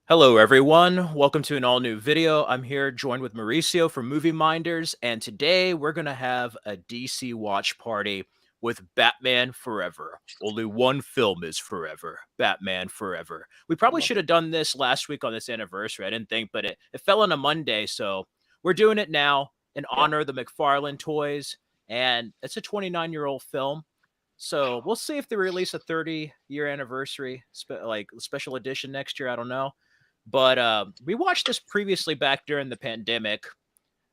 Hello, everyone. Welcome to an all new video. I'm here joined with Mauricio from Movie Minders, and today we're going to have a DC watch party with Batman Forever. Only one film is forever Batman Forever. We I probably love should it. have done this last week on this anniversary. I didn't think, but it fell on a Monday, so we're doing it now in Yeah. honor of the McFarlane toys, and it's a 29-year-old film. So we'll see if they release a 30-year anniversary, like special edition next year. I don't know. But we watched this previously back during the pandemic,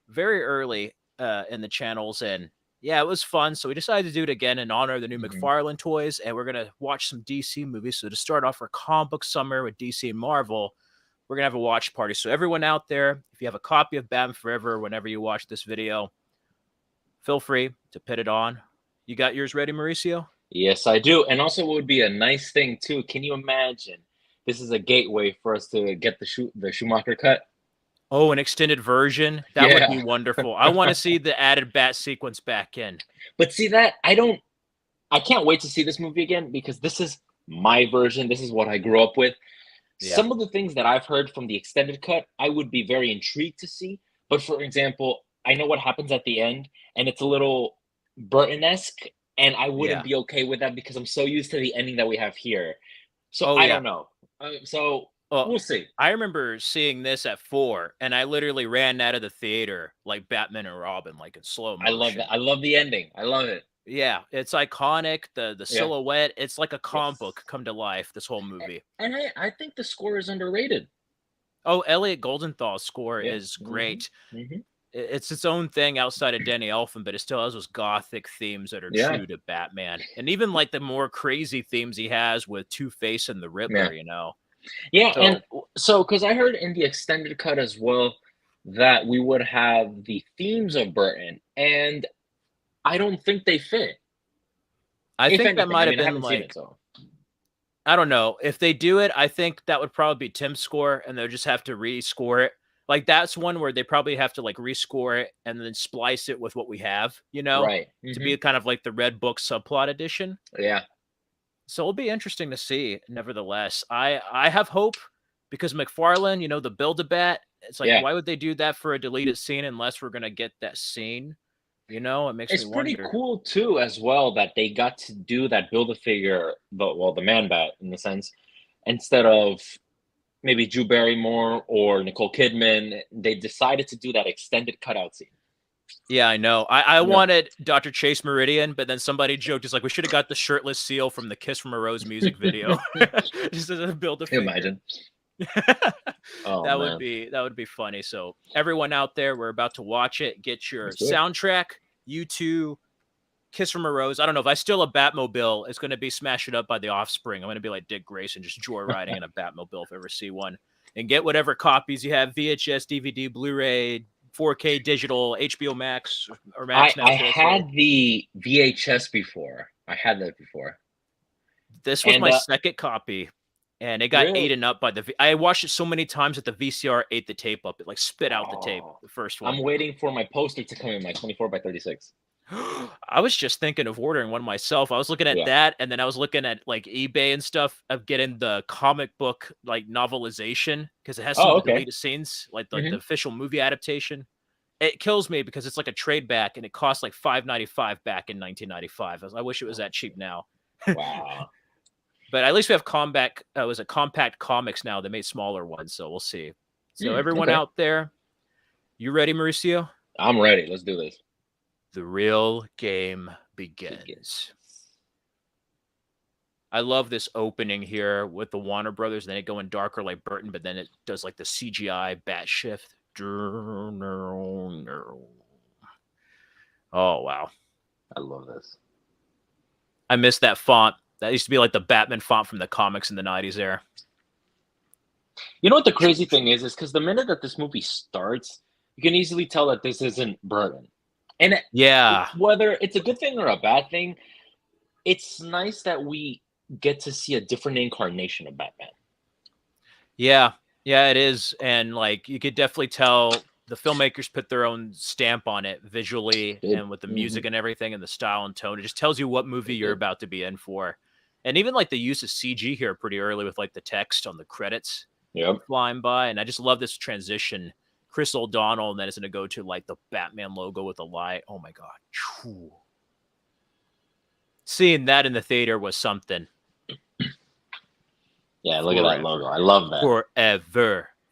very early in the channels, and yeah, it was fun. So we decided to do it again in honor of the new hmm McFarlane toys, and we're gonna watch some DC movies. So to start off our comic book summer with DC and Marvel, we're gonna have a watch party. So everyone out there, if you have a copy of Batman Forever, whenever you watch this video, feel free to put it on. You got yours ready, Mauricio? Yes, I do. And also, what would be a nice thing too? Can you imagine? This is a gateway for us to get the Schumacher cut. Oh, an extended version? That would be Yeah. wonderful. I want to see the added bat sequence back in. But see that I don't. I can't wait to see this movie again because this is my version. This is what I grew up with. Yeah. Some of the things that I've heard from the extended cut, I would be very intrigued to see. But for example, I know what happens at the end, and it's a little Burton-esque, and I wouldn't Yeah. be okay with that because I'm so used to the ending that we have here. So Oh, I yeah. don't know. So Well, we'll see. I remember seeing this at 4, and I literally ran out of the theater like Batman and Robin, like in slow I love motion. that. I love the ending. I love it. Yeah, it's iconic. The Yeah. silhouette, it's like a comic Yes. book come to life, this whole movie. And I think the score is underrated. Oh, Elliot Goldenthal's score Yeah. is great. hmm It's its own thing outside of Danny Elfman, but it still has those gothic themes that are Yeah. true to Batman. And even like the more crazy themes he has with Two-Face and the Yeah. Riddler. Yeah. And So so, because I heard in the extended cut as well that we would have the themes of Burton, and I don't think they fit. I If think that anything, I might have mean, I been haven't seen it, like so I don't know. If they do it, I think that would probably be Tim's score, and they'll just have to rescore it. Like that's one where they probably have to like rescore it and then splice it with what we have, right. to be kind of like the Red Book subplot edition. Yeah. So it'll be interesting to see. Nevertheless, I have hope because McFarlane, the Build a Bat. It's like Yeah. why would they do that for a deleted scene unless we're gonna get that scene? It makes me It's pretty wonder. cool too, as well, that they got to do that build a figure, the Man Bat in the sense, instead of maybe Drew Barrymore or Nicole Kidman, they decided to do that extended cutout scene. Yeah, I know. I Yeah. wanted Dr. Chase Meridian, but then somebody joked, just like, we should have got the shirtless seal from the Kiss from a Rose music video. Just as a build a Can you figure. imagine? Oh That would man, be funny. So everyone out there, we're about to watch it. Get your let's do it. soundtrack, U2, Kiss from a Rose. I don't know if I steal a Batmobile, it's going to be Smash It Up by the Offspring. I'm going to be like Dick Grayson, just joyriding in a Batmobile if I ever see one. And get whatever copies you have: VHS, DVD, Blu-ray, 4K digital, HBO Max or I Max now I for for. had the VHS before. I had that before, This was and my second copy, and it got really, eaten up by I watched it so many times that the VCR ate the tape up. It like spit out the tape, oh, the first I'm one. waiting for my poster to come in, my 24 by 36. I was just thinking of ordering one myself. I was looking at Yeah. that, and then I was looking at like eBay and stuff of getting the comic book like novelization because it has some of Oh, the okay. deleted scenes, like the hmm official movie adaptation. It kills me because it's like a trade back, and it cost like $5.95 back in 1995. I wish it was that cheap now. Wow, But at least we have was it Compact Comics now? They made smaller ones, so we'll see. So everyone okay. out there, you ready, Mauricio? I'm ready. Let's do this. The real game Begin. begins. I love this opening here with the Warner Brothers. Then it going darker like Burton, but then it does like the CGI bat shift. Oh wow, I love this. I miss that font. That used to be like the Batman font from the comics in the '90s. There. You know what the crazy thing is because the minute that this movie starts, you can easily tell that this isn't Burton. And Yeah, whether it's a good thing or a bad thing, it's nice that we get to see a different incarnation of Batman. yeah, yeah. It is, and like you could definitely tell the filmmakers put their own stamp on it visually Did. and with the hmm music and everything and the style and tone. It just tells you what movie They you're did. about to be in for. And even like the use of CG here pretty early with like the text on the credits. Yep. flying by, and I just love this transition. Chris O'Donnell, and then it's going to go to like the Batman logo with the light. Oh my god. Whew. Seeing that in the theater was something. Yeah, look at that logo. I love that.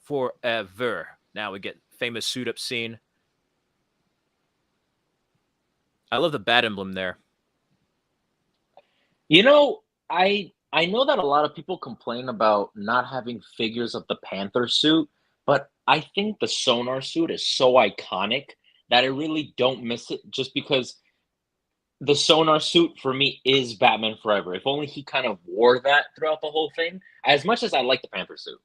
Forever. Now we get famous suit up scene. I love the bat emblem there. You know, I know that a lot of people complain about not having figures of the Panther suit, but I think the Sonar suit is so iconic that I really don't miss it just because the Sonar suit for me is Batman Forever. If only he kind of wore that throughout the whole thing. As much as I like the Panther suit.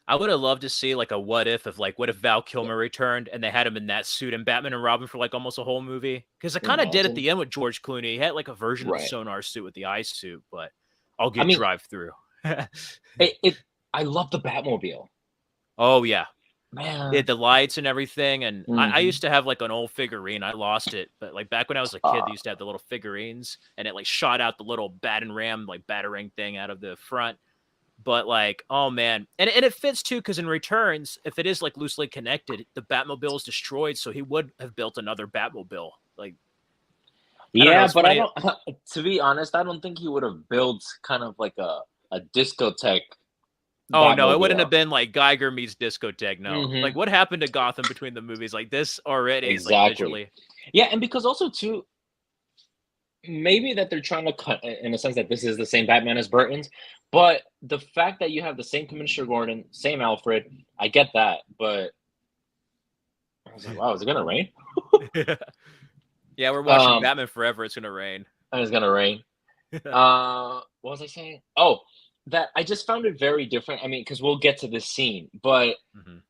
I would have loved to see like a what if of like what if Val Kilmer returned and they had him in that suit and Batman and Robin for like almost a whole movie, because I kind of did at Imagine. the end with George Clooney. He had like a version of the Right. Sonar suit with the eye suit, but I'll I get mean, drive through. I love the Batmobile. Oh yeah, Man. it the lights and everything. And I Hmm. used to have like an old figurine. I lost it, but like back when I was a kid, they used to have the little figurines, and it like shot out the little bat and ram like batarang thing out of the front. But like, oh man, and it fits too because in Returns, if it is like loosely connected, the Batmobile is destroyed, so he would have built another Batmobile. Like, I don't know, Yeah, it's but I funny. don't. To be honest, I don't think he would have built kind of like a discotheque Oh no, it wouldn't have Batmobile. been like Geiger meets discotheque. No, like Hmm. what happened to Gotham between the movies? Like this already is like Exactly. visually. Yeah, and because also too, maybe that they're trying to cut in a sense that this is the same Batman as Burton's, but the fact that you have the same Commissioner Gordon, same Alfred, I get that, but I was like, wow, is it gonna rain? Yeah, we're watching Um, Batman Forever. It's gonna rain. it's gonna rain. What was I saying? Oh, that I just found it very different. I mean, because we'll get to this scene, but Mhm.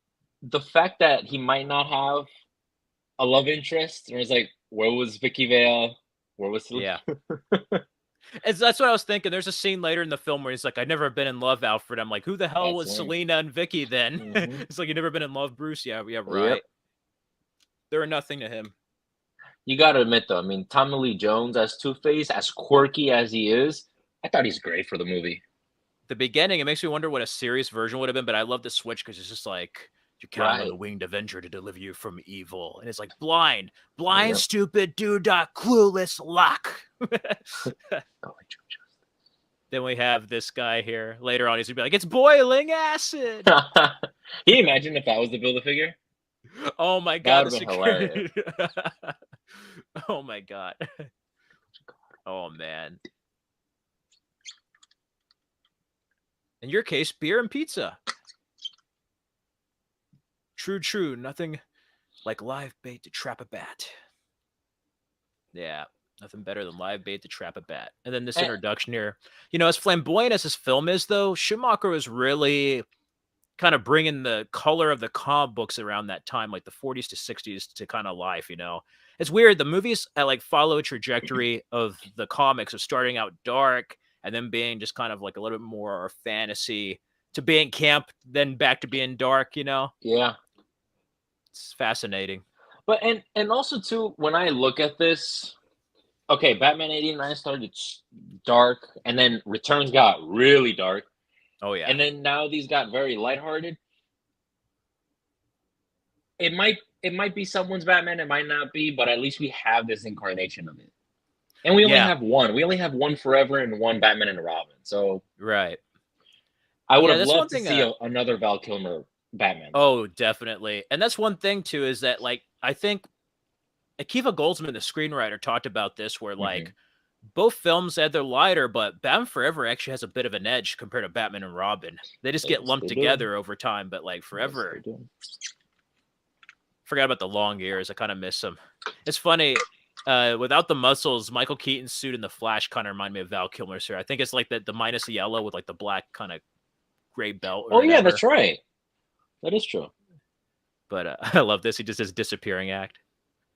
the fact that he might not have a love interest, and it's like, where was Vicky Vale? Where was Celine? Yeah. That's what I was thinking. There's a scene later in the film where he's like, "I've never been in love, Alfred." I'm like, "Who the hell That's was Celine. Selena and Vicky then?" Hmm. It's like you never been in love, Bruce. Yeah, yeah, Yep. right. They're nothing to him. You gotta admit though, I mean, Tommy Lee Jones as Two Face, as quirky as he is, I thought he's great for the movie. The beginning, it makes me wonder what a serious version would have been, but I love the switch because it's just like you're counting on the Right. winged Avenger to deliver you from evil, and it's like blind, blind, Yep. stupid, doodah, clueless, lock. Oh, Then we have this guy here later on. He's gonna be like, "It's boiling acid." Can you imagine if that was the Build-A-Figure? Oh my That god, would the have been hilarious. security. Oh my god. Oh man. In your case, beer and pizza. True, true. Nothing like live bait to trap a bat. Yeah, nothing better than live bait to trap a bat. And then this And, introduction here. As flamboyant as this film is, though, Schumacher was really kind of bringing the color of the comic books around that time, like the 40s to 60s, to kind of life. It's weird. The movies like follow a trajectory of the comics of starting out dark and then being just kind of like a little bit more fantasy to being camp, then back to being dark. yeah. It's fascinating. But and also too, when I look at this, okay, Batman 89 started dark, and then Returns got really dark, Oh yeah. and then now these got very lighthearted. It might be someone's Batman, it might not be, but at least we have this incarnation of it. And we only Yeah, have one. We only have one Forever and one Batman and Robin. So right. I would Yeah, have that's one loved to thing. see another Val Kilmer Batman though. Oh, definitely. And that's one thing too, is that like I think Akiva Goldsman, the screenwriter, talked about this where Hmm. like both films had their lighter, but Batman Forever actually has a bit of an edge compared to Batman and Robin. They just get Yes, lumped they do. together over time, but like Yes, they Forever, do. forgot about the long years. I kind of miss them. It's funny. Without the muscles, Michael Keaton's suit in the Flash kind of remind me of Val Kilmer's here. I think it's like the minus the yellow with like the black kind of gray belt or Oh yeah, whatever. that's right. That is true. But I love this. He just does disappearing act.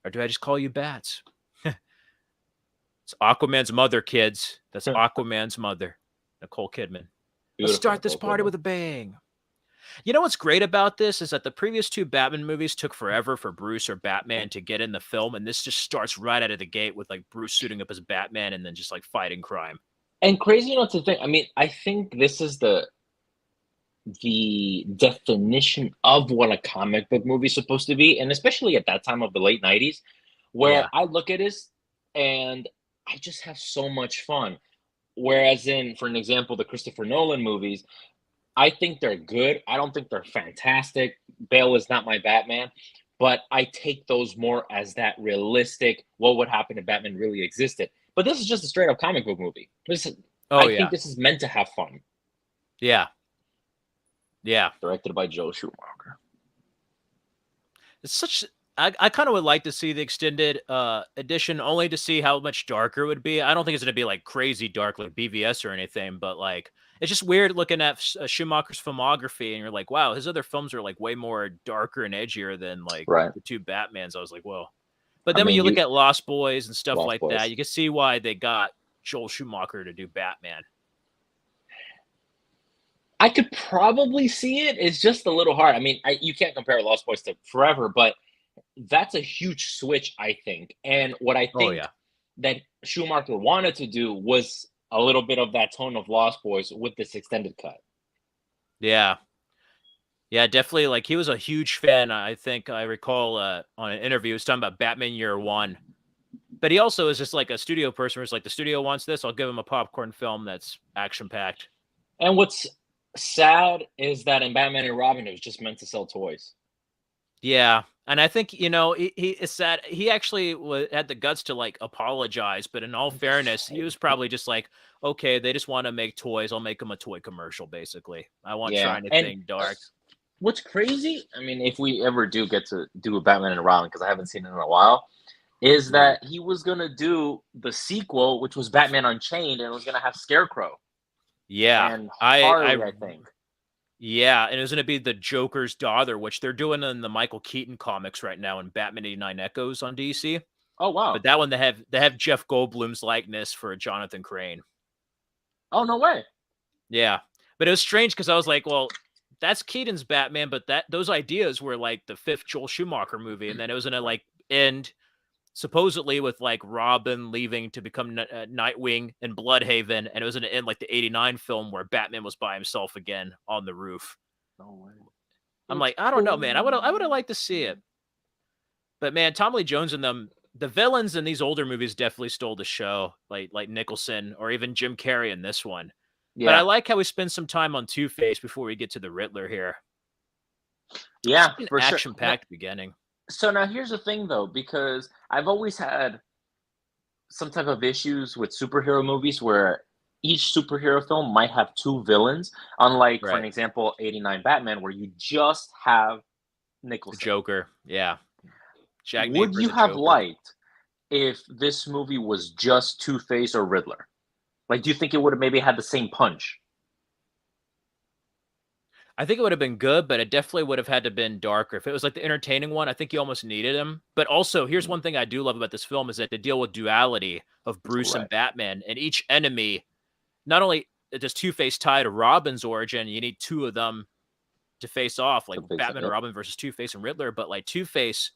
Or do I just call you Bats? It's Aquaman's mother, kids. That's Aquaman's mother, Nicole Kidman. Let's Beautiful start this Nicole party Kidman. with a bang. You know what's great about this is that the previous two Batman movies took forever for Bruce or Batman to get in the film, and this just starts right out of the gate with like Bruce suiting up as Batman and then just like fighting crime. And crazy enough to think, I mean, I think this is the definition of what a comic book movie is supposed to be, and especially at that time of the late 90s, where Yeah. I look at this and I just have so much fun. Whereas in, for an example, the Christopher Nolan movies, I think they're good. I don't think they're fantastic. Bale is not my Batman, but I take those more as that realistic, what would happen if Batman really existed. But this is just a straight up comic book movie. Oh I think yeah. this is meant to have fun. Yeah. Yeah. Directed by Joe Schumacher. It's such. I kind of would like to see the extended edition only to see how much darker it would be. I don't think it's going to be like crazy dark like BVS or anything, but like it's just weird looking at Schumacher's filmography and you're like, wow, his other films are like way more darker and edgier than like Right. the two Batmans. I was like, whoa. But I then when mean, you look you at Lost Boys and stuff Lost like that, Boys. you can see why they got Joel Schumacher to do Batman. I could probably see it. It's just a little hard. I mean, you can't compare Lost Boys to Forever, but that's a huge switch, I think. And what I Oh think yeah. that Schumacher wanted to do was a little bit of that tone of Lost Boys with this extended cut. Yeah. Yeah, definitely. Like he was a huge fan. I think I recall on an interview, he was talking about Batman Year One. But he also is just like a studio person who's like, the studio wants this. I'll give him a popcorn film that's action packed. And what's sad is that in Batman and Robin, it was just meant to sell toys. Yeah. And I think, he is sad. He actually had the guts to like apologize. But in all fairness, he was probably just like, okay, they just want to make toys. I'll make them a toy commercial, basically. I won't try Yeah. And anything dark. what's crazy, I mean, if we ever do get to do a Batman and Robin, because I haven't seen it in a while, is Ooh. that he was going to do the sequel, which was Batman Unchained, and it was going to have Scarecrow Yeah. and I Harley, I think. Yeah, and it was gonna be the Joker's daughter, which they're doing in the Michael Keaton comics right now in Batman 89 Echoes on DC. Oh, But wow. that one they have Jeff Goldblum's likeness for Jonathan Crane. Oh, no way. Yeah. But it was strange because I was like, well, that's Keaton's Batman, but those ideas were like the fifth Joel Schumacher movie, and then it was gonna like end supposedly with like Robin leaving to become Nightwing and Bloodhaven, and it was gonna end like the 89 film where Batman was by himself again on the roof. No way. I'm It's like, I don't know, man. I would have cool. liked to see it. But man, Tom Lee Jones and them, the villains in these older movies definitely stole the show, like Nicholson or even Jim Carrey in this one. But I Yeah. like how we spend some time on Two Face before we get to the Riddler here. Yeah, Such an for sure. action-packed beginning. So now here's the thing, though, because I've always had some type of issues with superhero movies where each superhero film might have two villains, unlike, for an Right. example, 89 Batman, where you just have The Nicholson. Joker. Yeah. Jack Would Napier you as a have Joker. liked if this movie was just Two-Face or Riddler? Like, do you think it would have maybe had the same punch? I think it would have been good, but it definitely would have had to been darker. If it was like the entertaining one, I think you almost needed him. But also, here's Mm, one thing I do love about this film is that they deal with duality of Bruce and right. Batman, and each enemy not only does Two Face tie to Robin's origin, you need two of them to face off, like To face it, Batman and yep. Robin versus Two Face and Riddler. But like Two Face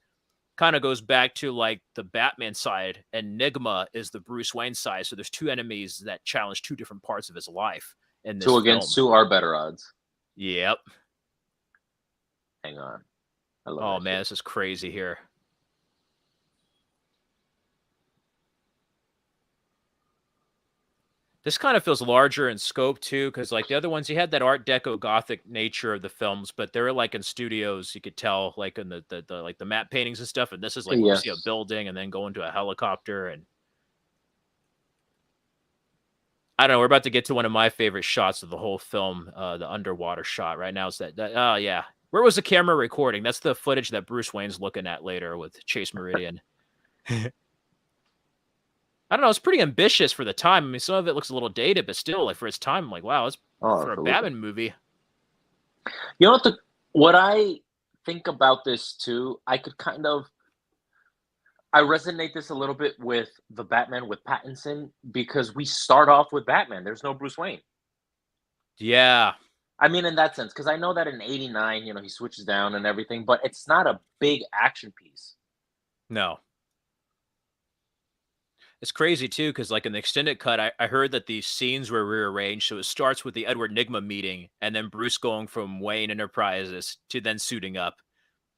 kind of goes back to like the Batman side, and Enigma is the Bruce Wayne side. So there's two enemies that challenge two different parts of his life in this Two against film. two are better odds. Yep. Hang on. I love Oh that man, shit. this is crazy here. This kind of feels larger in scope too, because like the other ones, you had that Art Deco Gothic nature of the films, but they were like in studios. You could tell, like in the like the matte paintings and stuff. And this is like where you see a Yes. building and then go into a helicopter. And I don't know. We're about to get to one of my favorite shots of the whole film, the underwater shot. Right now, it's that. Oh yeah, where was the camera recording? That's the footage that Bruce Wayne's looking at later with Chase Meridian. I don't know. It's pretty ambitious for the time. I mean, some of it looks a little dated, but still, like for its time, I'm like, wow, it's Oh, for a absolutely. Batman movie. You know what I think about this too? I resonate this a little bit with the Batman with Pattinson because we start off with Batman. There's no Bruce Wayne. Yeah. I mean, in that sense, because I know that in '89, he switches down and everything, but it's not a big action piece. No. It's crazy too, because like in the extended cut, I heard that these scenes were rearranged. So it starts with the Edward Nygma meeting, and then Bruce going from Wayne Enterprises to then suiting up.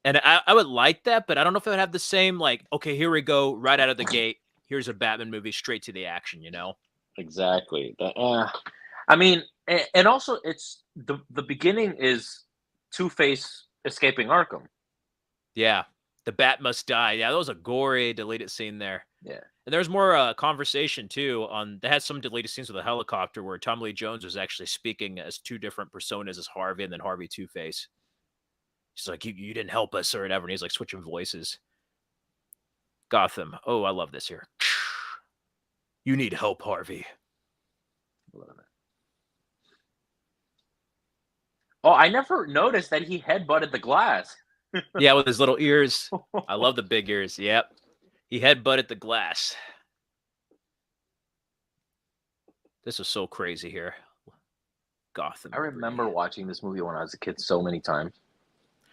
And I would like that, but I don't know if it would have the same like, okay, here we go, right out of the gate. Here's a Batman movie straight to the action, you know? Exactly. I mean, and also it's the beginning is Two-Face escaping Arkham. Yeah. The Bat Must Die. Yeah, that was a gory deleted scene there. Yeah. And there's more conversation too on they had some deleted scenes with a helicopter where Tom Lee Jones was actually speaking as two different personas as Harvey and then Harvey Two-Face. She's like, you didn't help us or whatever. And he's like switching voices. Gotham. Oh, I love this here. You need help, Harvey. Love it. Oh, I never noticed that he headbutted the glass. Yeah, with his little ears. I love the big ears. Yep. He headbutted the glass. This is so crazy here. Gotham. I remember watching this movie when I was a kid so many times.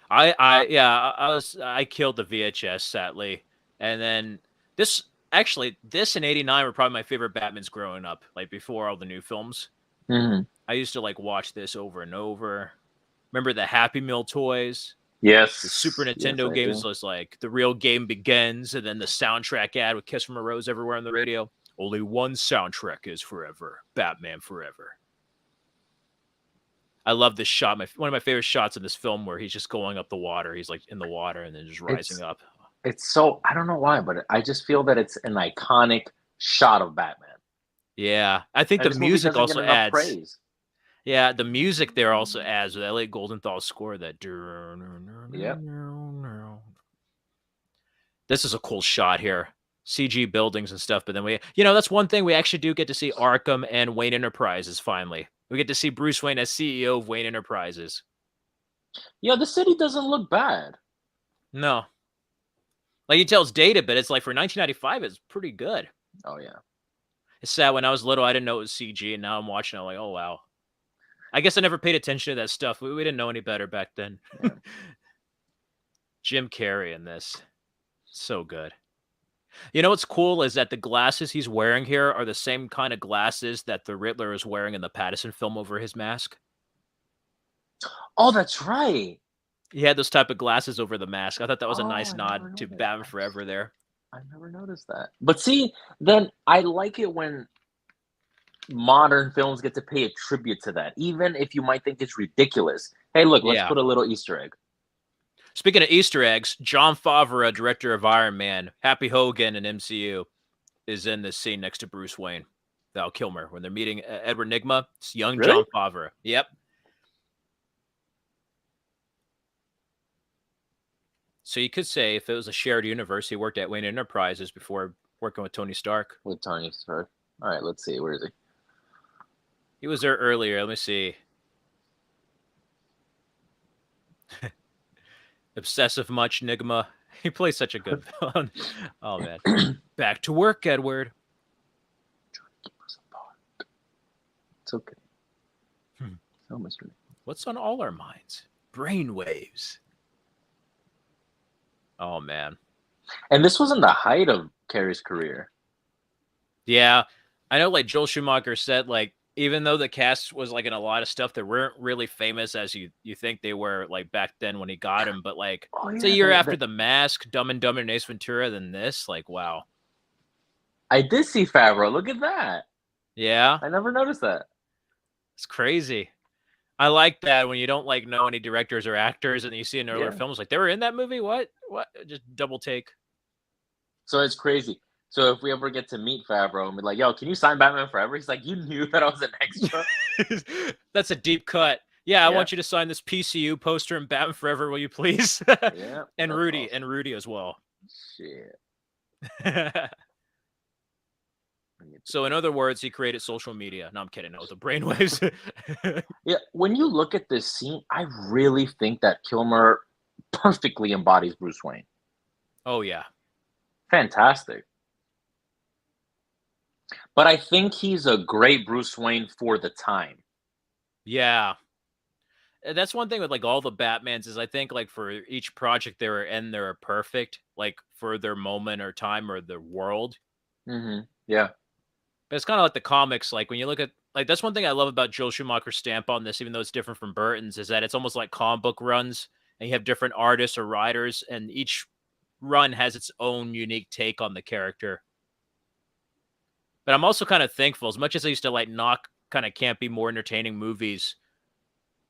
I killed the VHS sadly, and then this in '89 were probably my favorite Batmans growing up. Like before all the new films, I used to like watch this over and over. Remember the Happy Meal toys? Yes. The Super Nintendo games was like the real game begins, and then the soundtrack ad with Kiss from a Rose everywhere on the radio. Only one soundtrack is forever. Batman Forever. I love this shot. One of my favorite shots in this film where he's just going up the water. He's like in the water and then just rising up. It's so, I don't know why, but I just feel that it's an iconic shot of Batman. Yeah. I think the music also adds. Praise. Yeah, the music there also adds with Elliot Goldenthal's score. That. Yep. This is a cool shot here. CG buildings and stuff, but then that's one thing we actually do get to see Arkham and Wayne Enterprises finally. We get to see Bruce Wayne as CEO of Wayne Enterprises. Yeah, the city doesn't look bad. No. Like you tell it's dated, but it's like for 1995, it's pretty good. Oh, yeah. It's sad when I was little, I didn't know it was CG, and now I'm watching it like, oh, wow. I guess I never paid attention to that stuff. We didn't know any better back then. Yeah. Jim Carrey in this. So good. You know what's cool is that the glasses he's wearing here are the same kind of glasses that the Riddler is wearing in the Pattinson film over his mask. Oh, that's right. He had those type of glasses over the mask. I thought that was a nice nod to Batman Forever there. I never noticed that. But see, then I like it when modern films get to pay a tribute to that, even if you might think it's ridiculous. Hey, look, let's put a little Easter egg. Speaking of Easter eggs, Jon Favreau, director of Iron Man, Happy Hogan in MCU, is in this scene next to Bruce Wayne, Val Kilmer, when they're meeting Edward Nygma. It's young Jon Favreau. Yep. So you could say if it was a shared universe, he worked at Wayne Enterprises before working with Tony Stark. With Tony Stark. All right, let's see. Where is he? He was there earlier. Let me see. Obsessive much, Nygma. He plays such a good villain. Oh, man. Back to work, Edward. It's okay. No mystery. What's on all our minds? Brainwaves. Oh, man. And this wasn't the height of Carrey's career. Yeah. I know, like, Joel Schumacher said, like, even though the cast was like in a lot of stuff that weren't really famous as you think they were like back then when he got him, but like it's a year after The Mask, Dumb and Dumber, and Ace Ventura, then this, like, wow. I did see Favreau. Look at that. Yeah. I never noticed that. It's crazy. I like that when you don't like know any directors or actors and you see in earlier films like they were in that movie. What? Just double take. So it's crazy. So if we ever get to meet Favreau and be like, yo, can you sign Batman Forever? He's like, you knew that I was an extra? That's a deep cut. Yeah, I want you to sign this PCU poster in Batman Forever, will you please? Yeah. And Rudy, awesome. And Rudy as well. Shit. So in other words, he created social media. No, I'm kidding. No, the brainwaves. Yeah, when you look at this scene, I really think that Kilmer perfectly embodies Bruce Wayne. Oh, yeah. Fantastic. But I think he's a great Bruce Wayne for the time. Yeah. That's one thing with like all the Batmans is I think like for each project they're perfect, like for their moment or time or their world. Mm-hmm. Yeah. But it's kind of like the comics. Like when you look at like that's one thing I love about Joel Schumacher's stamp on this, even though it's different from Burton's, is that it's almost like comic book runs, and you have different artists or writers, and each run has its own unique take on the character. But I'm also kind of thankful, as much as I used to like knock kind of campy, more entertaining movies.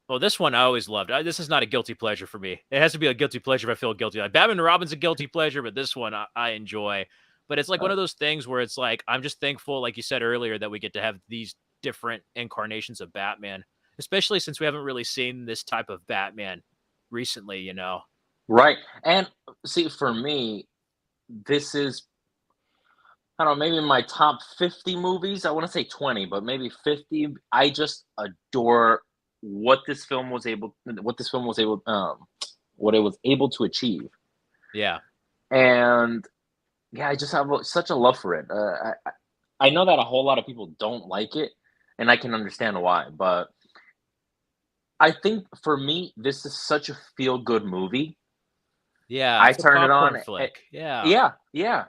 Well, this one I always loved. This is not a guilty pleasure for me. It has to be a guilty pleasure if I feel guilty. Like Batman and Robin's a guilty pleasure, but this one I enjoy. But it's like one Uh, of those things where it's like I'm just thankful, like you said earlier, that we get to have these different incarnations of Batman, especially since we haven't really seen this type of Batman recently. You know? right. And see, for me, this is, I don't know, maybe in my top 50 movies. I want to say 20, but maybe 50. I just adore what this film was able, what it was able to achieve. Yeah, And yeah, I just have such a love for it. I know that a whole lot of people don't like it, and I can understand why. But I think for me, this is such a feel good movie. yeah. I It's a turned it popcorn on. flick. Yeah, Yeah, yeah,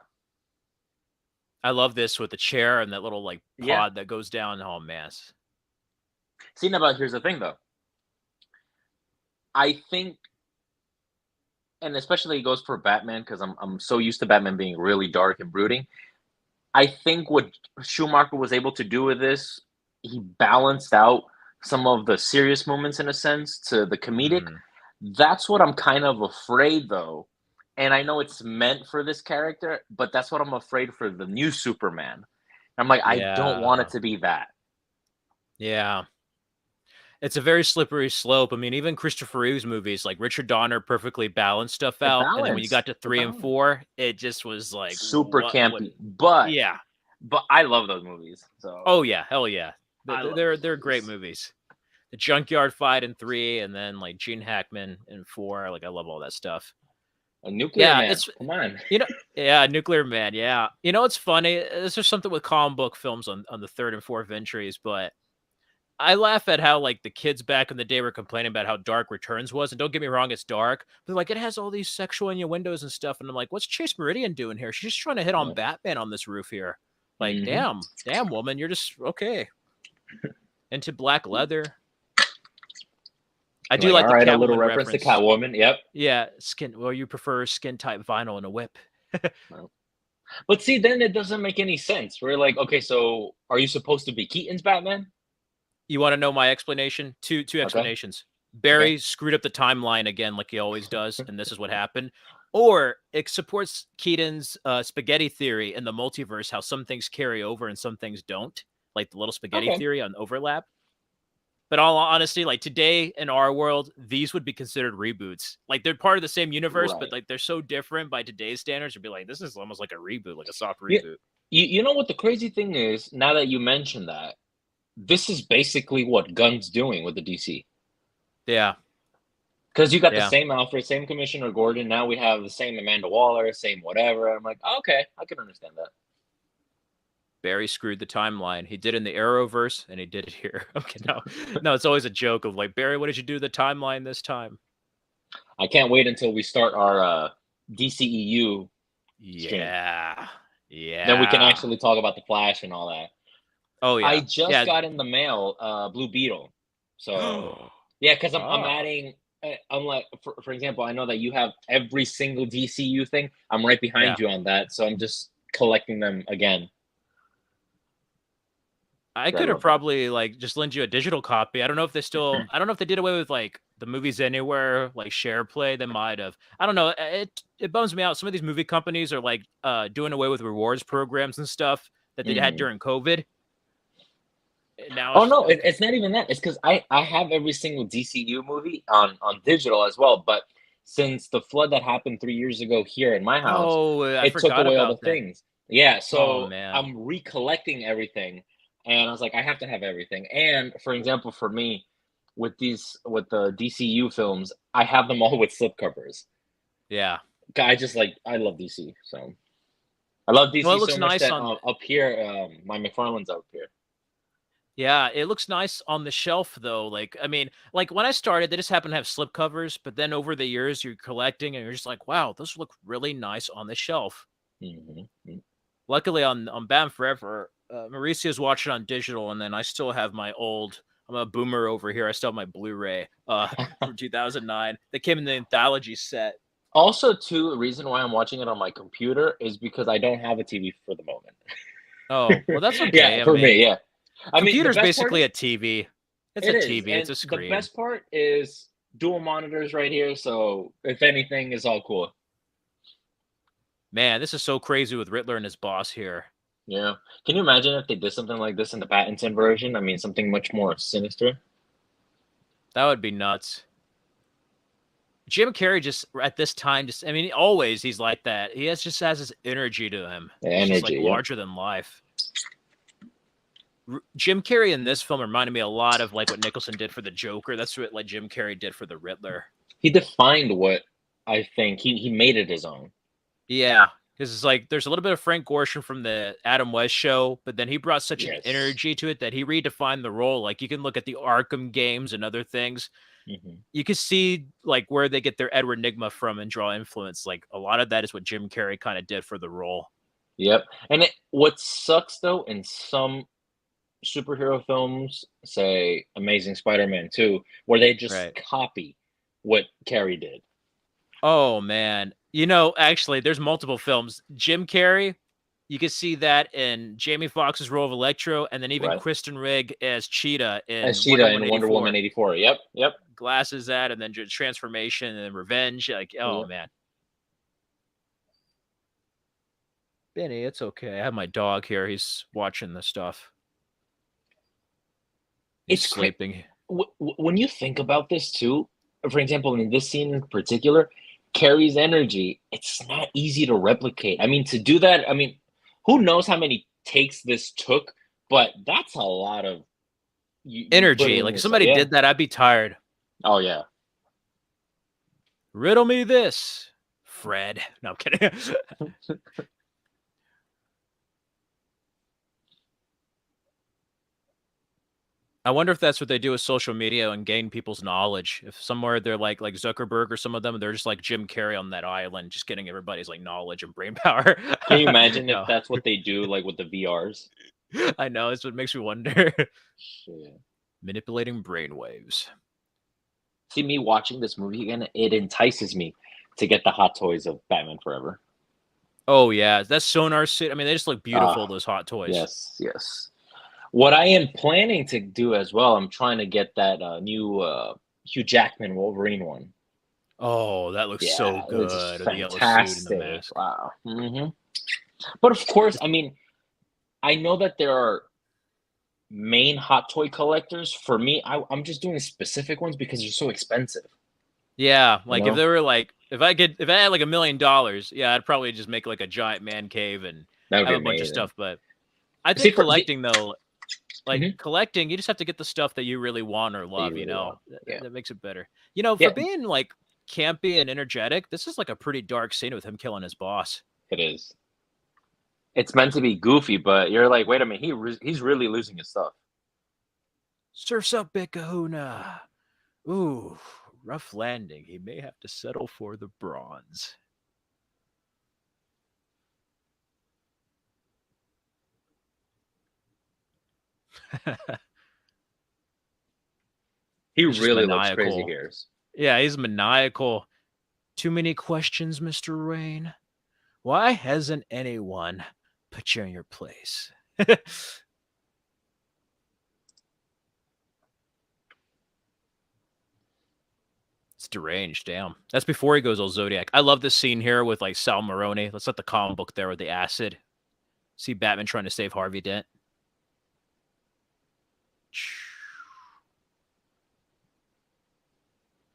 I love this with the chair and that little like yeah. pod that goes down. Oh man, See, now, but here's the thing, though. I think, and especially it goes for Batman because I'm so used to Batman being really dark and brooding. I think what Schumacher was able to do with this, he balanced out some of the serious moments in a sense to the comedic. mm, That's what I'm kind of afraid though. And I know it's meant for this character, but that's what I'm afraid for the new Superman. I'm like, I don't want it yeah, to be that. yeah. It's a very slippery slope. I mean, even Christopher Reeve's movies, like Richard Donner, perfectly balanced stuff out, and then when you got to The 3 and balance. 4, it just was like, Super what? What? campy, but Yeah. I love those movies. So Oh yeah, hell yeah. I love They're those they're great movies. movies. The Junkyard Fight in 3, and then like Gene Hackman in 4. Like I love all that stuff. A Nuclear Yeah, Man. it's Come on. you know, yeah, Nuclear Man. Yeah, you know, it's funny. This is something with comic book films on the third and fourth entries, but I laugh at how like the kids back in the day were complaining about how dark Returns was, and don't get me wrong, it's dark, but like it has all these sexual innuendos and stuff, and I'm like, what's Chase Meridian doing here? She's just trying to hit on Yeah. Batman on this roof here. Like, Hmm. damn, woman, you're just okay into black leather. I do Like, all like the right, a little Catwoman reference to reference. Catwoman. Yep. Yeah, skin. Well, you prefer skin type vinyl and a whip. Well, but see, then it doesn't make any sense. We're like, okay, so are you supposed to be Keaton's Batman? You want to know my explanation? Two Okay. explanations. Okay. Barry screwed up the timeline again, like he always does, and this is what happened. Or it supports Keaton's spaghetti theory in the multiverse, how some things carry over and some things don't, like the little spaghetti Okay. theory on overlap. But all honesty, like today in our world, these would be considered reboots. Like they're part of the same universe, but Right. like they're so different by today's standards. You'd be like, this is almost like a reboot, like a soft Yeah. reboot. You know what the crazy thing is? Now that you mention that, this is basically what Gunn's doing with the DC. Yeah, Because you got the yeah. same Alfred, same Commissioner Gordon. Now we have the same Amanda Waller, same whatever. I'm like, okay, I can understand that. Barry screwed the timeline. He did in the Arrowverse, and he did it here. Okay, no, it's always a joke of like Barry, what did you do to the timeline this time? I can't wait until we start our DCEU stream. Yeah, Then we can yeah. actually talk about the Flash and all that. Oh I yeah, just yeah. got in the mail Blue Beetle. So yeah, because I'm Ah, adding. I'm like, for example, I know that you have every single DCU thing. I'm right behind yeah. you on that, so I'm just collecting them again. I 'Cause I could have love them. probably like just lent you a digital copy. I don't know if they still. I don't know if they did away with like the movies anywhere, like share play. They might have. I don't know. It bums me out. Some of these movie companies are like doing away with rewards programs and stuff that they had Hmm. during COVID. And now Oh it's no, okay. it's not even that. It's because I have every single DCU movie on digital as well. But since the flood that happened 3 years ago here in my house, Oh, I it took forgot away all the about that. things. Yeah, Oh so man. I'm recollecting everything, and I was like, I have to have everything. And for example, for me, with the DCU films, I have them all with slipcovers. Yeah. I love DC, so I love Well, it DC so looks much nice that on up here, my McFarlane's up here. yeah, it looks nice on the shelf though. Like, I mean, like when I started, they just happen to have slip covers, but then over the years you're collecting and you're just like, wow, those look really nice on the shelf. Hmm. Luckily on Batman Forever, Mauricio's watching on digital, and then I still have my old. I'm a boomer over here. I still have my Blu-ray from 2009 that came in the anthology set. Also, too, the reason why I'm watching it on my computer is because I don't have a TV for the moment. Oh, well, that's okay. Yeah, I for mean, me, yeah. I mean, the computer's best part basically is a TV. It's a it is, TV. It's and a the screen. best part is dual monitors right here. So if anything, is all cool. Man, this is so crazy with Riddler and his boss here. Yeah. Can you imagine if they did something like this in the Pattinson version? I mean, something much more sinister. That would be nuts. Jim Carrey just at this time, just I mean, always he's like that. He just has this energy to him. The He's just like energy. Yep. larger than life. Jim Carrey in this film reminded me a lot of like what Nicholson did for the Joker. That's what like Jim Carrey did for the Riddler. He defined what I think he made it his own. Yeah, because it's like there's a little bit of Frank Gorshin from the Adam West show, but then he brought such an Yes. energy to it that he redefined the role. Like you can look at the Arkham games and other things. You can see like where they get their Edward Nygma from and draw influence. Like a lot of that is what Jim Carrey kind of did for the role. Yep. And what sucks though, in some superhero films, say Amazing Spider-Man 2, where they just Right. copy what Carrey did. Oh man. You know, actually, there's multiple films. Jim Carrey, you can see that in Jamie Foxx's role of Electro, and then even Right. Kristen Wiig as Cheetah in As Cheetah Wonder in Wonder Woman 84. Yep. Yep. Glasses that, and then transformation, and then revenge. Like, oh Yep. man. Benny, it's okay. I have my dog here. He's watching the stuff. He's It's sleeping. when you think about this too. For example, in this scene in particular, Carrie's energy, it's not easy to replicate. I mean, to do that, I mean, who knows how many takes this took, but that's a lot of Energy. Like if somebody did that, I'd be tired. Oh yeah. Riddle me this, Fred. No, I'm kidding. I wonder if that's what they do with social media and gain people's knowledge. If somewhere they're like Zuckerberg or some of them, they're just like Jim Carrey on that island, just getting everybody's like knowledge and brain power. Can you imagine if No. that's what they do, like with the VRs? I know, it's what makes me wonder. Shit. Manipulating brainwaves. See, me watching this movie again, it entices me to get the hot toys of Batman Forever. Oh yeah, that's Sonar City. I mean, they just look beautiful. Those hot toys. Yes, yes. What I am planning to do as well, I'm trying to get that new Hugh Jackman Wolverine one. Oh, that looks so good. It's The yellow suit and the fantastic. mask. Wow. But of course, I mean, I know that there are main hot toy collectors. For me, I'm just doing specific ones because they're so expensive. Yeah, like You if know? they were like, if I had like $1 million, yeah, I'd probably just make like a giant man cave and That would have be a bunch of amazing. stuff. But I See, think for collecting though, like Mhm. collecting, you just have to get the stuff that you really want or love. You really know, want. Yeah. that makes it better. You know, for Yeah, being like campy and energetic, this is like a pretty dark scene with him killing his boss. it is. It's meant to be goofy, but you're like, wait a minute, he's really losing his stuff. Surf's up, Big Kahuna. Ooh, rough landing. He may have to settle for the bronze. He He's just really looks crazy maniacal. here. Yeah, he's maniacal. Too many questions, Mr. Rain. Why hasn't anyone put you in your place? It's deranged, damn. That's before he goes all Zodiac. I love this scene here with like Sal Maroni. Let's let the comic book there with the acid. See Batman trying to save Harvey Dent.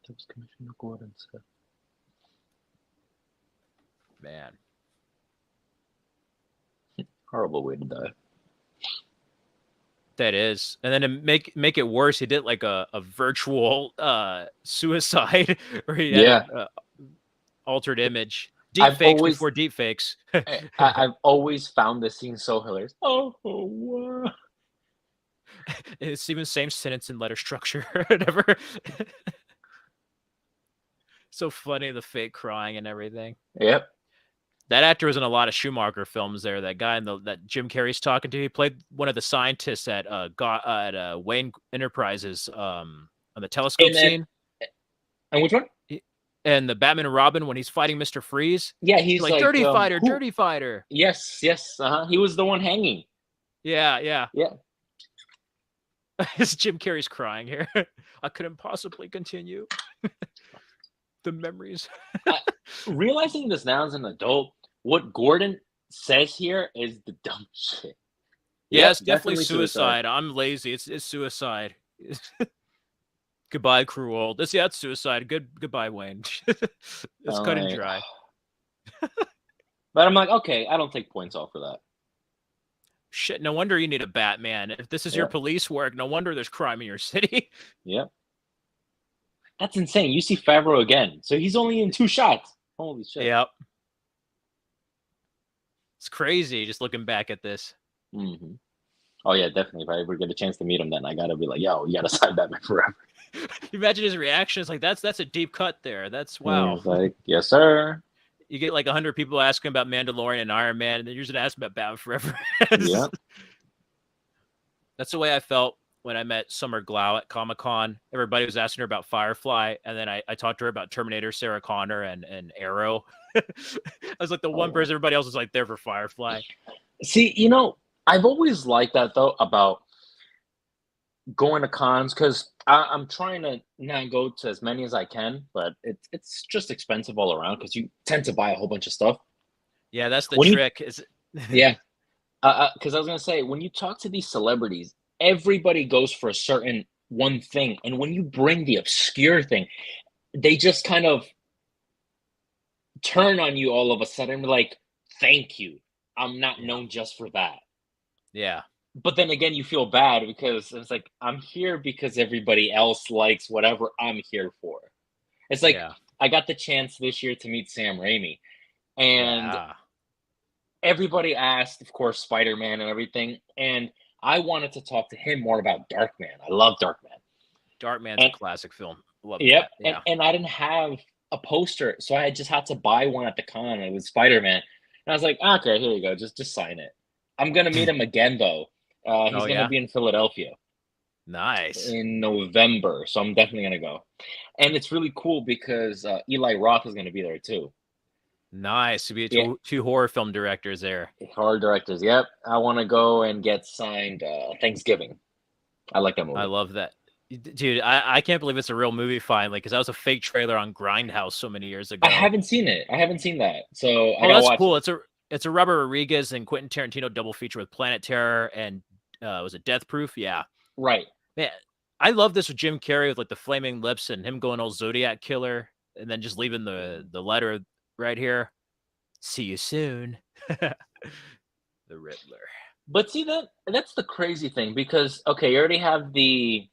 That was Commissioner Gordon said. Man. Horrible way to die. That is. And then to make it worse, he did like a virtual suicide where he had a altered image. Deep fakes before deep fakes. I've always found this scene so hilarious. Oh. It's even same sentence and letter structure or whatever. So funny, the fake crying and everything. Yep. That actor was in a lot of Schumacher films. There, that guy in that Jim Carrey's talking to. He played one of the scientists at Wayne Enterprises on the telescope And scene. and which one? And the Batman and Robin when he's fighting Mr. Freeze. Yeah, He's he's like like who? dirty fighter. Yes, yes. He was the one hanging. Yeah, yeah. Yeah. Jim Carrey's crying here. I couldn't possibly continue. The memories. Realizing this now as an adult, what Gordon says here is the dumb shit. Yeah, it's definitely suicide. I'm lazy. It's suicide. Goodbye, cruel. It's suicide. Goodbye, Wayne. It's cut and dry. But I'm like, okay, I don't take points off for that. Shit, no wonder you need a Batman. If this is your police work, no wonder there's crime in your city. Yep. That's insane. You see Favreau again. So he's only in 2 shots. Holy shit. Yep. It's crazy just looking back at this. Mm-hmm. Oh, yeah, definitely. If I ever get a chance to meet him, then I got to be like, yo, you got to sign Batman Forever. Imagine his reaction. It's like, that's a deep cut there. That's wow. He's like, yes, sir. You get like 100 people asking about Mandalorian and Iron Man, and then you're just asking about Batman Forever. Yeah. That's the way I felt when I met Summer Glau at Comic-Con. Everybody was asking her about Firefly, and then I talked to her about Terminator, Sarah Connor, and Arrow. I was like the one person, everybody else was like there for Firefly. See, I've always liked that, though, about going to cons, because I'm trying to not go to as many as I can, but it's just expensive all around because you tend to buy a whole bunch of stuff. Yeah, that's the trick. Yeah. Because I was going to say, when you talk to these celebrities, everybody goes for a certain one thing. And when you bring the obscure thing, they just kind of turn on you all of a sudden, like, thank you. I'm not known just for that. Yeah. But then again, you feel bad because it's like, I'm here because everybody else likes whatever I'm here for. It's like, I got the chance this year to meet Sam Raimi. And everybody asked, of course, Spider-Man and everything. And I wanted to talk to him more about Darkman. I love Darkman. Darkman's a classic film. Love that. Yeah. And I didn't have a poster, so I just had to buy one at the con. It was Spider-Man. And I was like, okay, here you go. Just sign it. I'm going to meet him again, though. He's going to be in Philadelphia. Nice. In November. So I'm definitely going to go. And it's really cool because Eli Roth is going to be there, too. Nice. To be two horror film directors there. Horror directors, yep. I want to go and get signed Thanksgiving. I like that movie. I love that. Dude, I can't believe it's a real movie finally, because that was a fake trailer on Grindhouse so many years ago. I haven't seen it. I haven't seen that. So that's cool. It's a Robert Rodriguez and Quentin Tarantino double feature with Planet Terror and was it Death Proof? Yeah. Right. Man, I love this with Jim Carrey with like the flaming lips and him going all Zodiac killer and then just leaving the letter right here. See you soon. The Riddler. But see, that's the crazy thing, because okay, you already have the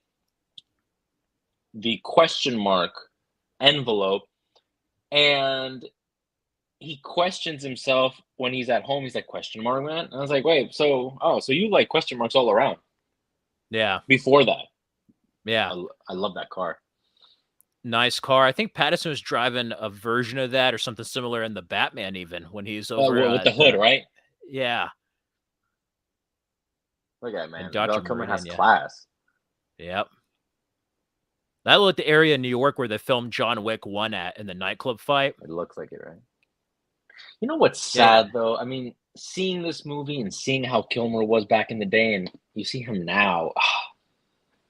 question mark envelope, and he questions himself when he's at home. He's like, question mark, man? And I was like, wait, so you like question marks all around? Yeah. Before that. Yeah. I love that car. Nice car. I think Pattinson was driving a version of that or something similar in the Batman, even when he's over with the hood, right? Yeah. Look at it, man. Val Kilmer has class. Yep. That looked the area in New York where they filmed John Wick 1 at in the nightclub fight. It looks like it, right? You know what's sad, though? I mean, seeing this movie and seeing how Kilmer was back in the day, and you see him now.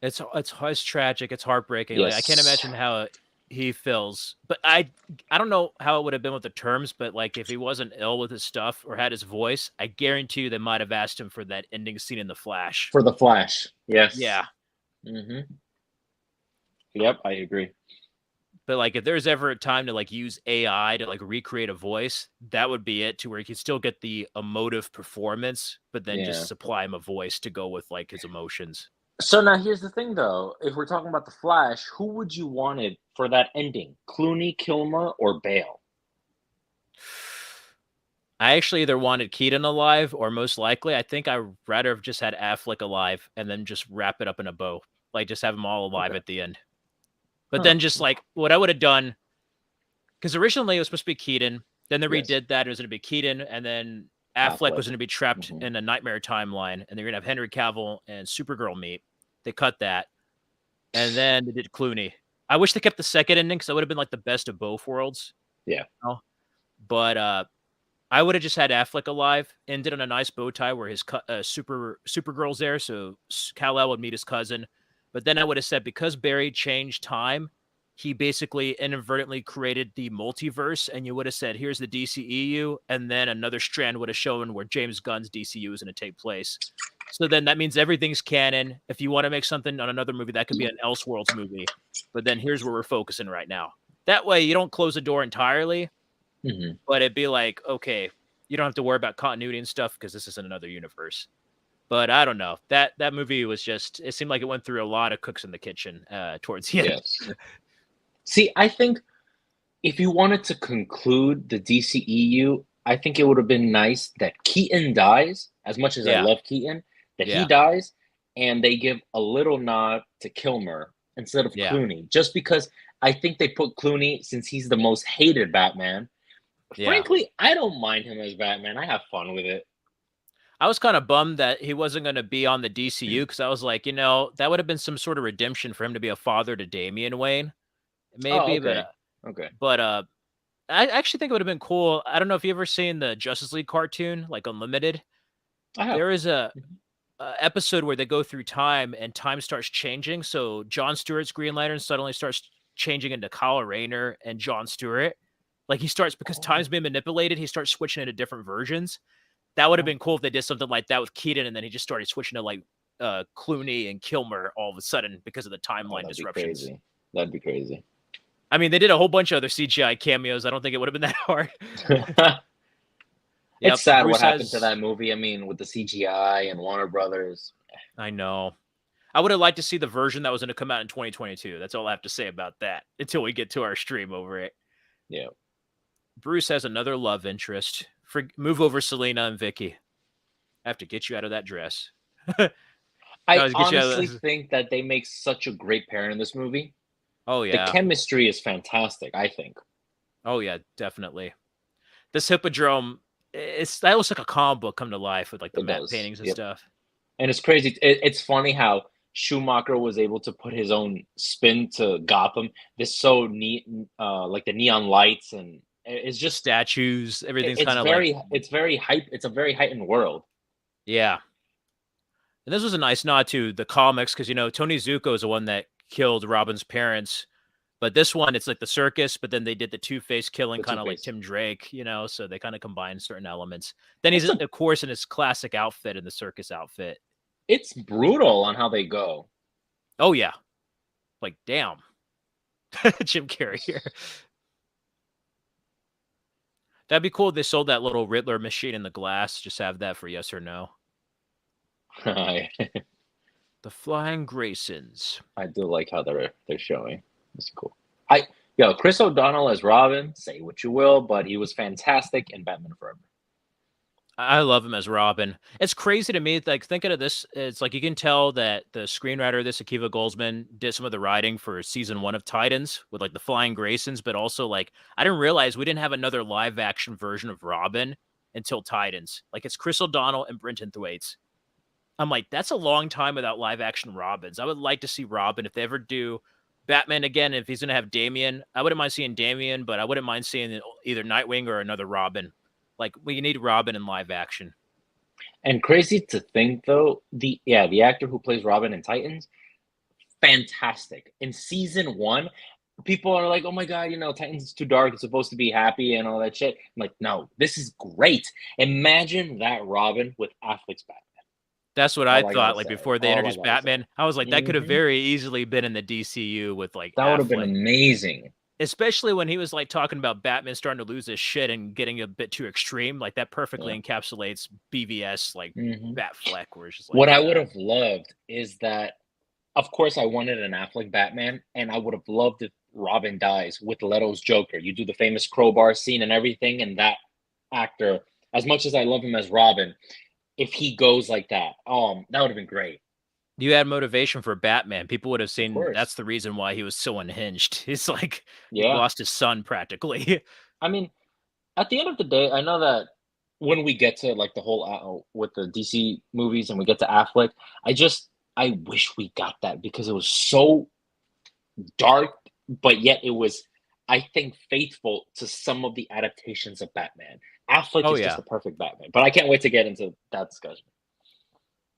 It's tragic. It's heartbreaking. Yes. Like, I can't imagine how he feels. But I don't know how it would have been with the terms, but like if he wasn't ill with his stuff or had his voice, I guarantee you they might have asked him for that ending scene in The Flash. For The Flash, yes. Yeah. Mm-hmm. Yep, I agree. But like if there's ever a time to like use AI to like recreate a voice, that would be it, to where you can still get the emotive performance, but then just supply him a voice to go with like his emotions. So now here's the thing, though. If we're talking about The Flash, who would you wanted for that ending? Clooney, Kilmer, or Bale? I actually either wanted Keaton alive, or most likely, I think I'd rather have just had Affleck alive and then just wrap it up in a bow. Like just have them all alive at the end. But then just like what I would have done, because originally it was supposed to be Keaton, Then they Yes. redid that. It was going to be Keaton, and then Affleck Affleck. was going to be trapped Hmm. in a nightmare timeline, and they're going to have Henry Cavill and Supergirl meet. They cut that, and then they did Clooney. I wish they kept the second ending because that would have been like the best of both worlds. Yeah. You know? But I would have just had Affleck alive, ended on a nice bow tie where his Supergirl's there, so Kal-El would meet his cousin. But then I would have said because Barry changed time, he basically inadvertently created the multiverse, and you would have said, "Here's the DCEU," and then another strand would have shown where James Gunn's DCU is going to take place. So then that means everything's canon. If you want to make something on another movie, that could be an Elseworlds movie. But then here's where we're focusing right now. That way, you don't close the door entirely, Hmm. but it'd be like, okay, you don't have to worry about continuity and stuff because this isn't another universe. But I don't know. That movie was just, it seemed like it went through a lot of cooks in the kitchen towards the end. Yes. See, I think if you wanted to conclude the DCEU, I think it would have been nice that Keaton dies, as much as I Yeah. love Keaton, that he Yeah. dies, and they give a little nod to Kilmer instead of Yeah. Clooney, just because I think they put Clooney since he's the most hated Batman. Yeah. Frankly, I don't mind him as Batman. I have fun with it. I was kind of bummed that he wasn't going to be on the DCU because I was like, that would have been some sort of redemption for him to be a father to Damian Wayne, Oh, maybe. But okay. Okay. I actually think it would have been cool. I don't know if you ever seen the Justice League cartoon, like Unlimited. I have. There is Mhm. a episode where they go through time and time starts changing. So John Stewart's Green Lantern suddenly starts changing into Kyle Rayner and John Stewart. Like he starts because time's Oh, being manipulated, he starts switching into different versions. That would have oh, been cool if they did something like that with Keaton, and then he just started switching to like Clooney and Kilmer all of a sudden because of the oh, timeline that'd be disruptions. crazy. That'd be crazy. I mean, they did a whole bunch of other CGI cameos. I don't think it would have been that hard. It's Yep, sad what Bruce happened to has. that movie. I mean, with the CGI and Warner Brothers. I know. I would have liked to see the version that was going to come out in 2022. That's all I have to say about that until we get to our stream over it. Yeah. Bruce has another love interest. Move over Selena and Vicky. I have to get you out of that dress. I I was get you out honestly of this. think that they make such a great pair in this movie. Oh The yeah. chemistry is fantastic, I think. Oh yeah, definitely. This hippodrome, that looks like a comic book come to life with like the It matte does. paintings and Yep. stuff. And it's crazy. It's funny how Schumacher was able to put his own spin to Gotham. This so neat, like the neon lights, and it's just Statues, everything's it's kind of like very hype. It's a very heightened world. yeah. And this was a nice nod to the comics because Tony Zuko is the one that killed Robin's parents. But this one, it's like the circus, but then they did the Two-Face killing The Two kind of like Face. Tim Drake, so they kind of combine certain elements. Then he's, It's a of course, in his classic outfit, in the circus outfit. it's brutal on how they go. Oh, yeah. Like, damn. Jim Carrey here. That'd be cool if they sold that little Riddler machine in the glass. Just have that for yes or no. I The Flying Graysons. do like how they're showing. It's cool. Chris O'Donnell as Robin. Say what you will, but he was fantastic in Batman Forever. I love him as Robin. It's crazy to me, like thinking of this, it's like you can tell that the screenwriter of this, Akiva Goldsman, did some of the writing for season 1 of Titans with like the Flying Graysons, but also like I didn't realize we didn't have another live action version of Robin until Titans. Like it's Chris O'Donnell and Brenton Thwaites. I'm like, that's a long time without live action Robins. I would like to see Robin if they ever do Batman again. If he's gonna have Damian, I wouldn't mind seeing Damian, but I wouldn't mind seeing either Nightwing or another Robin. Like we need Robin in live action. And crazy to think though, the actor who plays Robin in Titans, fantastic. In season one, people are like, "Oh my god, Titans is too dark. It's supposed to be happy and all that shit." I'm like, no, this is great. Imagine that Robin with Affleck's Batman. That's what I All I gotta thought. Like say. before they All I introduced gotta say. Batman, I was like, that could have Hmm. very easily been in the DCU with like That would have been Affleck. amazing. Especially when he was like talking about Batman starting to lose his shit and getting a bit too extreme. Like that Yeah. perfectly encapsulates BVS, like Hmm. Batfleck, where it's just like, What I would have loved is that, of course, I wanted an Affleck Batman, and I would have loved if Robin dies with Leto's Joker. You do the famous crowbar scene and everything, and that actor, as much as I love him as Robin, if he goes like that, that would have been great. you had motivation for Batman. People would have Of seen course. that's the reason why he was so unhinged. He's like he Yeah. lost his son practically. I mean, at the end of the day, I know that when we get to like the whole with the DC movies and we get to Affleck, I wish we got that because it was so dark, but yet it was, I think, faithful to some of the adaptations of Batman. Affleck Oh is just yeah. the perfect Batman, but I can't wait to get into that discussion.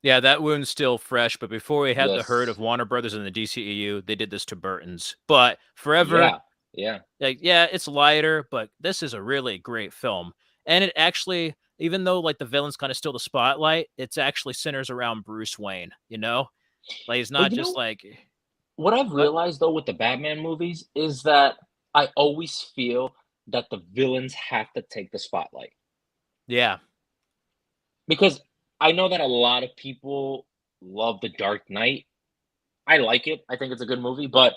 Yeah, that wound's still fresh, but before we had the hurt of Yes. Warner Brothers and the DCEU, they did this to Burton's. But Forever, Yeah. Yeah. like, yeah, it's lighter, but this is a really great film. And it actually, even though like the villain's kind of still the spotlight, it's actually centers around Bruce Wayne, you know? Like it's But not you just know like what I've what? realized though with the Batman movies is that I always feel that the villains have to take the spotlight. Yeah. Because I know that a lot of people love The Dark Knight. I like it. I think it's a good movie, but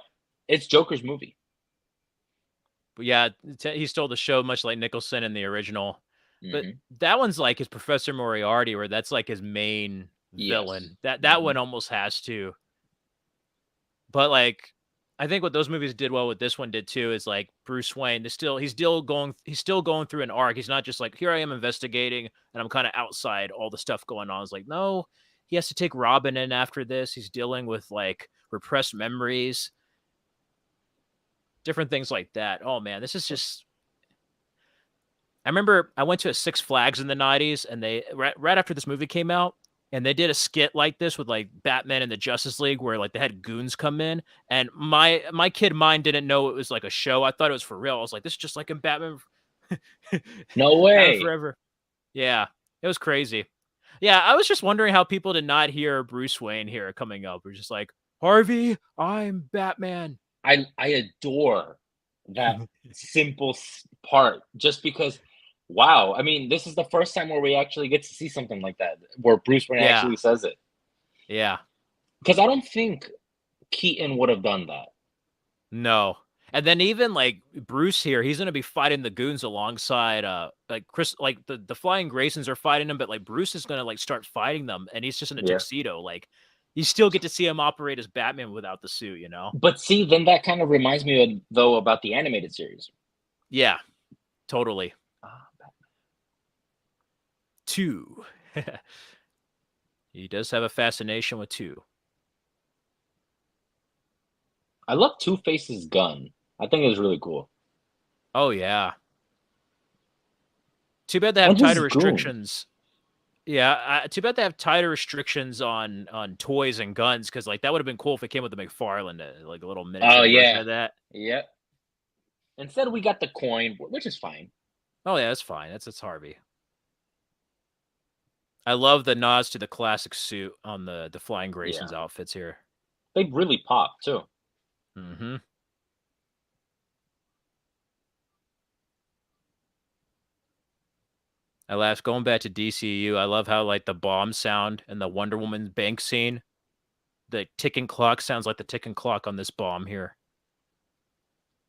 it's Joker's movie. But yeah, he stole the show much like Nicholson in the original. But Hmm. that one's like his Professor Moriarty, where that's like his main Yes. villain. That Hmm. one almost has to. But like I think what those movies did well, what this one did too, is like Bruce Wayne is still he's still going through an arc. He's not just like, here I am investigating and I'm kind of outside all the stuff going on. It's like, no, he has to take Robin in after this. He's dealing with like repressed memories, different things like that. Oh man, this is just I remember I went to a Six Flags in the 90s and they right after this movie came out and they did a skit like this with like Batman and the Justice League where like they had goons come in and my kid mind didn't know it was like a show. I thought it was for real. I was like, this is just like in Batman No Batman way. Forever. Yeah. It was crazy. Yeah, I was just wondering how people did not hear Bruce Wayne here coming up. We're just like, Harvey, I'm Batman. I adore that simple part just because wow, I mean, this is the first time where we actually get to see something like that where Bruce Wayne Yeah. actually says it. Yeah. Because I don't think Keaton would have done that. No. And then even like Bruce here, he's gonna be fighting the goons alongside like Chris like the Flying Graysons are fighting him, but like Bruce is gonna like start fighting them and he's just in a Yeah. tuxedo. Like you still get to see him operate as Batman without the suit, you know? But see, then that kind of reminds me of, though, about the animated series. Yeah, totally. Ah, Two. He does have a fascination with two. I love Two Face's gun. I think it was really cool. Oh yeah. Too bad they have And tighter his goon. restrictions. Yeah, too bad they have tighter restrictions on toys and guns because like that would have been cool if it came with the McFarlane, like a little Oh miniature version yeah, of that. yeah. Instead, we got the coin, which is fine. Oh yeah, that's fine. That's Harvey. I love the nods to the classic suit on the Flying Grayson's Yeah, outfits here. they really pop too. Hmm. I laughed going back to DCU. I love how like the bomb sound and the Wonder Woman bank scene, the ticking clock sounds like the ticking clock on this bomb here.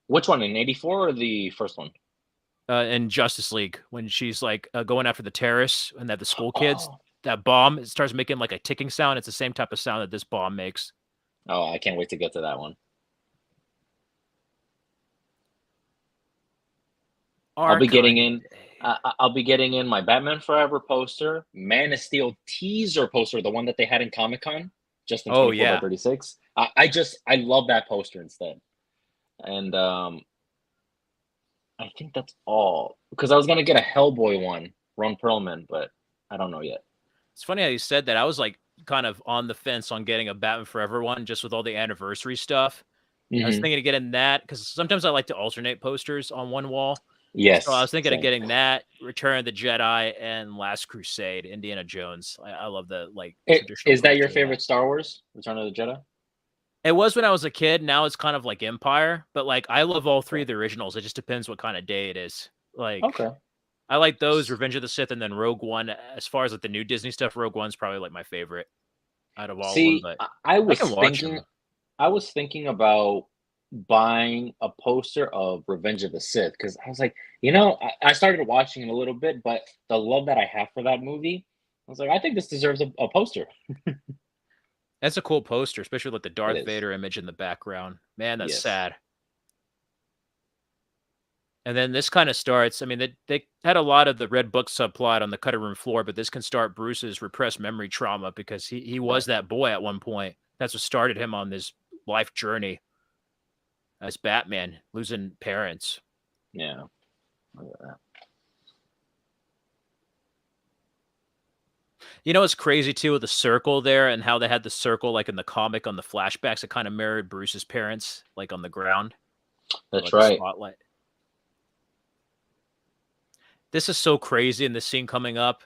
Which one, in '84 or the first one? In Justice League when she's like going after the terrorists and that the school kids, Oh, that bomb it starts making like a ticking sound. It's the same type of sound that this bomb makes. oh, I can't wait to get to that one. I'll be getting Archive in. Day. I'll be getting in my Batman Forever poster, Man of Steel teaser poster, the one that they had in Comic Con, just in Oh 24 by yeah. 36. I love that poster instead, and I think that's all because I was gonna get a Hellboy one, Ron Perlman, but I don't know yet. It's funny how you said that. I was like kind of on the fence on getting a Batman Forever one just with all the anniversary stuff. I was Hmm. thinking of getting that because sometimes I like to alternate posters on one wall. So I Yes, was thinking of same. getting that, Return of the Jedi, and Last Crusade, Indiana Jones. I love the like traditional Is that your poster of that. favorite Star Wars, Return of the Jedi? It was when I was a kid. Now it's kind of like Empire, but like I love all three Okay. of the originals. It just depends what kind of day it is. Like Okay. I like those, Revenge of the Sith, and then Rogue One. As far as like the new Disney stuff, Rogue One's probably like my favorite out of all of them. See, But I I was can watch thinking them. I was thinking about buying a poster of Revenge of the Sith because I was like, I started watching it a little bit, but the love that I have for that movie, I was like, I think this deserves a poster. That's a cool poster, especially with like the It Darth is. Vader image in the background. Man, that's Yes. sad. And then this kind of starts. I mean, they had a lot of the Red Book subplot on the cutting room floor, but this can start Bruce's repressed memory trauma because he was Right. that boy at one point. That's what started him on this life journey as Batman, losing parents. Yeah. Look at that. You know what's crazy too with the circle there and how they had the circle like in the comic on the flashbacks. It kind of mirrored Bruce's parents, like on the ground, That's like the right. spotlight. This is so crazy in the scene coming up.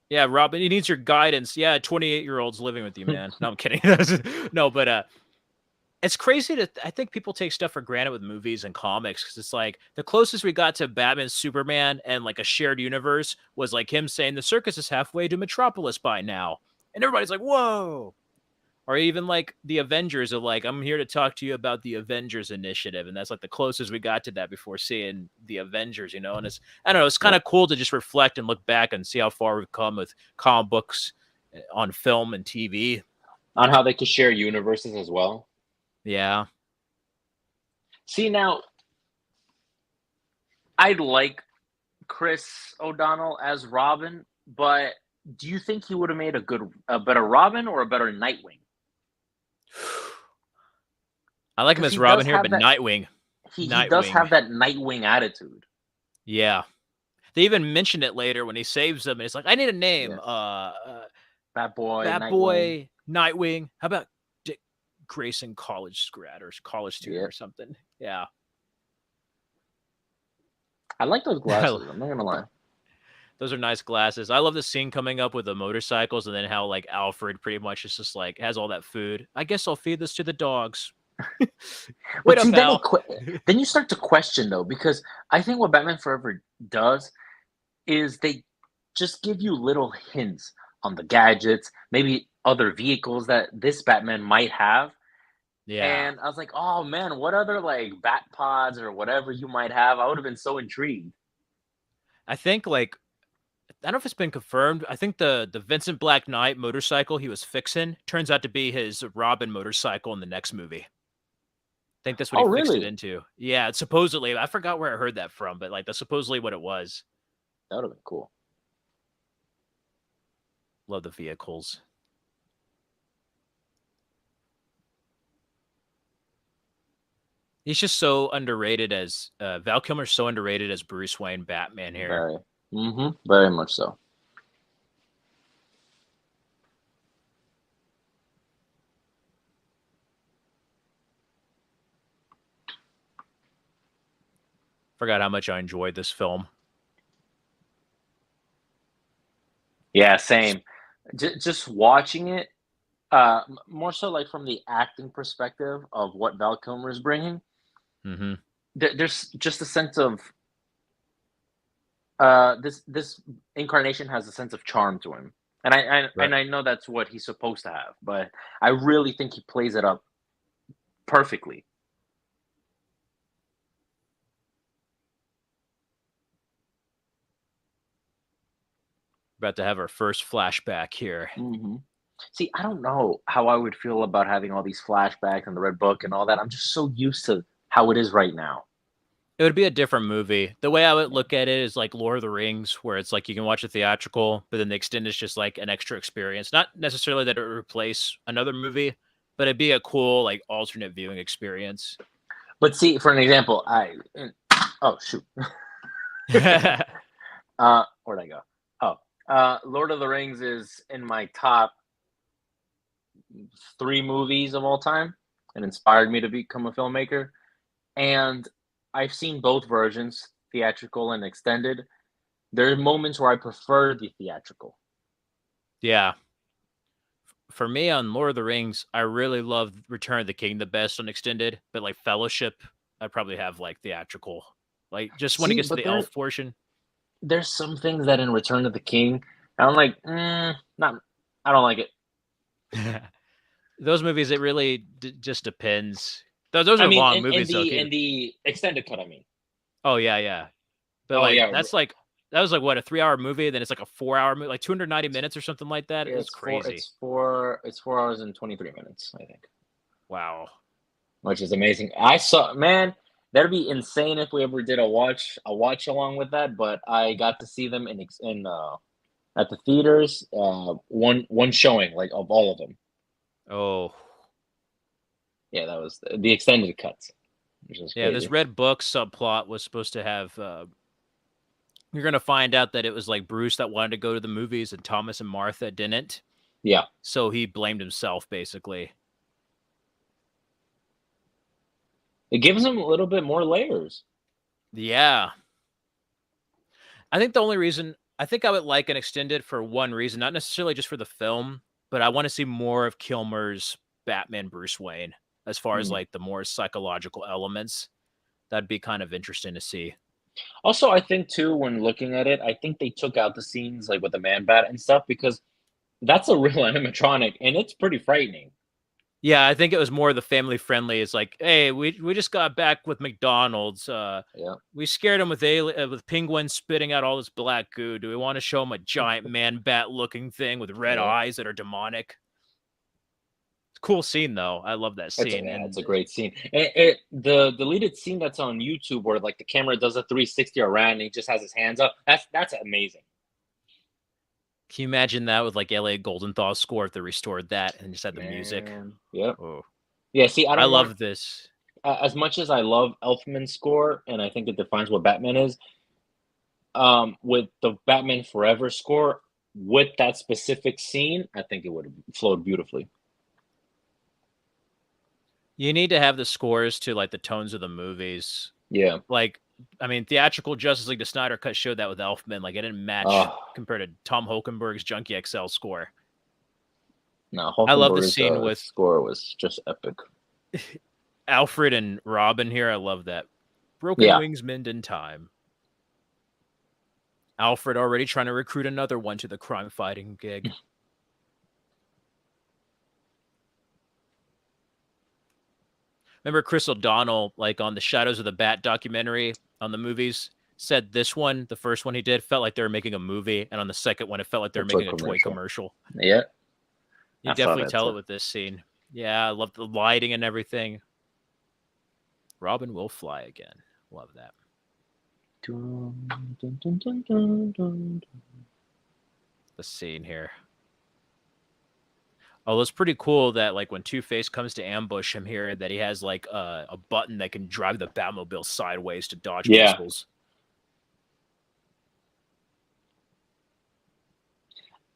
Yeah, Robin, he needs your guidance. Yeah, 28-year-olds living with you, man. No, I'm kidding. No, but it's crazy to I think people take stuff for granted with movies and comics because it's like the closest we got to Batman, Superman, and like a shared universe was like him saying the circus is halfway to Metropolis by now, and everybody's like, "Whoa!" Or even like the Avengers of like, I'm here to talk to you about the Avengers initiative. And that's like the closest we got to that before seeing the Avengers, you know? And it's, I don't know, it's kind Yeah. of cool to just reflect and look back and see how far we've come with comic books on film and TV. On how they could share universes as well. Yeah. See, now I like Chris O'Donnell as Robin, but do you think he would have made a better Robin or a better Nightwing? I like him Because as he Robin does here, have but that. Nightwing. He does Nightwing. have that Nightwing attitude. Yeah. They even mentioned it later when he saves them. And it's like, I need a name. Yeah, Bat Boy, Bat Nightwing. Boy, Nightwing. How about Dick Grayson, college grad or college student Yeah, or something? Yeah. I like those glasses. I'm not gonna lie. Those are nice glasses. I love the scene coming up with the motorcycles and then how like Alfred pretty much is just like has all that food. I guess I'll feed this to the dogs. Wait But up, see, Al. then you start to question though, because I think what Batman Forever does is they just give you little hints on the gadgets, maybe other vehicles that this Batman might have. Yeah. And I was like, oh man, what other like bat pods or whatever you might have? I would have been so intrigued. I think like I don't know if it's been confirmed. I think the Vincent Black Knight motorcycle he was fixing turns out to be his Robin motorcycle in the next movie. I think that's what he Oh, fixed it really? into. Yeah, supposedly. I forgot where I heard that from, but like that's supposedly what it was. That would have been cool. Love the vehicles. He's just so underrated as Val Kilmer's so underrated as Bruce Wayne Batman here. Very. Very much so. Forgot how much I enjoyed this film. Yeah, same. Just watching it, more so like from the acting perspective of what Val Kilmer is bringing. Mm-hmm. There's just a sense of this incarnation has a sense of charm to him, and Right. I know that's what he's supposed to have, but I really think he plays it up perfectly. About to have our first flashback here. hmm See, I don't know how I would feel about having all these flashbacks and the Red Book and all that. I'm just so used to how it is right now. It would be a different movie. The way I would Yeah. look at it is like Lord of the Rings, where it's like you can watch a theatrical, but then the extended is just like an extra experience. Not necessarily that it would replace another movie, but it'd be a cool like alternate viewing experience. But see, for an example, oh shoot, where'd I go? Oh, Lord of the Rings is in my top three movies of all time. It inspired me to become a filmmaker, and I've seen both versions, theatrical and extended. There are moments where I prefer the theatrical. Yeah. For me on Lord of the Rings, I really love Return of the King the best on extended, but like Fellowship, I probably have like theatrical. Like just when it See, gets to but the elf portion. there's some things that in Return of the King, I'm like, not, I don't like it. Those movies, it really just depends. Those I are mean, long movies though. in the extended cut, I mean. Oh yeah, yeah. But Oh like yeah, that was like what a 3 hour movie. Then it's like a 4 hour movie, like 290 minutes or something like that. It was crazy. it's 4 hours and 23 minutes, I think, Wow. which is amazing. I saw, man. that'd be insane if we ever did a watch along with that. But I got to see them in at the theaters. One showing like of all of them. Oh, Yeah, that was the extended cuts, which is yeah. This crazy. Red Book subplot was supposed to have. You're gonna find out that it was like Bruce that wanted to go to the movies, and Thomas and Martha didn't. Yeah, So he blamed himself, basically. it gives them a little bit more layers. Yeah. I think the only reason I think I would like an extended for one reason, not necessarily just for the film, but I want to see more of Kilmer's Batman Bruce Wayne as far as Hmm. like the more psychological elements. That'd be kind of interesting to see. Also, I think too, when looking at it, I think they took out the scenes like with the man bat and stuff because that's a real animatronic and it's pretty frightening. Yeah, I think it was more the family friendly. It's like, hey, we just got back with McDonald's. Yeah, We scared him with with penguins spitting out all this black goo. Do we want to show him a giant man bat looking thing with red yeah. eyes that are demonic? Cool scene though. I love that scene. It's And a great scene. The deleted scene that's on YouTube where like the camera does a 360 around and he just has his hands up. That's amazing. can you imagine that with like LA Goldenthal score if they restored that and just had the music? Man, yep. Oh, Yeah. See, I I don't want love this. as much as I love Elfman's score, and I think it defines what Batman is. With the Batman Forever score, with that specific scene, I think it would have flowed beautifully. You need to have the scores to like the tones of the movies. Yeah. Like, I mean, theatrical Justice League, the Snyder Cut showed that with Elfman. Like, it didn't match Uh, compared to Tom Hulkenberg's Junkie XL score. no, I love the Hulkenberg's scene with score was just epic. Alfred and Robin here. I love that. Broken Yeah. wings mend in time. Alfred already trying to recruit another one to the crime fighting gig. Remember Chris O'Donnell, like on the Shadows of the Bat documentary on the movies, said this one, the first one he did, felt like they were making a movie, and on the second one, it felt like they were making a toy commercial. Yeah. You I saw definitely that tell too. it with this scene. Yeah, I love the lighting and everything. Robin will fly again. Love that. The scene here. Oh, it's pretty cool that like when Two-Face comes to ambush him here, that he has like a button that can drive the Batmobile sideways to dodge Yeah. missiles.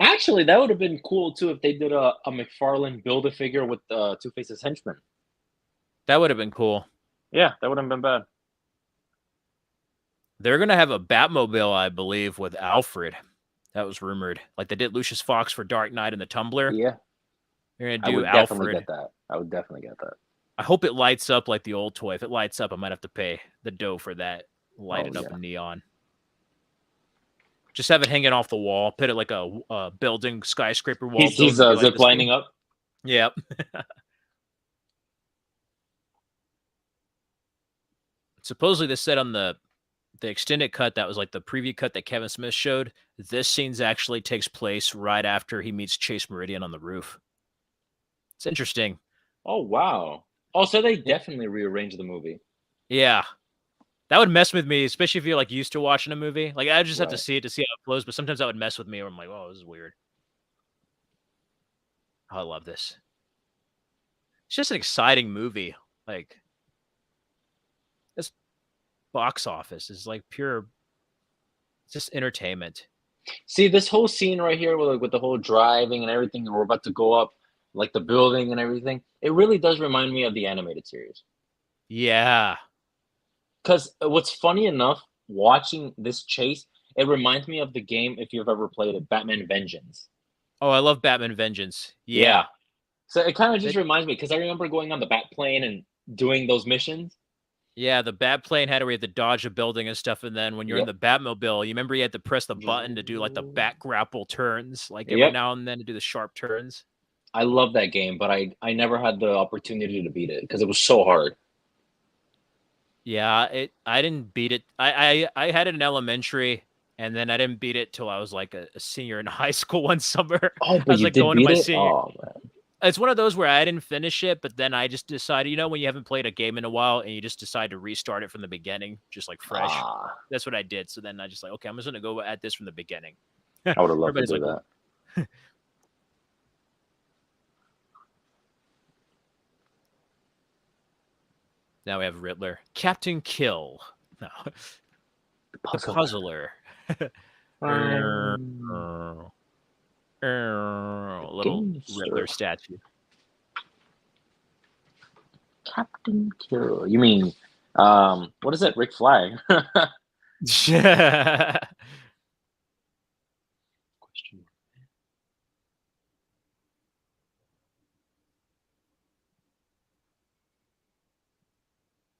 Actually, that would have been cool too if they did a McFarlane Build-A-Figure with Two-Face's henchman. That would have been cool. Yeah, that wouldn't have been bad. They're gonna have a Batmobile, I believe, with Alfred. That was rumored. Like they did Lucius Fox for Dark Knight and the Tumbler. Yeah, They're gonna I do would definitely Alfred. get that. I would definitely get that. I hope it lights up like the old toy. If it lights up, I might have to pay the dough for that. Light it up yeah. in neon. Just have it hanging off the wall. Put it like a building, skyscraper wall. He's building to be like zip lining up. Yep. Supposedly, they said on the extended cut that was like the preview cut that Kevin Smith showed. This scene's actually takes place right after he meets Chase Meridian on the roof. It's interesting. Oh wow. Oh, so they definitely rearranged the movie. Yeah. That would mess with me, especially if you're like used to watching a movie. Like I just have to Right. see it to see how it flows, but sometimes that would mess with me where I'm like, oh, this is weird. Oh, I love this. It's just an exciting movie. Like this box office is like pure it's just entertainment. See this whole scene right here with the whole driving and everything, and we're about to go up like the building and everything. It really does remind me of the animated series. Yeah. Because what's funny enough, watching this chase, it reminds me of the game, if you've ever played it, Batman Vengeance. Oh, I love Batman Vengeance. Yeah. So it kind of just reminds me, because I remember going on the bat plane and doing those missions. Yeah, the bat plane had to have to dodge a building and stuff, and then when you're in the Batmobile, you remember you had to press the button to do like the bat grapple turns, like every now and then to do the sharp turns. I love that game, but I never had the opportunity to beat it because it was so hard. Yeah, I didn't beat it. I had it in elementary, and then I didn't beat it till I was like a senior in high school one summer. Oh, I but was you like did going to beat my it? senior. Oh man. It's one of those where I didn't finish it, but then I just decided, when you haven't played a game in a while and you just decide to restart it from the beginning, just like fresh. Ah, That's what I did. So then I just like, okay, I'm just gonna go at this from the beginning. I would have loved to Everybody's do like, that. now we have Riddler, Captain Kill. No, the Puzzler. Puzzler. Little Riddler Gangster. statue. Captain Kill. You mean, what is it? Rick Flag. Question.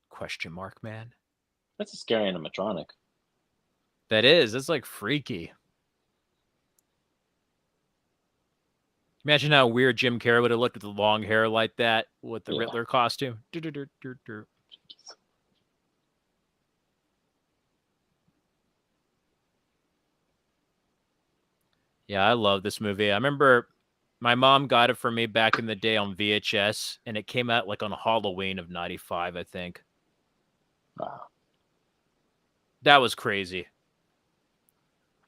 Question mark, man. That's a scary animatronic. That is. That's like freaky. Imagine how weird Jim Carrey would have looked with the long hair like that with the Riddler costume. Yeah, I love this movie. I remember my mom got it for me back in the day on VHS, and it came out like on Halloween of '95, I think. Wow. That was crazy.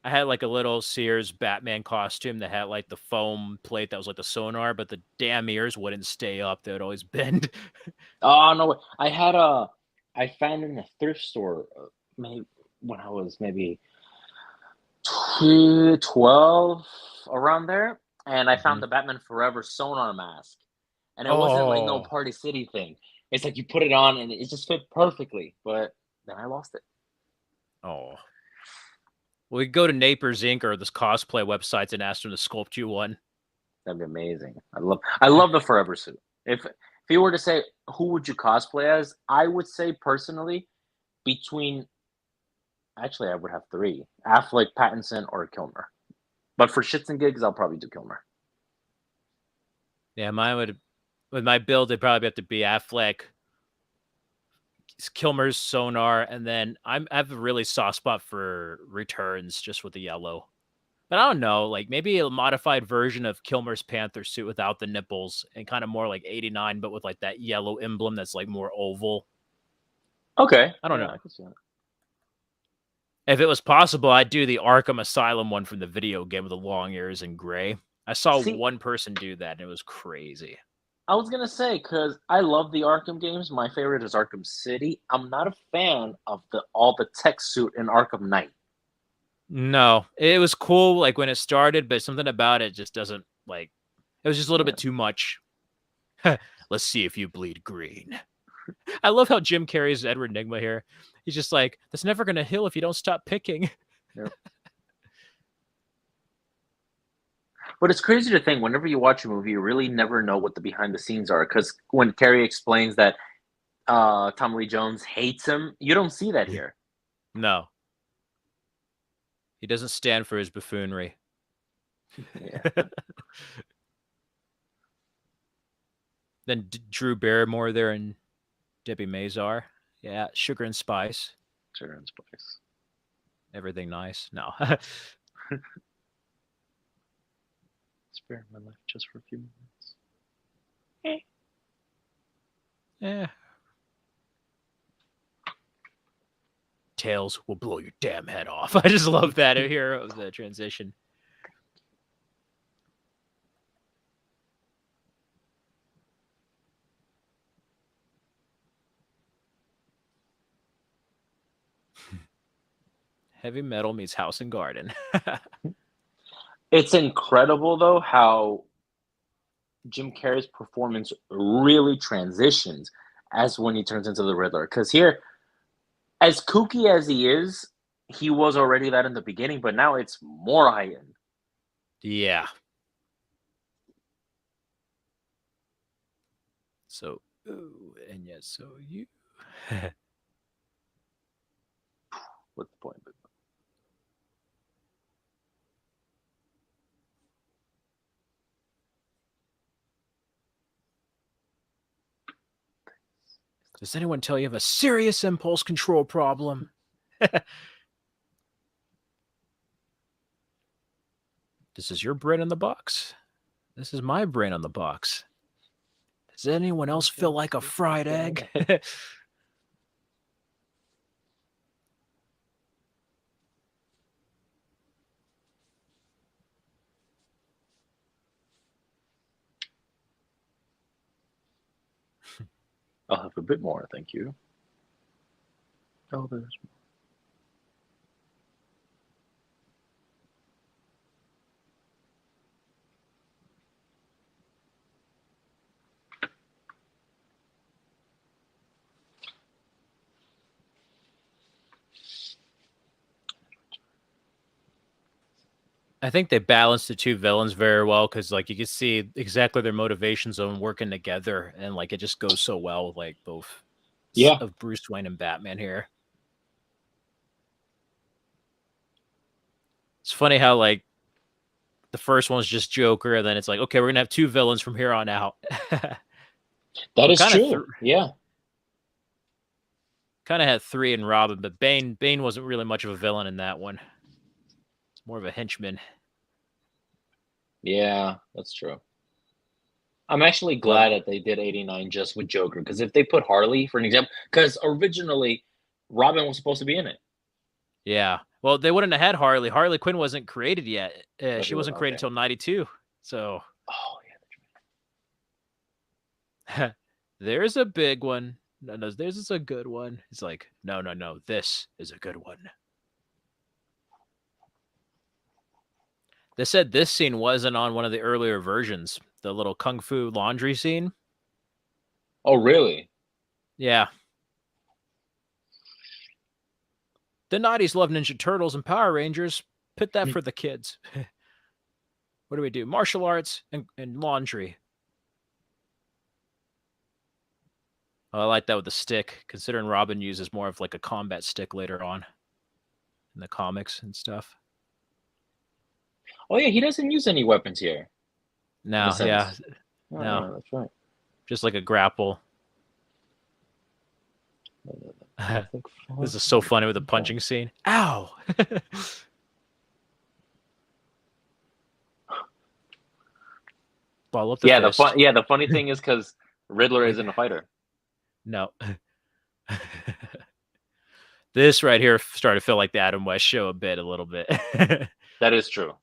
I had like a little Sears Batman costume that had like the foam plate that was like the sonar, but the damn ears wouldn't stay up. They would always bend. Oh no! I found in a thrift store, maybe when I was maybe 12, around there, and I found the Batman Forever sewn on a mask, and it wasn't like no Oh. Party City thing. It's like you put it on and it just fit perfectly, but then I lost it. Oh. We could go to Napers Inc. or this cosplay websites and ask them to sculpt you one. That'd be amazing. I love the Forever suit. If you were to say who would you cosplay as, I would say personally between actually I would have three: Affleck, Pattinson, or Kilmer. But for shits and gigs, I'll probably do Kilmer. Yeah, mine would, with my build, it'd probably have to be Affleck, Kilmer's sonar, and then I have a really soft spot for Returns just with the yellow. But I don't know, like maybe a modified version of Kilmer's Panther suit without the nipples and kind of more like 89, but with like that yellow emblem that's like more oval. Okay. I don't Yeah, know. I can see that. If it was possible, I'd do the Arkham Asylum one from the video game with the long ears and gray. I saw See, one person do that and it was crazy. I was gonna say because I love the Arkham games. My favorite is Arkham City. I'm not a fan of all the tech suit in Arkham Knight. No, it was cool like when it started, but something about it just doesn't like. It was just a little Yeah. bit too much. Let's see if you bleed green. I love how Jim Carrey's Edward Nygma here. He's just like, that's never gonna heal if you don't stop picking. Yep. But it's crazy to think whenever you watch a movie, you really never know what the behind the scenes are. Because when Carrie explains that Tom Lee Jones hates him, you don't see that here. No. He doesn't stand for his buffoonery. Yeah. Then Drew Barrymore there and Debbie Mazar. Yeah, Sugar and Spice. Sugar and Spice. Everything nice. No. Spare my life just for a few minutes. Yeah. Tails will blow your damn head off. I just love that here of the transition. Heavy metal meets house and garden. It's incredible though how Jim Carrey's performance really transitions as when he turns into the Riddler. Because here, as kooky as he is, he was already that in the beginning, but now it's more heightened. Yeah. So, ooh, and yes, so you. What's the point? Does anyone tell you have a serious impulse control problem? This is your bread in the box. This is my brain on the box. Does anyone else feel like a fried egg? I'll have a bit more, thank you. Oh, there's. I think they balanced the two villains very well because, like, you can see exactly their motivations on working together, and like it just goes so well with like both Yeah, of Bruce Wayne and Batman here. It's funny how like the first one's just Joker, and then it's like, okay, we're gonna have two villains from here on out. that Well, is true. Yeah, kind of had three in Robin, but Bane wasn't really much of a villain in that one. It's more of a henchman. yeah, that's true. I'm actually But glad that they did 89 just with Joker, because if they put Harley, for an example, because originally Robin was supposed to be in it. yeah, well, they wouldn't have had Harley. Harley Quinn wasn't created yet. Oh, She he was wasn't created okay. until '92. So Oh there's a big one. No, there's is a good one. It's like, no, this is a good one. They said this scene wasn't on one of the earlier versions, the little kung fu laundry scene. oh, really? Yeah. The 90s love Ninja Turtles and Power Rangers. Put that for the kids. What do we do? Martial arts and laundry. Oh, I like that with the stick, considering Robin uses more of like a combat stick later on in the comics and stuff. Oh yeah, he doesn't use any weapons here, in a No, yeah, sense. Oh no, yeah, that's right. just like a grapple. I think This is so funny with the punching scene. Ow! Ball up the Yeah, fist. the funny thing is because Riddler Like, isn't a fighter. no. This right here started to feel like the Adam West show a little bit. That is true.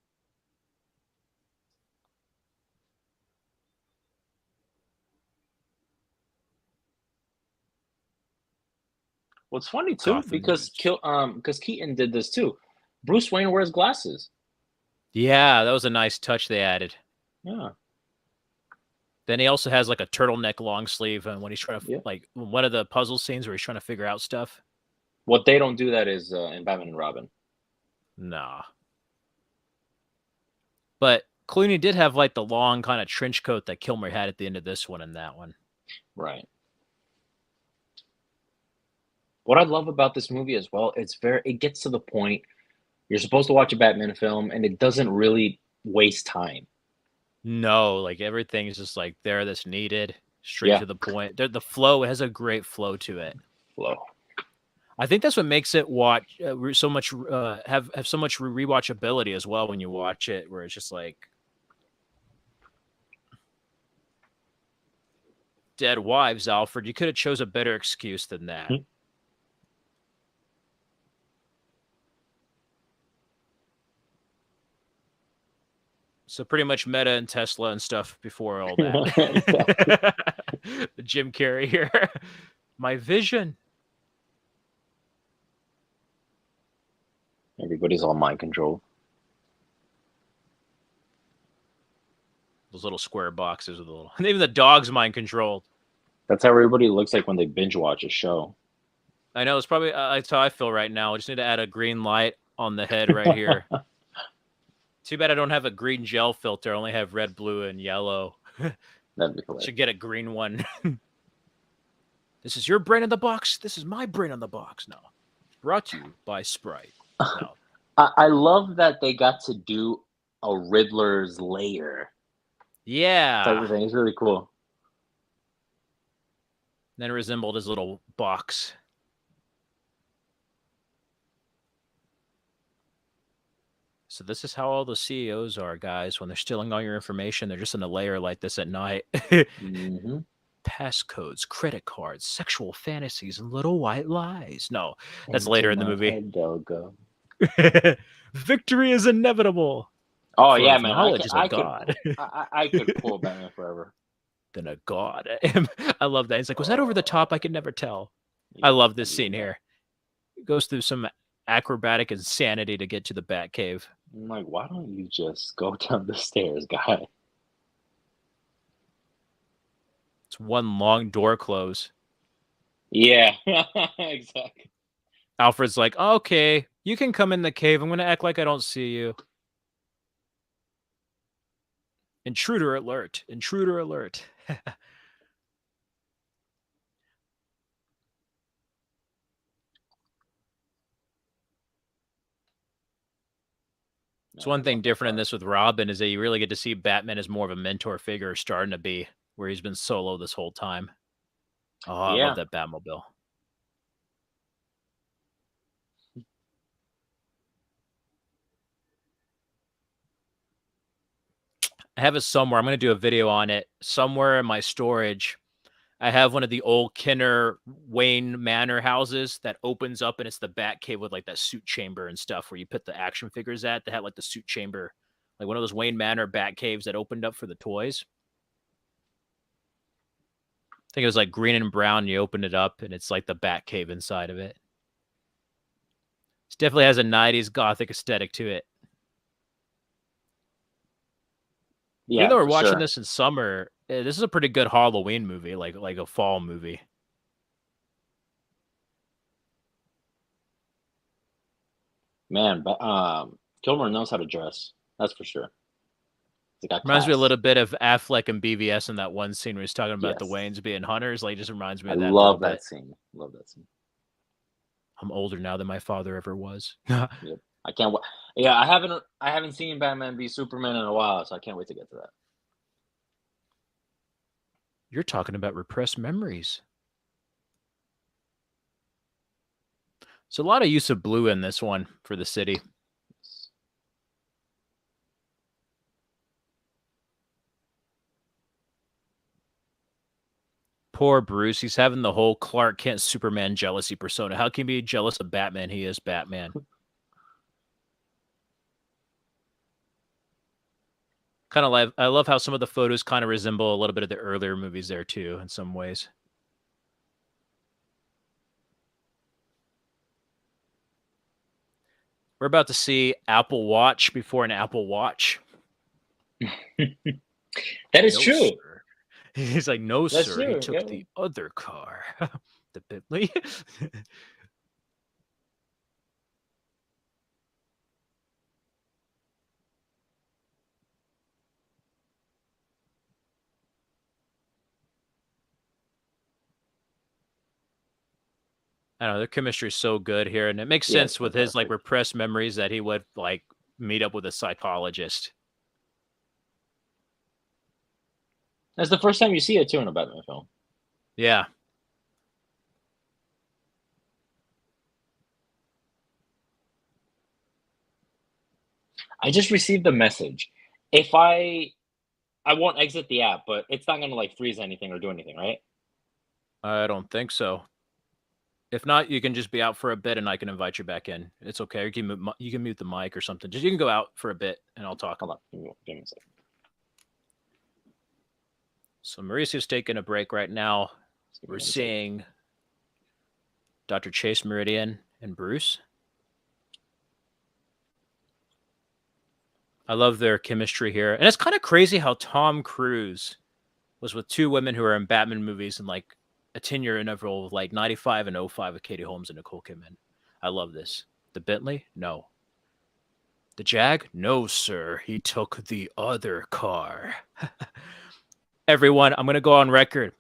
What's funny too, Gotham Knights. because Keaton did this too. Bruce Wayne wears glasses. Yeah, that was a nice touch they added. Yeah, Then he also has like a turtleneck long sleeve, and when he's trying to yeah. like one of the puzzle scenes where he's trying to figure out stuff. What they don't do that is in Batman and Robin. Nah, but Clooney did have like the long kind of trench coat that Kilmer had at the end of this one and that one. Right. What I love about this movie as well, it gets to the point. You're supposed to watch a Batman film, and it doesn't really waste time. No, like everything is just like there that's needed, straight Yeah, to the point. The flow has a great flow to it. flow. I think that's what makes it watch so much have so much rewatchability as well when you watch it, where it's just like dead wives, Alfred. You could have chose a better excuse than that. Hmm. So pretty much Meta and Tesla and stuff before all that. Exactly. Jim Carrey here. My vision. Everybody's all mind controlled. Those little square boxes with a little. Even the dog's mind controlled. That's how everybody looks like when they binge watch a show. I know it's probably that's how I feel right now. I just need to add a green light on the head right here. Too bad I don't have a green gel filter. I only have red, blue, and yellow. That'd be hilarious. Should get a green one. This is your brain in the box. This is my brain on the box. No. Brought to you by Sprite. No. I love that they got to do a Riddler's lair type Yeah. of thing. It's really cool. Then it resembled his little box. So this is how all the CEOs are, guys. When they're stealing all your information, they're just in a layer like this at night. Mm-hmm. Passcodes, credit cards, sexual fantasies, and little white lies. No, that's Into later in the my movie. head they'll go. Victory is inevitable. Oh For yeah, if man. knowledge is a god, I could pull Batman Forever. then a god. I love that. He's like, was that over the top? I can never tell. I Yeah, love I this love scene that. here. It goes through some acrobatic insanity to get to the Batcave. I'm like, why don't you just go down the stairs, guy? It's one long door close. Yeah, exactly. Alfred's like, okay, you can come in the cave. I'm going to act like I don't see you. Intruder alert. Intruder alert. So one thing different in this with Robin is that you really get to see Batman as more of a mentor figure starting to be, where he's been solo this whole time. Oh, I love that Batmobile. I have it somewhere. I'm going to do a video on it. Somewhere in my storage, I have one of the old Kenner Wayne Manor houses that opens up, and it's the Batcave with like that suit chamber and stuff where you put the action figures at. They had like the suit chamber, like one of those Wayne Manor Batcaves that opened up for the toys. I think it was like green and brown. And you open it up, and it's like the Batcave inside of it. It definitely has a 90s gothic aesthetic to it. Yeah, even though we're watching this in summer, this is a pretty good Halloween movie, like a fall movie. Man, but Kilmer knows how to dress. That's for sure. Reminds me a little bit of Affleck and BVS in that one scene where he's talking about the Waynes being hunters. Like, just reminds me of that. Love that scene. Love that scene. I'm older now than my father ever was. Yep. I can't wait. Yeah, I haven't seen Batman v Superman in a while, so I can't wait to get to that. You're talking about repressed memories. So a lot of use of blue in this one for the city. Poor Bruce. He's having the whole Clark Kent Superman jealousy persona. How can he be jealous of Batman? He is Batman. Kind of like, I love how some of the photos kind of resemble a little bit of the earlier movies there too, in some ways. We're about to see Apple Watch before an Apple Watch. That is true. Sir. He's like, no, That's sir. True. He took the other car. The Bentley. I don't know, their chemistry is so good here, and it makes sense with his like repressed memories that he would like meet up with a psychologist. That's the first time you see it too in a Batman film. Yeah. I just received a message. If I won't exit the app, but it's not gonna like freeze anything or do anything, right? I don't think so. If not, you can just be out for a bit, and I can invite you back in. It's okay. You can mute the mic or something. Just you can go out for a bit, and I'll talk. Hold on, give me a second. So Mauricio's taking a break right now. We're seeing Dr. Chase Meridian and Bruce. I love their chemistry here, and it's kind of crazy how Tom Cruise was with two women who are in Batman movies in like a 10-year interval of like 95 and 05 with Katie Holmes and Nicole Kidman. I love this. The Bentley? No. The Jag? No, sir. He took the other car. Everyone, I'm going to go on record.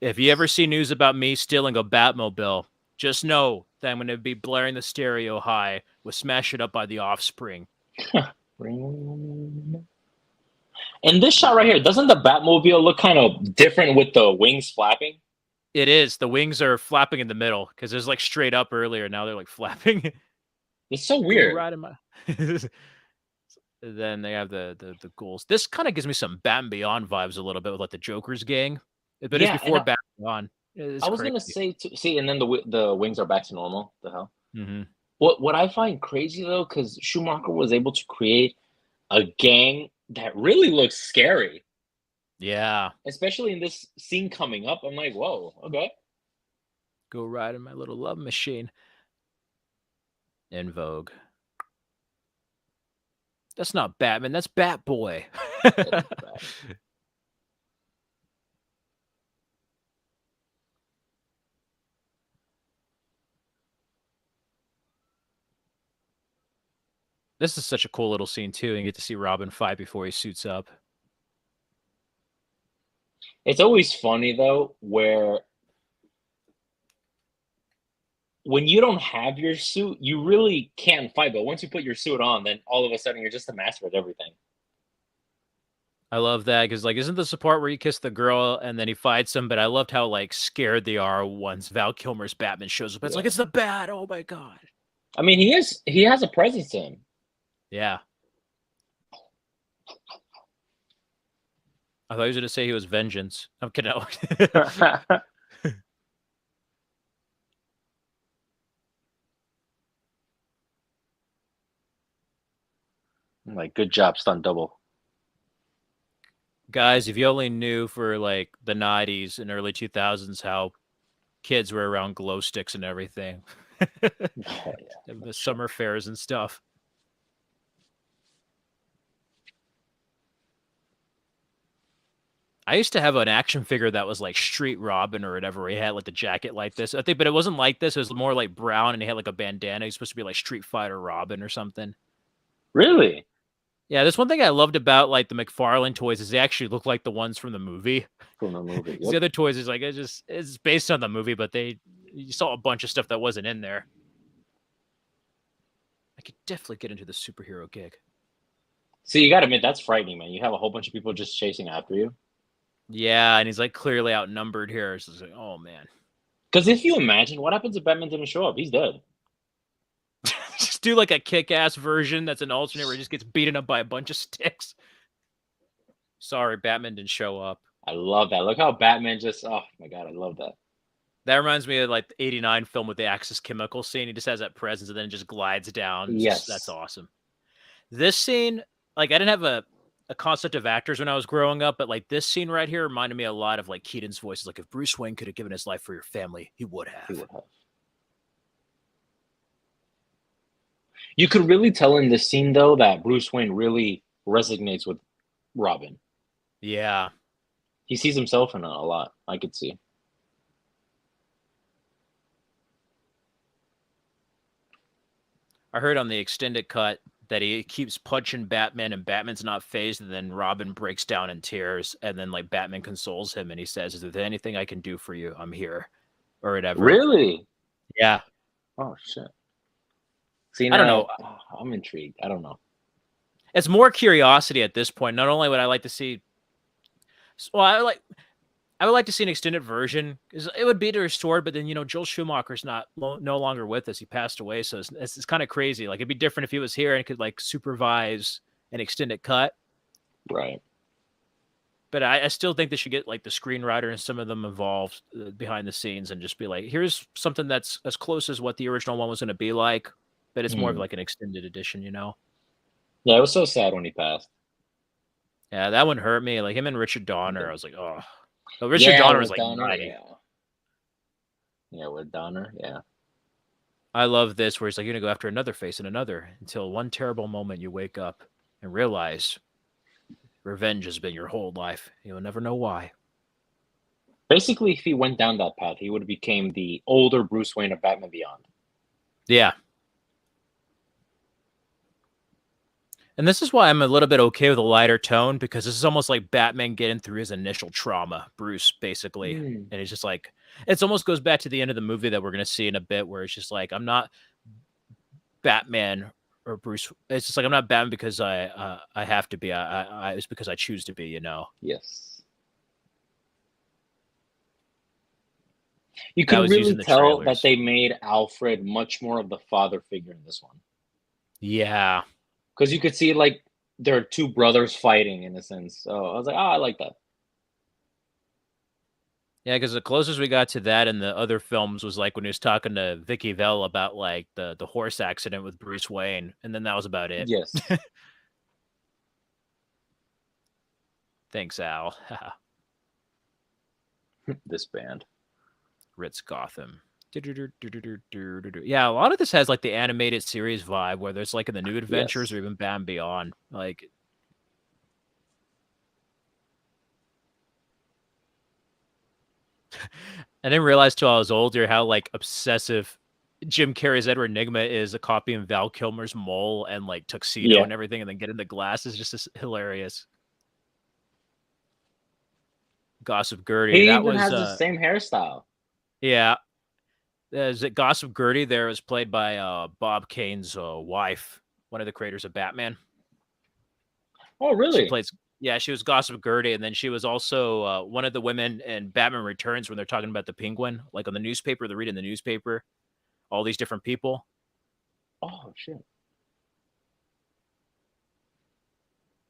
If you ever see news about me stealing a Batmobile, just know that I'm going to be blaring the stereo high with Smash It Up by The Offspring. In this shot right here, doesn't the Batmobile look kind of different with the wings flapping? It is. The wings are flapping in the middle because there's like straight up earlier. Now they're like flapping. It's so weird. Right in my... Then they have the ghouls. This kind of gives me some Batman Beyond vibes a little bit with like the Joker's gang, but it's Yeah, and before Batman Beyond. I It's was gonna crazy. say see, and then the wings are back to normal. The hell? Hmm. What I find crazy though, because Schumacher was able to create a gang that really looks scary, Yeah, especially in this scene coming up. I'm like, whoa, okay. go ride in my little love machine. In Vogue. That's not Batman. That's Batboy. That is bad. This is such a cool little scene too, and you get to see Robin fight before he suits up. It's always funny though, where when you don't have your suit, you really can't fight. But once you put your suit on, then all of a sudden you're just a master at everything. I love that because, like, isn't this the part where he kissed the girl and then he fights him? But I loved how like scared they are once Val Kilmer's Batman shows up. It's like Yeah. it's the Bat. Oh my god. I mean, he has a presence to him. Yeah. I thought he was gonna say he was Vengeance. I'm kidding. Like, good job, stunt double. Guys, if you only knew for like the 90s and early 2000s how kids were around glow sticks and everything. Oh yeah, The that's true. summer fairs and stuff. I used to have an action figure that was like Street Robin or whatever. Where he had like the jacket like this. I think, but it wasn't like this. It was more like brown, and he had like a bandana. He's supposed to be like Street Fighter Robin or something. Really? Yeah, that's one thing I loved about like the McFarlane toys is they actually look like the ones from the movie. From the movie. Because Yep. the other toys is like it's based on the movie, but you saw a bunch of stuff that wasn't in there. I could definitely get into the superhero gig. See, you gotta admit that's frightening, man. You have a whole bunch of people just chasing after you. Yeah, and he's like clearly outnumbered here. So it's like, oh man. Because if you imagine, what happens if Batman didn't show up? He's dead. Just do like a kick-ass version that's an alternate where he just gets beaten up by a bunch of sticks. Sorry, Batman didn't show up. I love that. Look how Batman just. Oh my god, I love that. That reminds me of like the '89 film with the Axis Chemical scene. He just has that presence and then just glides down. That's Yes. awesome. This scene, like I didn't have a concept of actors when I was growing up, but like this scene right here reminded me a lot of like Keaton's voice. Like if Bruce Wayne could have given his life for your family, he would have. He would have. You could really tell in this scene though that Bruce Wayne really resonates with Robin. Yeah. He sees himself in it a lot. I could see. I heard on the extended cut that he keeps punching Batman and Batman's not phased, and then Robin breaks down in tears, and then like Batman consoles him and he says, "Is there anything I can do for you? I'm here," or whatever. Really? Yeah. Oh shit. See, I don't now know. I'm intrigued. I don't know. It's more curiosity at this point. Not only would I like to see, well, I would like to see an extended version because it would be restored. But then Joel Schumacher's no longer with us. He passed away, so it's kind of crazy. Like it'd be different if he was here and could like supervise an extended cut. Right. But I still think they should get like the screenwriter and some of them involved behind the scenes and just be like, here's something that's as close as what the original one was going to be like, but it's more of like an extended edition, Yeah, it was so sad when he passed. Yeah, that one hurt me. Like him and Richard Donner, I was like, oh. But Richard Donner was like Donner, 90. yeah. Yeah, with Donner, yeah. I love this where he's like, you're going to go after another face and another until one terrible moment you wake up and realize revenge has been your whole life. You'll never know why. Basically, if he went down that path, he would have became the older Bruce Wayne of Batman Beyond. Yeah. And this is why I'm a little bit okay with a lighter tone, because this is almost like Batman getting through his initial trauma, Bruce, basically. And it's just like, it almost goes back to the end of the movie that we're going to see in a bit, where it's just like, I'm not Batman or Bruce. It's just like, I'm not Batman because I have to be. It's because I choose to be, Yes. You could really tell that they made Alfred much more of the father figure in this one. Yeah. Because you could see, like, they're two brothers fighting in a sense. So I was like, oh, I like that. Yeah, because the closest we got to that in the other films was like when he was talking to Vicky Vale about like the horse accident with Bruce Wayne, and then that was about it. Yes, Thanks, Al. this band. Ritz Gotham. Yeah, a lot of this has like the animated series vibe where there's like in the New Adventures Yes. or even Batman Beyond. Like I didn't realize till I was older how like obsessive Jim Carrey's Edward Nygma is a copy of Val Kilmer's Mole and like tuxedo Yeah. and everything, and then getting the glasses just hilarious. Gossip Gertie. He That even was has the same hairstyle. yeah. Is it Gossip Gertie? There was played by Bob Kane's wife, one of the creators of Batman. Oh, She really? plays yeah, she was Gossip Gertie, and then she was also one of the women in Batman Returns when they're talking about the Penguin, like on the newspaper. They're reading the newspaper, all these different people. Oh, shit.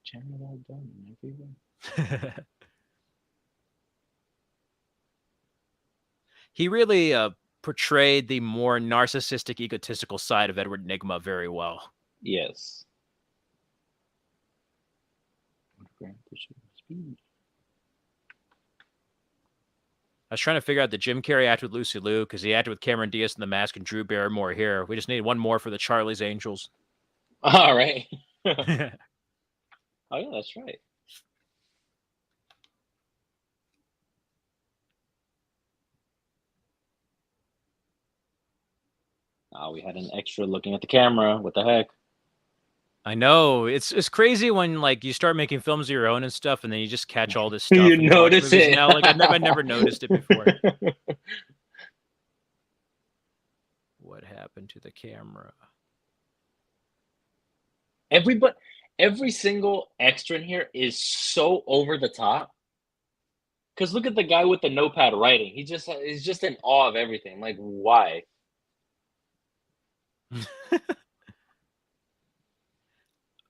Channel well done, everyone. He really portrayed the more narcissistic, egotistical side of Edward Nygma very well. Yes. I was trying to figure out the Jim Carrey acted with Lucy Liu because he acted with Cameron Diaz in The Mask and Drew Barrymore here. We just need one more for the Charlie's Angels. All right. Oh, yeah, that's right. Oh, we had an extra looking at the camera. What the heck? I know it's crazy when like you start making films of your own and stuff, and then you just catch all this You stuff and you watch notice movies it. now. Like I never noticed it before. What happened to the camera? Every single extra in here is so over the top. Because look at the guy with the notepad writing. He's just in awe of everything. Like, why?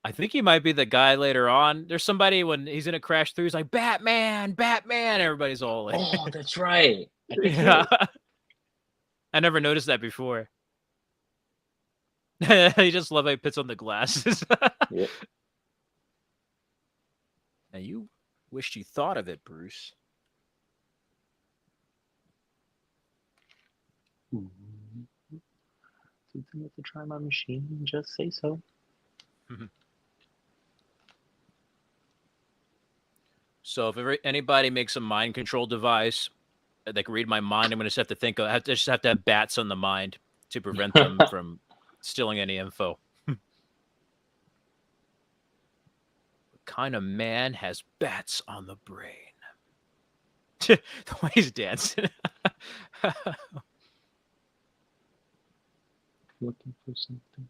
I think he might be the guy later on. There's somebody when he's in a crash through, he's like, Batman, Batman. Everybody's all like, Oh, that's right. I think he yeah. is. I never noticed that before. You just love how he puts on the glasses. Yep. Now you wished you thought of it, Bruce. Something with the try my machine. Just say so. So if anybody makes a mind control device that can read my mind, I'm going to just have to think of, I just have to have bats on the mind to prevent them from stealing any info. What kind of man has bats on the brain? The way he's dancing. Looking for something.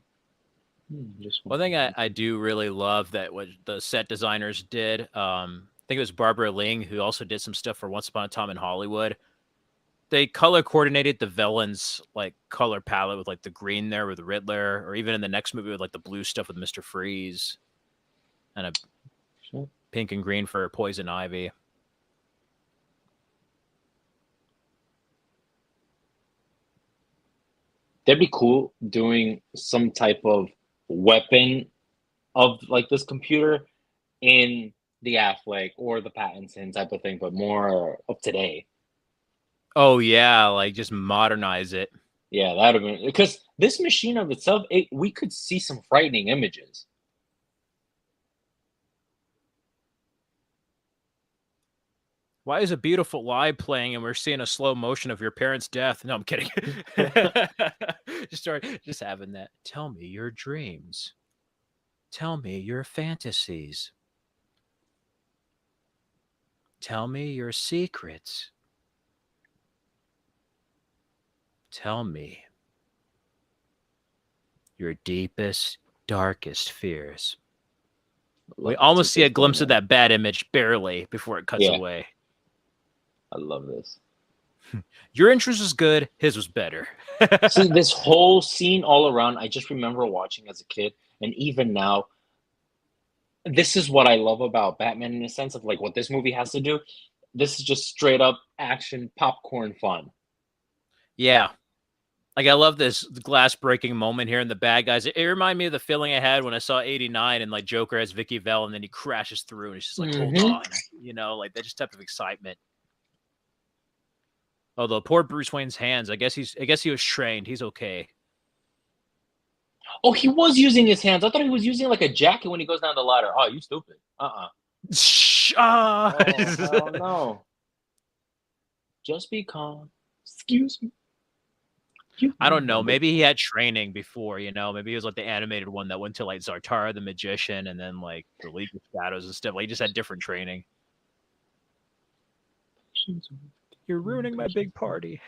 One thing I do really love that what the set designers did, I think it was Barbara Ling who also did some stuff for Once Upon a Time in Hollywood. They color coordinated the villains like color palette with like the green there with the Riddler, or even in the next movie with like the blue stuff with Mr. Freeze, and a pink and green for Poison Ivy. That'd be cool doing some type of weapon of like this computer in the Affleck or the Pattinson type of thing, but more of today. Oh yeah, like just modernize it. Yeah, that would have been because this machine of itself, we could see some frightening images. Why is a beautiful lie playing and we're seeing a slow motion of your parents' death? No, I'm kidding. just having that. Tell me your dreams. Tell me your fantasies. Tell me your secrets. Tell me your deepest, darkest fears. We almost see a glimpse of that bad image barely before it cuts away. I love this. Your interest was good. His was better. See, this whole scene all around, I just remember watching as a kid, and even now, this is what I love about Batman in the sense of like what this movie has to do. This is just straight up action popcorn fun. Yeah. Like, I love this glass breaking moment here in the bad guys. It reminded me of the feeling I had when I saw 89 and like Joker as Vicky Vale, and then he crashes through and he's just like, hold Mm-hmm. on, like that just type of excitement. Although poor Bruce Wayne's hands, I guess he was trained. He's okay. Oh, he was using his hands. I thought he was using like a jacket when he goes down the ladder. Oh, you stupid. Ah. Oh, hell no. Just be calm. Excuse me. I don't know. Maybe he had training before, Maybe he was like the animated one that went to like Zartara the Magician and then like the League of Shadows and stuff. Like, he just had different training. You're ruining my big party.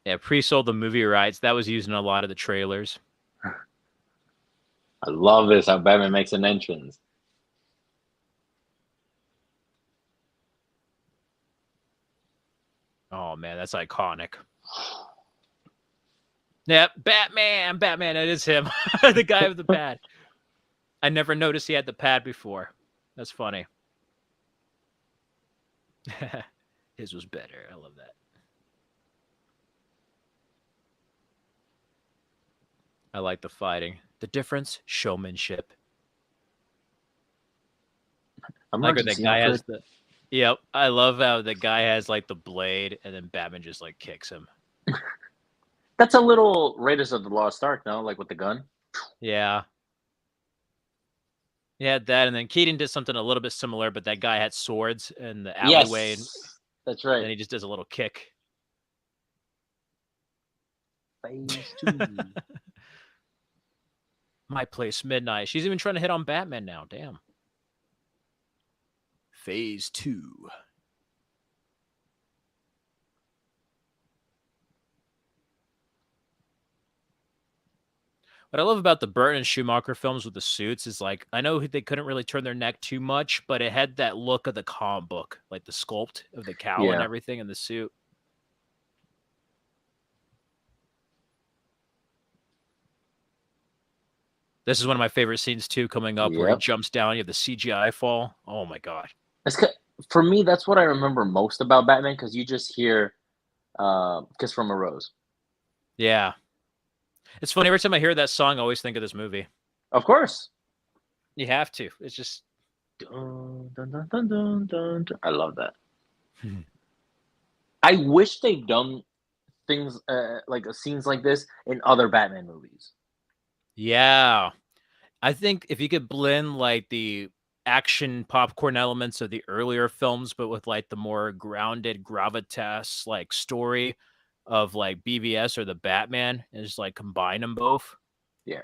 Yeah, pre-sold the movie rights. That was used in a lot of the trailers. I love this, how Batman makes an entrance. Oh man, that's iconic. Yeah, Batman. That is him. The guy with the pad. I never noticed he had the pad before. That's funny. His was better. I love that. I like the fighting. The difference, showmanship. Like, the guy has the. Yep, I love how the guy has like the blade, and then Batman just like kicks him. That's a little Raiders of the Lost Ark, no? Like with the gun. Yeah. Yeah, that, and then Keaton did something a little bit similar, but that guy had swords in the alleyway. Yes, that's right. Then he just does a little kick. Phase 2. My Place, Midnight. She's even trying to hit on Batman now. Damn. Phase 2. What I love about the Burton and Schumacher films with the suits is, like, I know they couldn't really turn their neck too much, but it had that look of the comic book, like the sculpt of the cowl and everything in the suit. This is one of my favorite scenes too, coming up where he jumps down. You have the CGI fall. Oh my god! For me, that's what I remember most about Batman, because you just hear "Kiss from a Rose." Yeah, it's funny. Every time I hear that song, I always think of this movie. Of course, you have to. It's just. Dun, dun, dun, dun, dun, dun, dun. I love that. I wish they've done things like scenes like this in other Batman movies. Yeah, I think if you could blend like the action popcorn elements of the earlier films, but with like the more grounded gravitas like story of like BVS or the Batman, and just like combine them both. Yeah.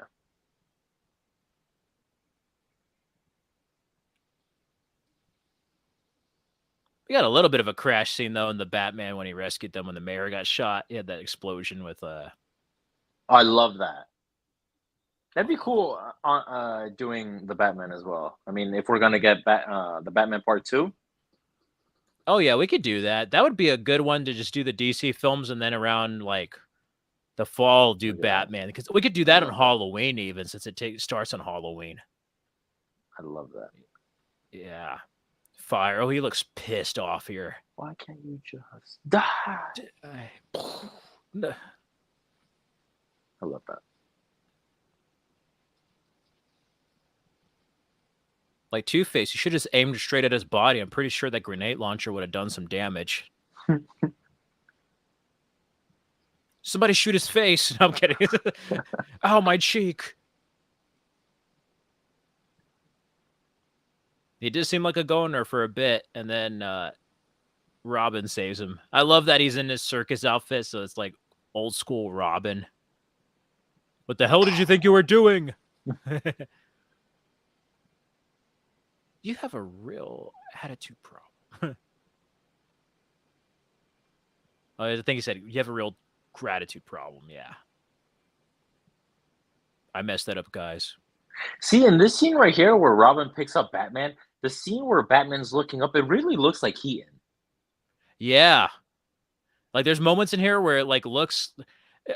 We got a little bit of a crash scene though in the Batman when he rescued them when the mayor got shot. He had that explosion with I love that. That'd be cool doing the Batman as well. I mean, if we're gonna get the Batman Part 2. Oh yeah, we could do that. That would be a good one to just do the DC films, and then around like the fall do Batman, because we could do that on Halloween even, since it starts on Halloween. I love that. Yeah. Fire. Oh, he looks pissed off here. Why can't you just die? I love that. Like Two-Face, you should have just aimed straight at his body. I'm pretty sure that grenade launcher would have done some damage. Somebody shoot his face. No, I'm kidding. Oh, my cheek. He did seem like a goner for a bit, and then Robin saves him. I love that he's in his circus outfit, so it's like old school Robin. What the hell did you think you were doing? You have a real attitude problem. I think he said you have a real gratitude problem. Yeah. I messed that up, guys. See, in this scene right here where Robin picks up Batman, the scene where Batman's looking up, it really looks like Keaton. Yeah. Like, there's moments in here where it like looks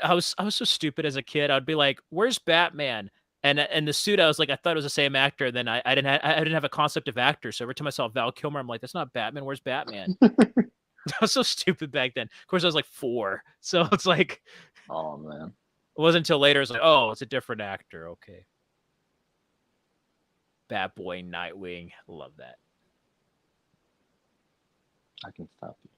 I was so stupid as a kid. I'd be like, "Where's Batman?" And the suit, I was like, I thought it was the same actor. Then I didn't have a concept of actor. So every time I saw Val Kilmer, I'm like, "That's not Batman. Where's Batman?" I was so stupid back then. Of course, I was like 4, so it's like Oh man, it wasn't until later. It's like, oh, it's a different actor. Okay, Batboy, Nightwing, love that. I can stop you.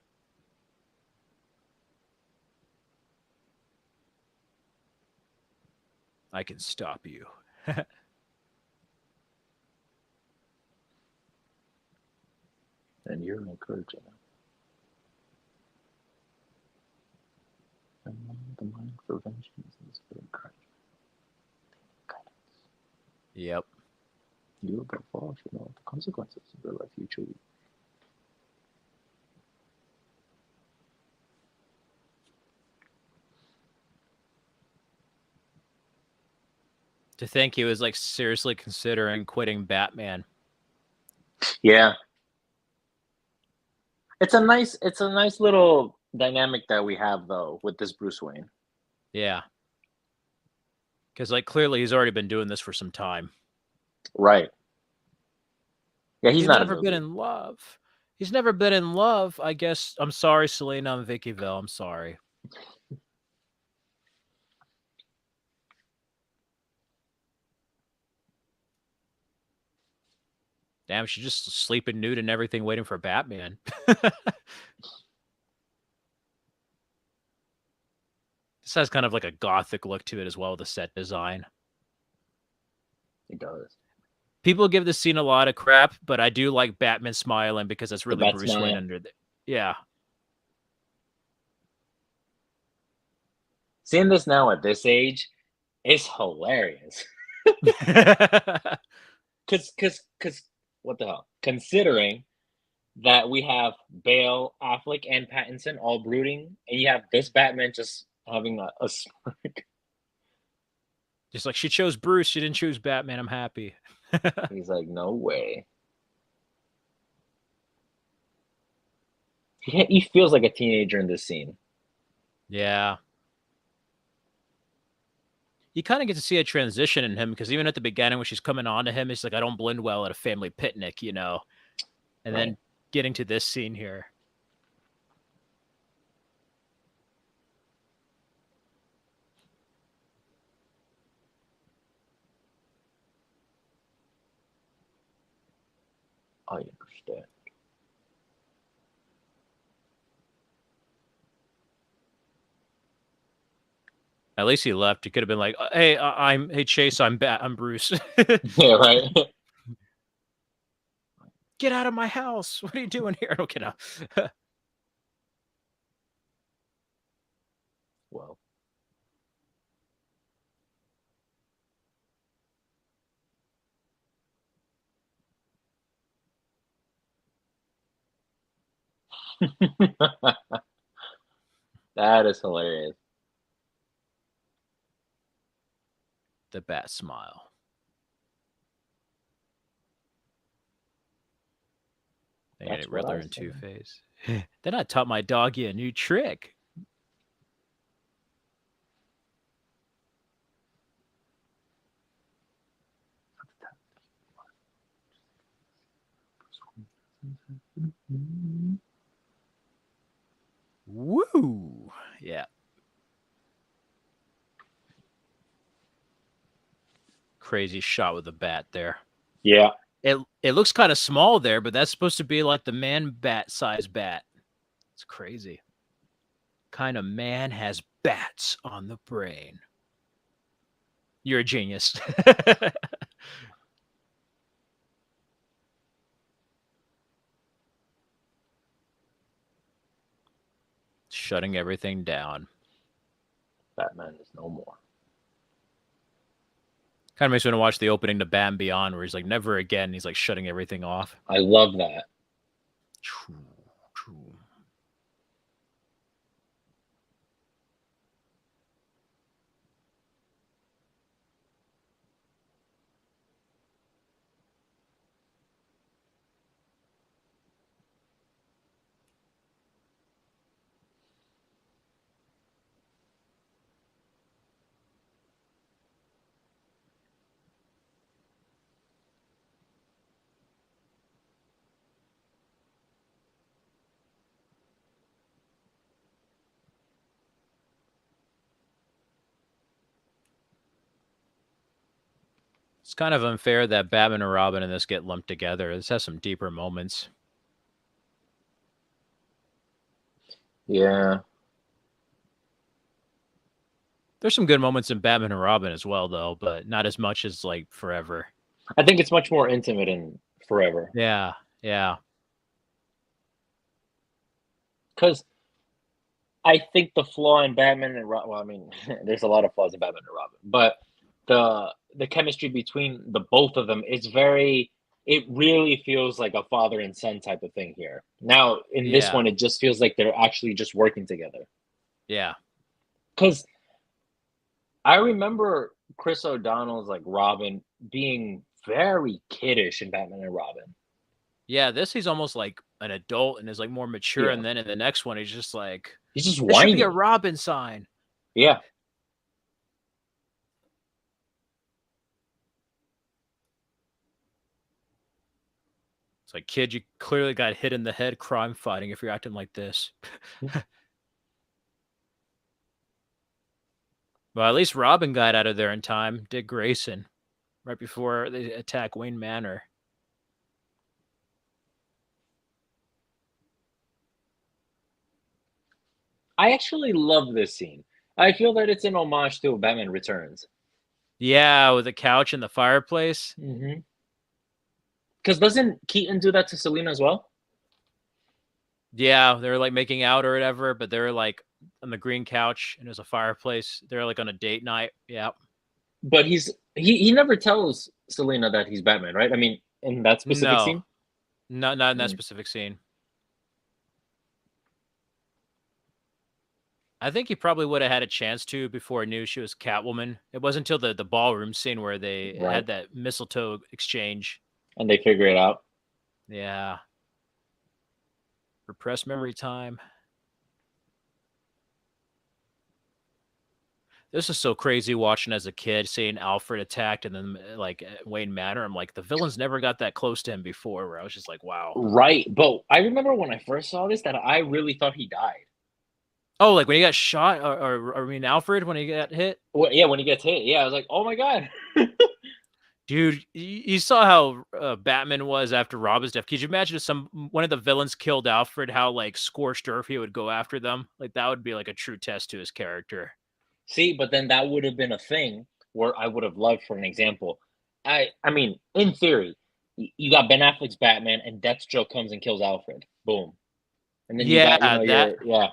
I can stop you. And you're encouraging them. And the mind for vengeance is for encouragement. Guidance. Yep. You above all should know the consequences of the life you choose. To think he was like seriously considering quitting Batman. Yeah, it's a nice little dynamic that we have though with this Bruce Wayne. Yeah. Because like clearly he's already been doing this for some time. Right. Yeah, he's He's not a never been newbie. in love. He's never been in love. I guess I'm sorry, Selena and Vickyville. I'm sorry. Damn, she's just sleeping nude and everything, waiting for Batman. This has kind of like a gothic look to it as well, the set design. He does. People give this scene a lot of crap, but I do like Batman smiling because that's The really bat Bruce Wayne smile. under the. Yeah. Seeing this now at this age is hilarious. Cause what the hell? Considering that we have Bale, Affleck, and Pattinson all brooding, and you have this Batman just having a smirk. Just like she chose Bruce, she didn't choose Batman. I'm happy. He's like, no way. He feels like a teenager in this scene. Yeah. You kind of get to see a transition in him because even at the beginning when she's coming on to him, he's like, I don't blend well at a family picnic, you know? And Right. then getting to this scene here. I understand. At least he left. He could have been like, "Hey, hey Chase, I'm Bruce. Yeah, right. Get out of my house! What are you doing here?" Okay, now. Well. That is hilarious. The bat smile. They get That's it what Riddler I and Two said. Face. Then I taught my doggy a new trick. Woo! Yeah. Crazy shot with the bat there. Yeah. It looks kind of small there, but that's supposed to be like the man bat size bat. It's crazy. Kind of man has bats on the brain. You're a genius. Shutting everything down. Batman is no more. Kind of makes me want to watch the opening to Batman Beyond, where he's like, never again. He's like shutting everything off. I love that. True, true. It's kind of unfair that Batman and Robin and this get lumped together. This has some deeper moments. Yeah. There's some good moments in Batman and Robin as well, though, but not as much as like Forever. I think it's much more intimate in Forever. Yeah, yeah, Because I think the flaw in Batman and Robin, well, I mean, there's a lot of flaws in Batman and Robin, but the chemistry between the both of them is very. It really feels like a father and son type of thing here. Now, in this yeah, one, it just feels like they're actually just working together. yeah, Because I remember Chris O'Donnell's like Robin being very kiddish in Batman and Robin. yeah. This he's almost like an adult and is like more mature, Yeah, and then in the next one he's just like, he's just "This should be a whiny. Robin sign." Yeah, It's like, kid, you clearly got hit in the head crime fighting if you're acting like this. Well, at least Robin got out of there in time. Dick Grayson, right before they attack Wayne Manor. I actually love this scene. I feel that it's an homage to Batman Returns. Yeah, with the couch and the fireplace. Because doesn't Keaton do that to Selina as well? Yeah, they were like making out or whatever, but they were like on the green couch and there's a fireplace. They're like on a date night. Yeah. But he never tells Selina that he's Batman, right? I mean, in that specific No, scene. not in that Mm, specific scene. I think he probably would have had a chance to before he knew she was Catwoman. It wasn't until the ballroom scene where they right, had that mistletoe exchange. and they figure it out. Yeah. Repressed memory time. This is so crazy watching as a kid, seeing Alfred attacked and then like Wayne Manor. I'm like, the villains never got that close to him before, where I was just like, wow. Right, but I remember when I first saw this that I really thought he died. Oh, like when he got shot, or I mean, Alfred when he got hit? Well, yeah, when he gets hit, yeah, I was like, oh my god. Dude, you saw how Batman was after Robin's death. Could you imagine if one of the villains killed Alfred, how like scorched earth he would go after them? Like that would be like a true test to his character. See, but then that would have been a thing where I would have loved, for an example. I mean, in theory, you got Ben Affleck's Batman, and Deathstroke comes and kills Alfred. Boom, and then you got Yeah, that your yeah.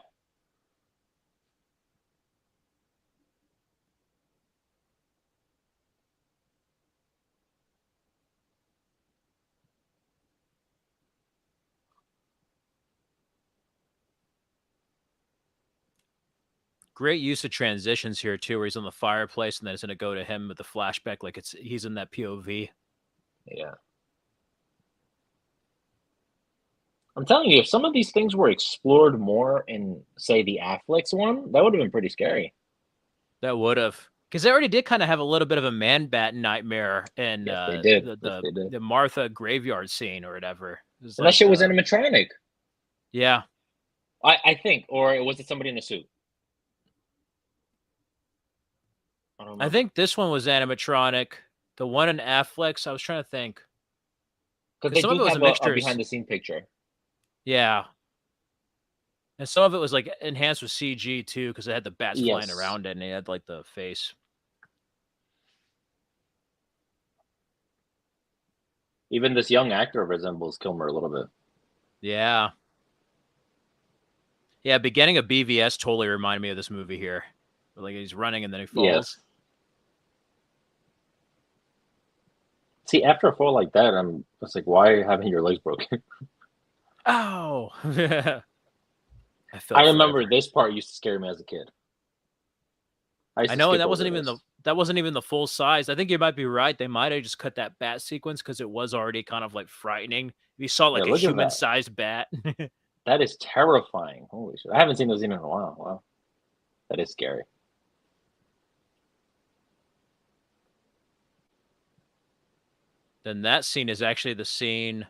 great use of transitions here too, where he's on the fireplace and then it's gonna go to him with the flashback, like he's in that POV. Yeah. I'm telling you, if some of these things were explored more in, say, the Affleck's one, that would have been pretty scary. That would have, because they already did kind of have a little bit of a man bat nightmare in Yes, they did. the, Yes, the they did. the Martha graveyard scene or whatever. It was And that like shit was animatronic. yeah, I think, or was it somebody in a suit? I don't I remember. think this one was animatronic. The one in Affleck's, I was trying to think, Because because they some of do it was a have a mixture. behind the scene picture. Yeah, and some of it was like enhanced with CG too, because it had the bats flying Yes. around it and it had like the face. Even this young actor resembles Kilmer a little bit. Yeah, yeah. Beginning of BVS totally reminded me of this movie here. Like he's running and then he falls. Yes. See, after a fall like that, I'm just like, why haven't your legs broken? Oh, I I fell remember forever. this part used to scare me as a kid. I used I to know, and skip over this. that wasn't even the full size. I think you might be right. They might have just cut that bat sequence because it was already kind of like frightening. If you saw Yeah, like a look at human that. sized bat. That is terrifying. Holy shit. I haven't seen those in a while. Wow. That is scary. Then that scene is actually the scene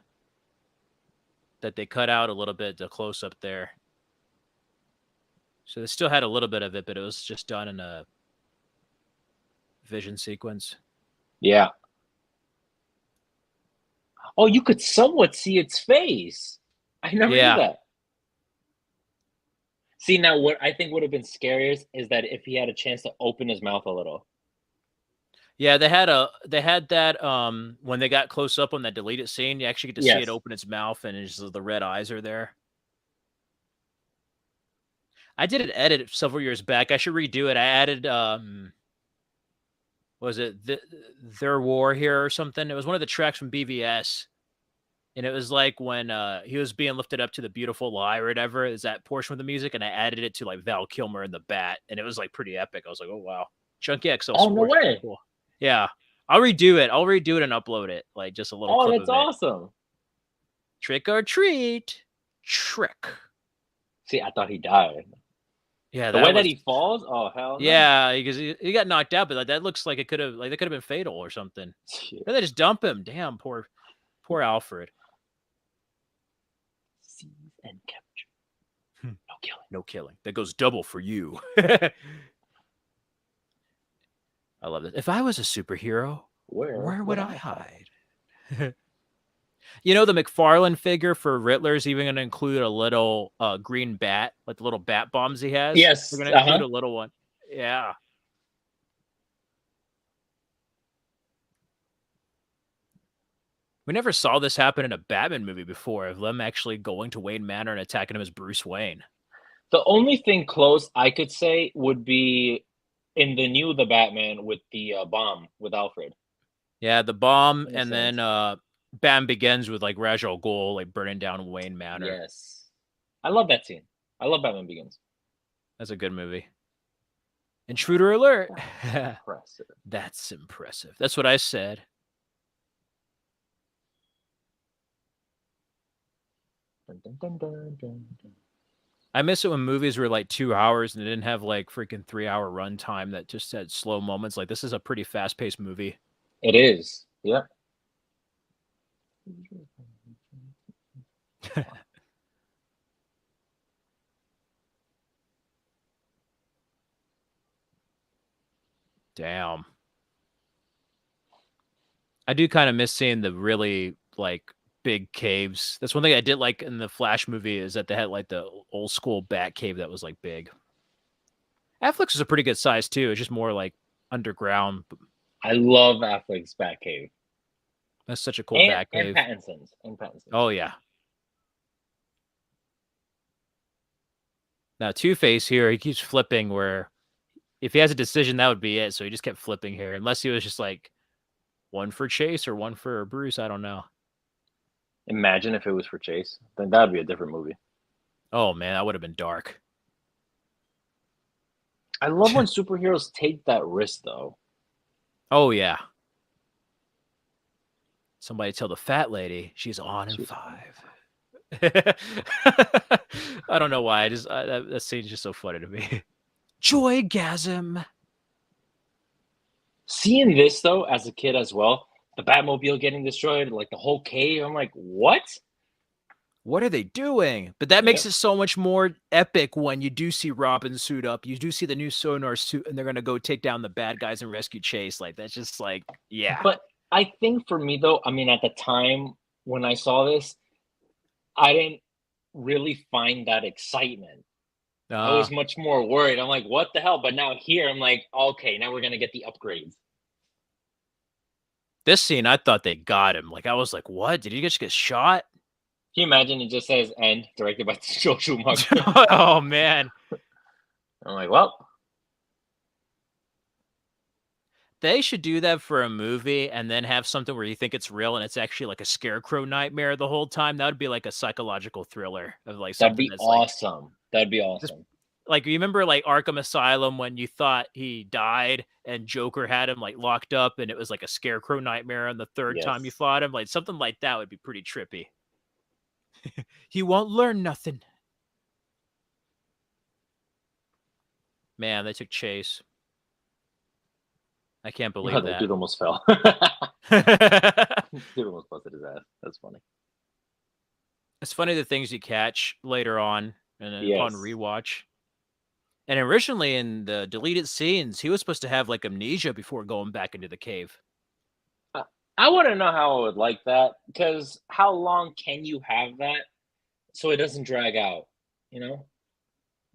that they cut out a little bit, the close up there. So they still had a little bit of it, but it was just done in a vision sequence. Yeah. Oh, you could somewhat see its face. I never knew Yeah. that. See, now what I think would have been scarier is that if he had a chance to open his mouth a little. Yeah, they had that, when they got close up on that deleted scene, you actually get to see it Yes. open its mouth and it's just the red eyes are there. I did an edit several years back. I should redo it. I added, was it Their War Here or something? It was one of the tracks from BVS. And it was like when he was being lifted up to the beautiful lie or whatever, is that portion of the music, and I added it to like Val Kilmer and the Bat, and it was like pretty epic. I was like, oh wow. Chunky XL Oh, no Sports, pretty way. cool. Yeah. I'll redo it. I'll redo it and upload it. Like just a little Oh, clip that's of it. awesome. Trick or treat. Trick. See, I thought he died. Yeah, The that way that was he falls, oh hell no. yeah, because he got knocked out, but like, that looks like it could have like that could have been fatal or something. Shit. And they just dump him. Damn, poor Alfred. Seize and capture. No killing. No killing. That goes double for you. I love this. If I was a superhero, where would I hide? You know, the McFarlane figure for Riddler's even going to include a little green bat, like the little bat bombs he has. Yes. We're going to include a little one. Yeah. We never saw this happen in a Batman movie before, of them actually going to Wayne Manor and attacking him as Bruce Wayne. The only thing close I could say would be in the Batman with the bomb with Alfred. Yeah, the bomb, and then Batman Begins with like Ra's al Ghul like burning down Wayne Manor. Yes, I love that scene. I love Batman Begins. That's a good movie. Intruder alert! Impressive. That's impressive. That's what I said. Dun, dun, dun, dun, dun, dun. I miss it when movies were like 2 hours and they didn't have like freaking 3-hour runtime that just had slow moments. Like this is a pretty fast-paced movie. It is. Yeah. Damn. I do kind of miss seeing the really like big caves. That's one thing I did like in the Flash movie, is that they had like the old school bat cave that was like big. Affleck's is a pretty good size too. It's just more like underground. I love Affleck's Batcave. That's such a cool bat And cave. Pattinson's. Oh yeah. Now Two-Face here, he keeps flipping where if he has a decision, that would be it. So he just kept flipping here. Unless he was just like one for Chase or one for Bruce. I don't know. Imagine if it was for Chase. Then that would be a different movie. Oh man, that would have been dark. I love when superheroes take that risk though. Oh yeah. Somebody tell the fat lady she's on in 5. I don't know why. I just that scene's just so funny to me. Joygasm. Seeing this though, as a kid as well, the Batmobile getting destroyed, like the whole cave, I'm like, what? What are they doing? But that makes it so much more epic when you do see Robin suit up. You do see the new Sonar suit, and they're gonna go take down the bad guys and rescue Chase. Like that's just like, yeah. But I think for me though, I mean, at the time when I saw this, I didn't really find that excitement. I was much more worried. I'm like, what the hell? But now here, I'm like, okay, now we're gonna get the upgrades. This scene, I thought they got him. Like I was like, what? Did he just get shot? Can you imagine it just says "end," directed by Joel Schumacher? Oh man. I'm like, well, they should do that for a movie and then have something where you think it's real and it's actually like a scarecrow nightmare the whole time. That would be like a psychological thriller of like something that'd be that's awesome. Like, that'd be awesome. Like you remember like Arkham Asylum when you thought he died and Joker had him like locked up and it was like a scarecrow nightmare on the third time you fought him. Like something like that would be pretty trippy. He won't learn nothing. Man, they took Chase. I can't believe that. Dude almost fell. Dude almost busted his ass. That's funny. It's funny the things you catch later on and upon rewatch. And originally in the deleted scenes, he was supposed to have like amnesia before going back into the cave. I want to know how I would like that because how long can you have that so it doesn't drag out? You know?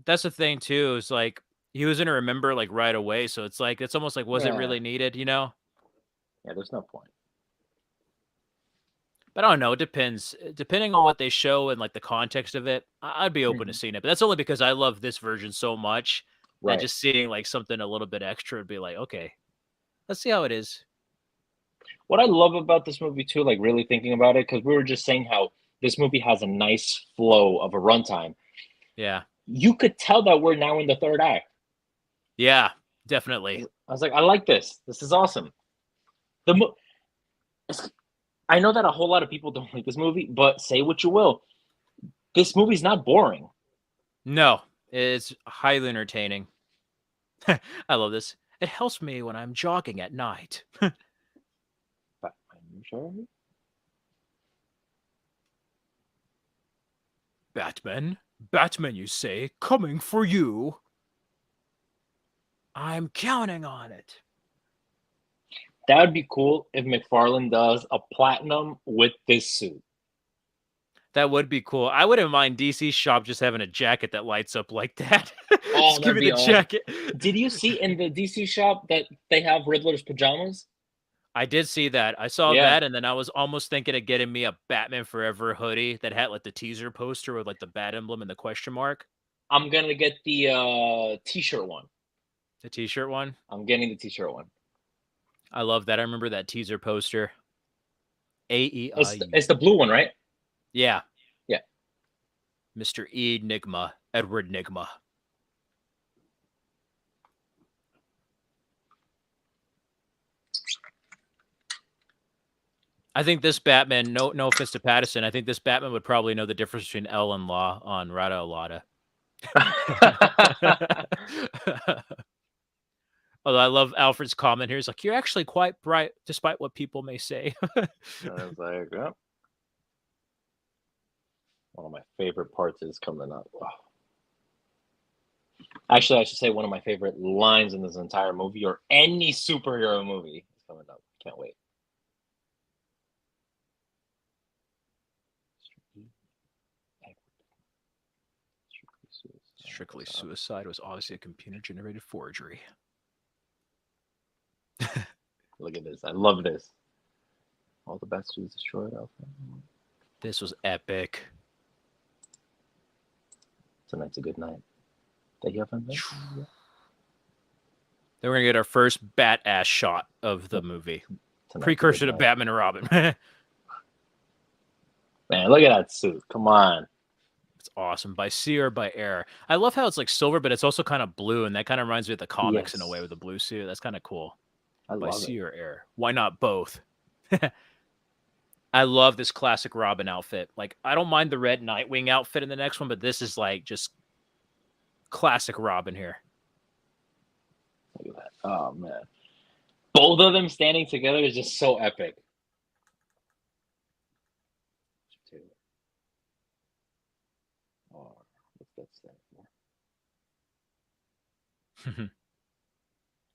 That's the thing too, is like he was gonna remember like right away. So it's like it's almost like was it Yeah. really needed, you know? Yeah. There's no point. But I don't know, it depends. Depending on what they show and like the context of it, I'd be open to Mhm. seeing it. But that's only because I love this version so much that Right. just seeing like something a little bit extra would be like, okay, let's see how it is. What I love about this movie too, like really thinking about it, because we were just saying how this movie has a nice flow of a runtime. Yeah. You could tell that we're now in the third act. Yeah, definitely. I was like, I like this. This is awesome. The mo- I know that a whole lot of people don't like this movie, but say what you will, this movie's not boring. No, it's highly entertaining. I love this. It helps me when I'm jogging at night. But I'm sure. Batman? Batman, you say? Coming for you. I'm counting on it. That would be cool if McFarlane does a platinum with this suit. That would be cool. I wouldn't mind DC Shop just having a jacket that lights up like that. Oh, Just give that'd me be the awesome. jacket. Did you see in the DC shop that they have Riddler's pajamas? I did see that. I saw Yeah, that, and then I was almost thinking of getting me a Batman Forever hoodie that had like the teaser poster with like the bat emblem and the question mark. I'm gonna get the t-shirt one. The t-shirt one. I'm getting the t-shirt one. I love that. I remember that teaser poster. A E I It's the U. blue one, right? Yeah. Yeah. Mr. Enigma. Edward Nigma. I think this Batman, no offense to Patterson, I think this Batman would probably know the difference between L and Law on Rada Alada. Although I love Alfred's comment here. He's like, "You're actually quite bright, despite what people may say." I was like, oh. One of my favorite parts is coming up. Oh. Actually, I should say one of my favorite lines in this entire movie or any superhero movie is coming up. Can't wait. Strictly Suicide was obviously a computer-generated forgery. Look at this. I love this. All the best was destroyed. This was epic. Tonight's a good night. Then we're gonna get our first bat ass shot of the movie. Precursor to Batman and Robin. Man, look at that suit. Come on. It's awesome. By sea or by air. I love how it's like silver, but it's also kind of blue, and that kind of reminds me of the comics in a way with the blue suit. That's kind of cool. By sea or air. Why not both? I love this classic Robin outfit. Like, I don't mind the red Nightwing outfit in the next one, but this is like just classic Robin here. Look at that. Oh, man. Both of them standing together is just so epic. Oh, what's that stand for?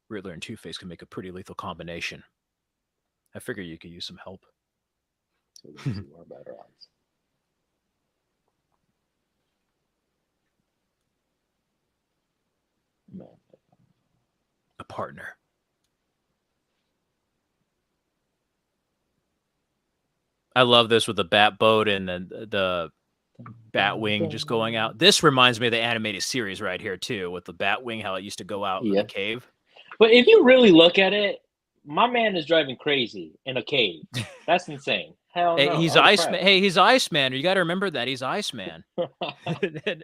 Riddler and Two-Face can make a pretty lethal combination. I figure you could use some help. So we're going to see more better odds. Man. A partner. I love this with the bat boat and then the bat wing just going out. This reminds me of the animated series right here too, with the bat wing, how it used to go out in the cave. But if you really look at it, my man is driving crazy in a cave. That's insane. Hell Hey, no. he's Iceman. Hey, he's Iceman. You got to remember that he's Iceman.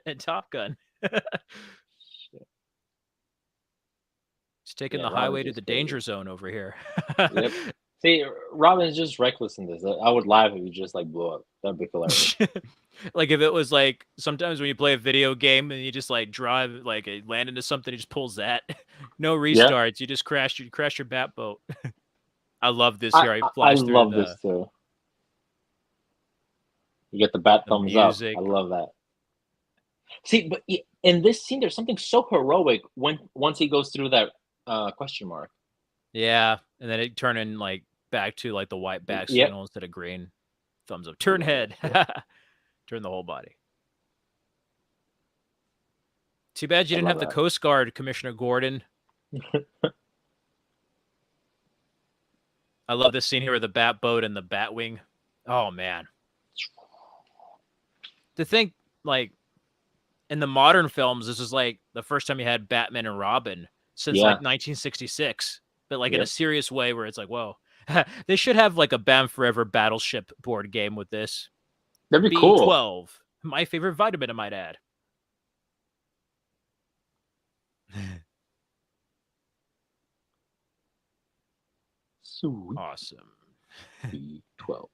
and Top Gun. He's taking the highway to the danger zone over here. Yep. See, Robin's just reckless in this. I would laugh if he just like blew up. That'd be hilarious. Like if it was like sometimes when you play a video game and you just like drive, like land into something, he just pulls that. No restarts. Yep. You just crash your bat boat. I love this here. He flies through. I love this too. You get the bat thumbs music. Up. I love that. See, but in this scene, there's something so heroic once he goes through that question mark. Yeah, and then it turning like back to like the white back Yep. signal instead of green. Thumbs up. Turn head. Yep. Turn the whole body. Too bad you I didn't love have the that. Coast Guard, Commissioner Gordon. I love this scene here with the bat boat and the bat wing. Oh man. To think like in the modern films, this is like the first time you had Batman and Robin since Yeah. like 1966, but like in a Yep. serious way where it's like, whoa, they should have like a Bam Forever Battleship board game with this. That'd be cool. B12, my favorite vitamin, I might add. Sweet Awesome. B12.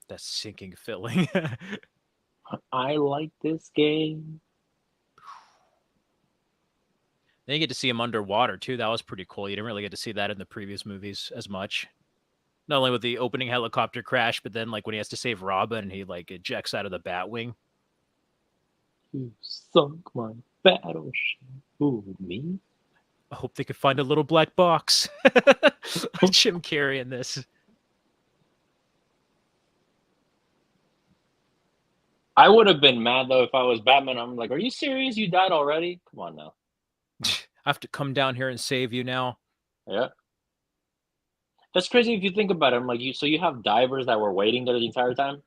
That sinking feeling. I like this game. Then you get to see him underwater too. That was pretty cool. You didn't really get to see that in the previous movies as much. Not only with the opening helicopter crash, but then like when he has to save Robin and he like ejects out of the Batwing. You sunk my battleship. Who, me? I hope they could find a little black box. Jim Carrey in this. I would have been mad though if I was Batman. I'm like, are you serious? You died already? Come on now. I have to come down here and save you now. Yeah. That's crazy if you think about it. I'm like, so you have divers that were waiting there the entire time?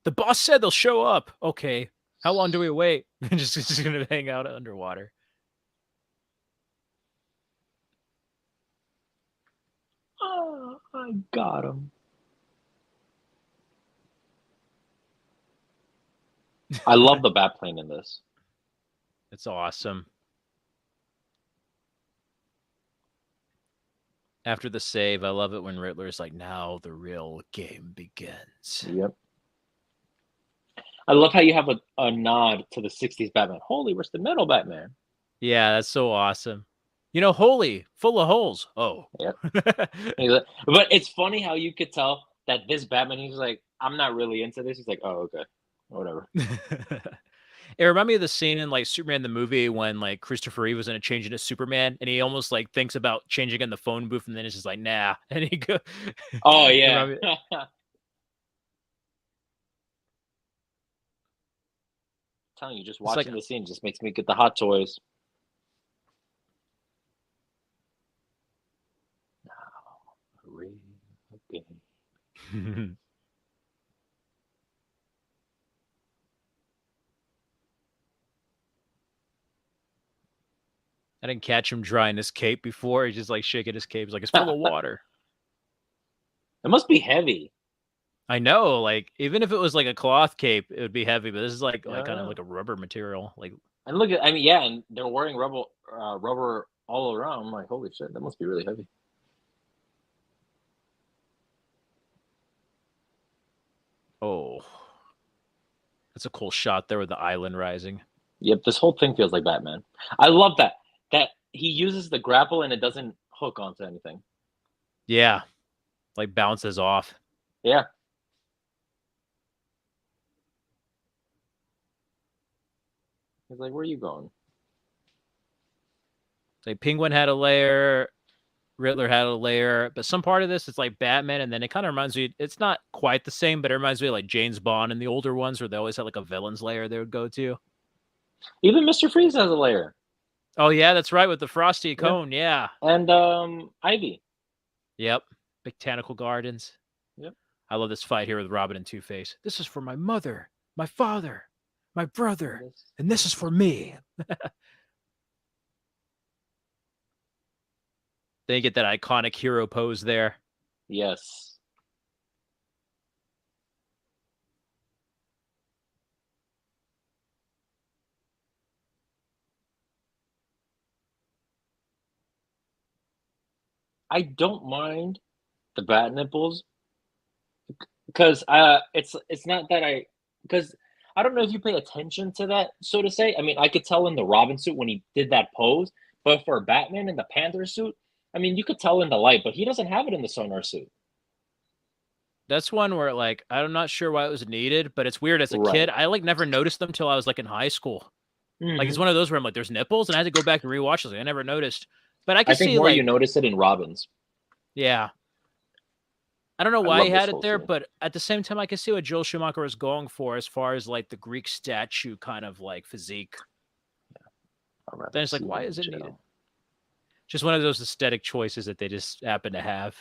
The boss said they'll show up. Okay. How long do we wait? just gonna hang out underwater. Oh, I got him. I love the bat plane in this. It's awesome. After the save, I love it when Riddler's like, now the real game begins. Yep. I love how you have a nod to the 60s Batman. Holy, where's the metal Batman? Yeah, that's so awesome. You know, holy, full of holes. Oh. Yep. But it's funny how you could tell that this Batman, he's like, I'm not really into this. He's like, oh, okay. Whatever. It reminded me of the scene in like Superman the movie when like Christopher Reeve was going to change into Superman and he almost like thinks about changing in the phone booth and then it's just like, nah. And he go. Oh, yeah. Telling you, just watching the scene just makes me get the hot toys. Now, real game. I didn't catch him drying his cape before. He's just like shaking his cape. He's like, it's full of water. It must be heavy. I know, like even if it was like a cloth cape, it would be heavy. But this is like kind of like a rubber material. Like, and look at, I mean, yeah, and they're wearing rubber all around. I'm like, holy shit, that must be really heavy. oh, that's a cool shot there with the island rising. Yep, this whole thing feels like Batman. I love that he uses the grapple and it doesn't hook onto anything. Yeah, like bounces off. Yeah. He's like, where are you going? Like Penguin had a layer, Riddler had a layer, but some part of this it's like Batman, and then it kind of reminds me. It's not quite the same, but it reminds me of like James Bond and the older ones where they always had like a villain's lair they would go to. Even Mr. Freeze has a layer. Oh yeah, that's right with the frosty cone. Yeah. And Ivy. Yep. Botanical Gardens. Yep. I love this fight here with Robin and Two-Face. This is for my mother, my father, my brother, and this is for me. Then you get that iconic hero pose there. Yes. I don't mind the bat nipples because it's not that because I don't know if you pay attention to that, so to say. I mean, I could tell in the Robin suit when he did that pose, but for Batman in the Panther suit, I mean, you could tell in the light, but he doesn't have it in the Sonar suit. That's one where like I'm not sure why it was needed, but it's weird. As a kid, Right. I like never noticed them till I was like in high school. Like it's Hmm. one of those where I'm like, there's nipples, and I had to go back and rewatch. Like I never noticed, but I I could think see more you like, notice it in Robin's. yeah, I don't know I why he love this had it whole there, scene. but at the same time, I can see what Joel Schumacher was going for as far as like the Greek statue kind of like physique. I'd rather Then it's like, see why him is in it needed? jail. Just one of those aesthetic choices that they just happen to have.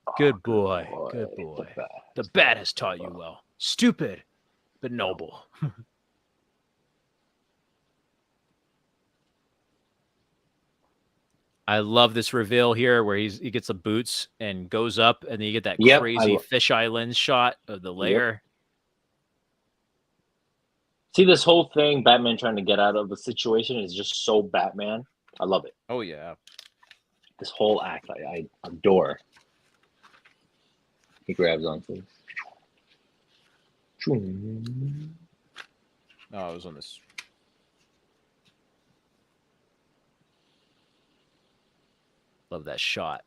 Oh, Good good boy, boy. good The boy. bat The has bat taught has you taught you well. well. Stupid, but No. noble. I love this reveal here where he gets the boots and goes up, and then you get that Yep. crazy fisheye lens shot of the Yep. layer. See, this whole thing, Batman trying to get out of the situation, is just so Batman. I love it. Oh yeah. This whole act, I adore. He grabs onto. Oh, I was on this. Love that shot.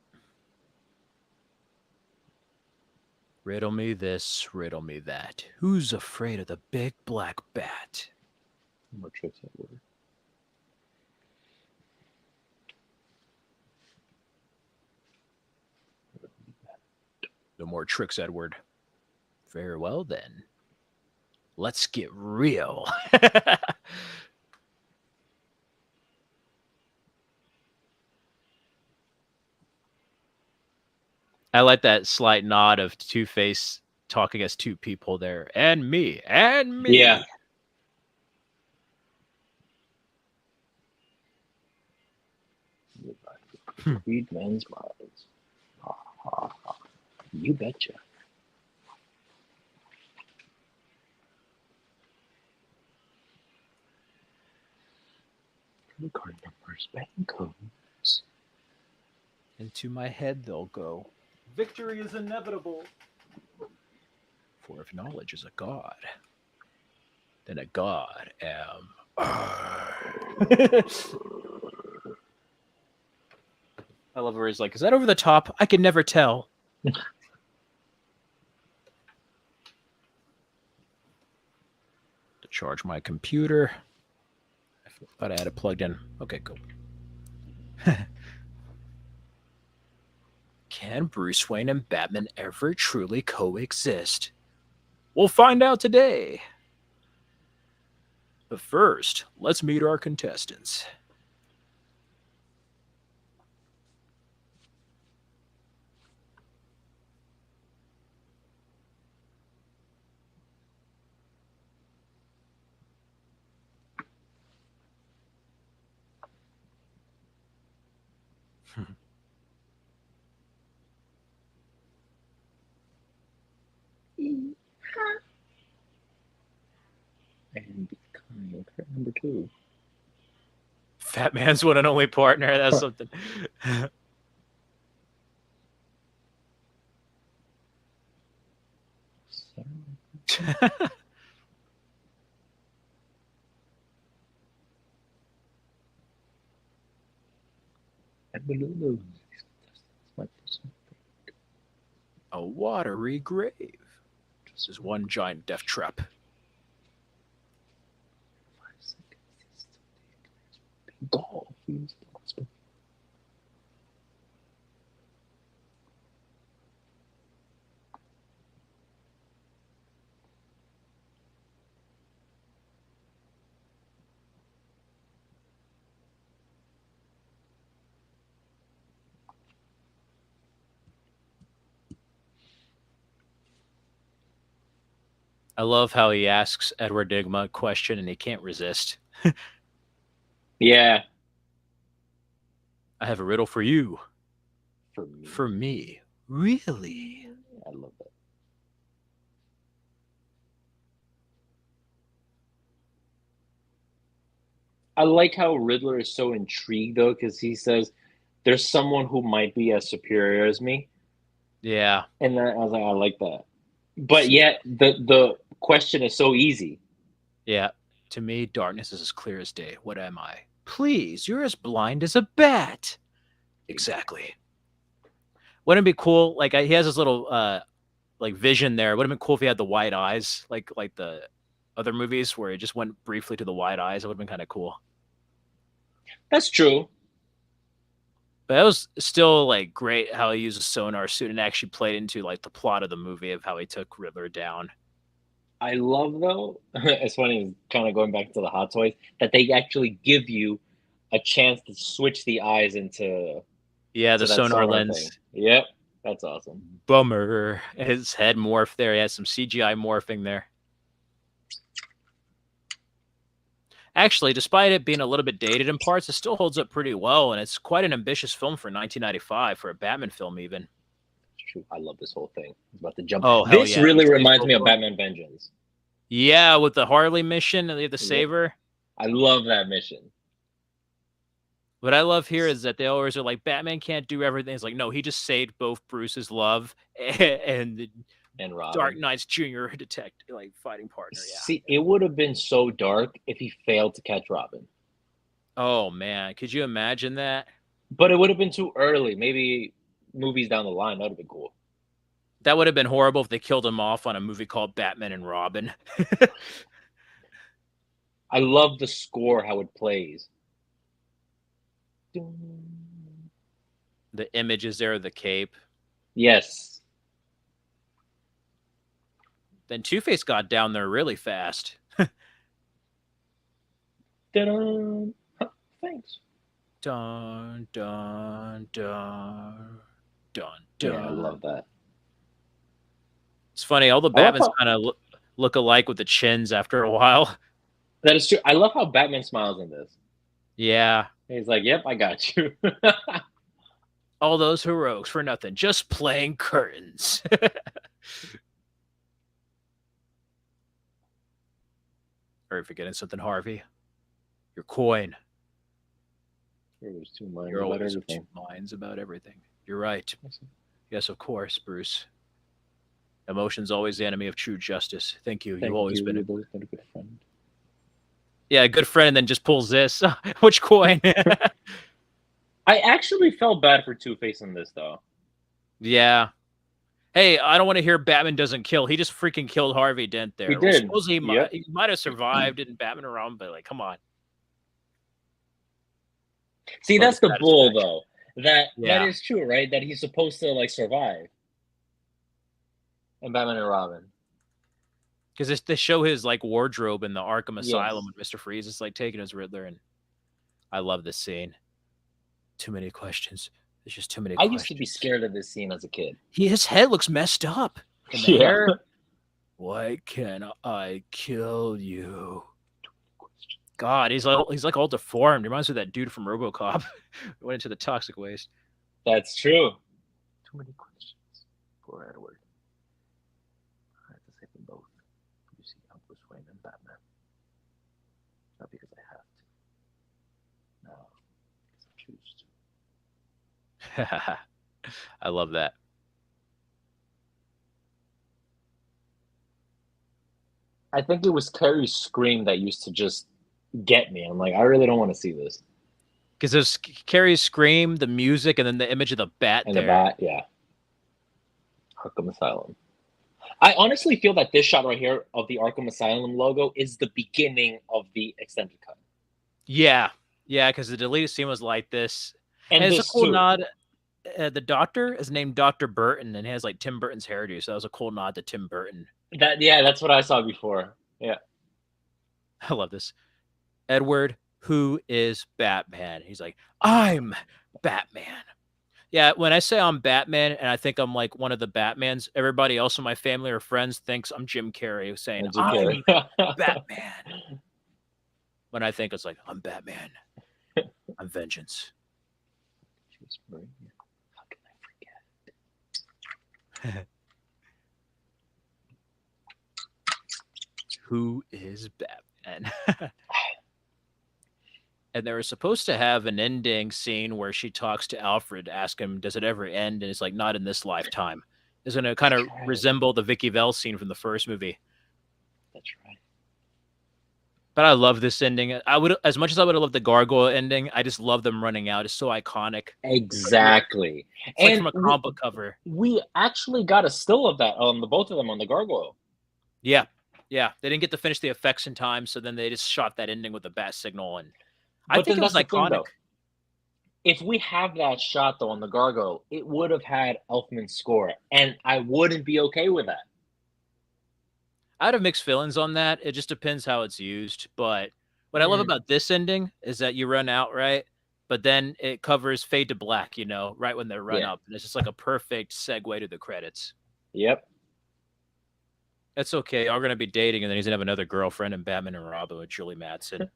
Riddle me this, riddle me that. Who's afraid of the big black bat? More tricks at work. No more tricks, Edward. Very well then. Let's get real. I like that slight nod of Two-Face talking as two people there. And me. And me. Yeah. Read men's minds. Ha, ha, ha. You betcha. Credit card numbers, bank codes. Into my head they'll go. Victory is inevitable. For if knowledge is a god, then a god am I. I love where he's like, is that over the top? I can never tell. To charge my computer. I thought I had it plugged in. Okay, cool. Can Bruce Wayne and Batman ever truly coexist? We'll find out today. But first, let's meet our contestants. And be kind. Number 2. Fat Man's one and only partner. That's something. And below those my personal A watery grave. This is one giant death trap. 5 seconds. Golf. I love how he asks Edward Digma a question and he can't resist. Yeah. I have a riddle for you. For me. For me. Really? I love that. I like how Riddler is so intrigued though, because he says there's someone who might be as superior as me, Yeah. and then I was like, I like that. But yet the question is so easy. Yeah. To me, darkness is as clear as day. What am I? Please, you're as blind as a bat. Exactly. Wouldn't it be cool? Like he has this little like vision there. Would have been cool if he had the white eyes, like the other movies where it just went briefly to the white eyes. It would have been kind of cool. That's true. But it was still like great how he used a sonar suit and actually played into like the plot of the movie of how he took Riddler down. I love though. It's funny, kind of going back to the Hot Toys, that they actually give you a chance to switch the eyes into Yeah, the to that sonar sonar thing. lens. Yep, that's awesome. Bummer. His head morphed there. He had some CGI morphing there. Actually, despite it being a little bit dated in parts, it still holds up pretty well, and it's quite an ambitious film for 1995 for a Batman film, even. It's true. I love this whole thing. It's about to jump. Oh hell This yeah! really The space reminds me of Goldblum. Batman Vengeance. Yeah, with the Harley mission and the Yep, saver. I love that mission. What I love here is that they always are like, Batman can't do everything. It's like, no, he just saved both Bruce's love and the And Dark Robin. Knight's junior detective, like fighting partner. Yeah. See, it would have been so dark if he failed to catch Robin. Oh man, could you imagine that? But it would have been too early. Maybe movies down the line, that would have been cool. That would have been horrible if they killed him off on a movie called Batman and Robin. I love the score, how it plays. The images there of the cape. Yes. Then Two-Face got down there really fast. Ta-da. Thanks. Dun dun dun dun Yeah, I dun. love that. It's funny, all the I love Batmans how kind of look alike with the chins after a while. that is true. I love how Batman smiles in this. Yeah. He's like, "Yep, I got you." All those heroics for nothing, just playing curtains. Are you forgetting something, Harvey? Your coin. There's two minds You're about always of two everything. minds about everything. You're right. Yes, of course, Bruce. Emotion's always the enemy of true justice. Thank you. You've Thank always you. been a You've always been a good friend. yeah, a good friend, and then just pulls this. Which coin? I actually felt bad for Two-Face in this, though. Yeah. Hey, I don't want to hear Batman doesn't kill. He just freaking killed Harvey Dent there. He Well, did. suppose Yep. he might have survived in Batman around, but like, come on. See, Love that's the the bull, satisfaction. though. That Yeah. is true, right? That he's supposed to like survive in Batman and Robin. Because they show his like wardrobe in the Arkham Asylum Yes. when Mr. Freeze is like taking his Riddler, and I love this scene. Too many questions. There's just too many I questions. used to be scared of this scene as a kid. His head looks messed up. And the Yeah. hair. Why can't I kill you? God, he's like all deformed. He reminds me of that dude from RoboCop. Went into the toxic waste. That's true. Too many questions. Poor Edward. I have to save them both. You see, I'm Bruce Wayne and Batman. Not because I have to. No, because I choose to. I love that. I think it was Carrie's scream that used to just get me. I'm like, I really don't want to see this. Because there's Carrie's scream, the music, and then the image of the bat And there. the bat, yeah. Arkham Asylum. I honestly feel that this shot right here of the Arkham Asylum logo is the beginning of the extended cut. Yeah, because the deleted scene was like this. And it's a this cool too. nod. The doctor is named Dr. Burton, and he has like Tim Burton's hairdo, so that was a cool nod to Tim Burton. That's what I saw before. Yeah. I love this. Edward, who is Batman? He's like, I'm Batman. Yeah, when I say I'm Batman and I think I'm like one of the Batmans, everybody else in my family or friends thinks I'm Jim Carrey saying, I'm Batman. When I think it's like, I'm Batman. I'm vengeance. How can I forget? Who is Batman? And they were supposed to have an ending scene where she talks to Alfred, ask him, does it ever end? And it's like, not in this lifetime. It's going to kind of resemble the Vicky Vale scene from the first movie. That's right. But I love this ending. I would, as much as I would have loved the gargoyle ending, I just love them running out. It's so iconic. Exactly. It's like And from a comic book cover. we actually got a still of that on the both of them on the gargoyle. Yeah. Yeah. They didn't get to finish the effects in time, so then they just shot that ending with a bat signal, and I But think then it was that's the thing, iconic. though. If we have that shot though on the gargoyle, it would have had Elfman's score, and I wouldn't be okay with that. I have mixed feelings on that. It just depends how it's used. But what I love Mm, about this ending is that you run out, right? But then it covers fade to black, right when they run yeah. up. And it's just like a perfect segue to the credits. Yep. It's okay. Y'all are gonna be dating, and then he's gonna have another girlfriend in Batman and Robin with Julie Madsen.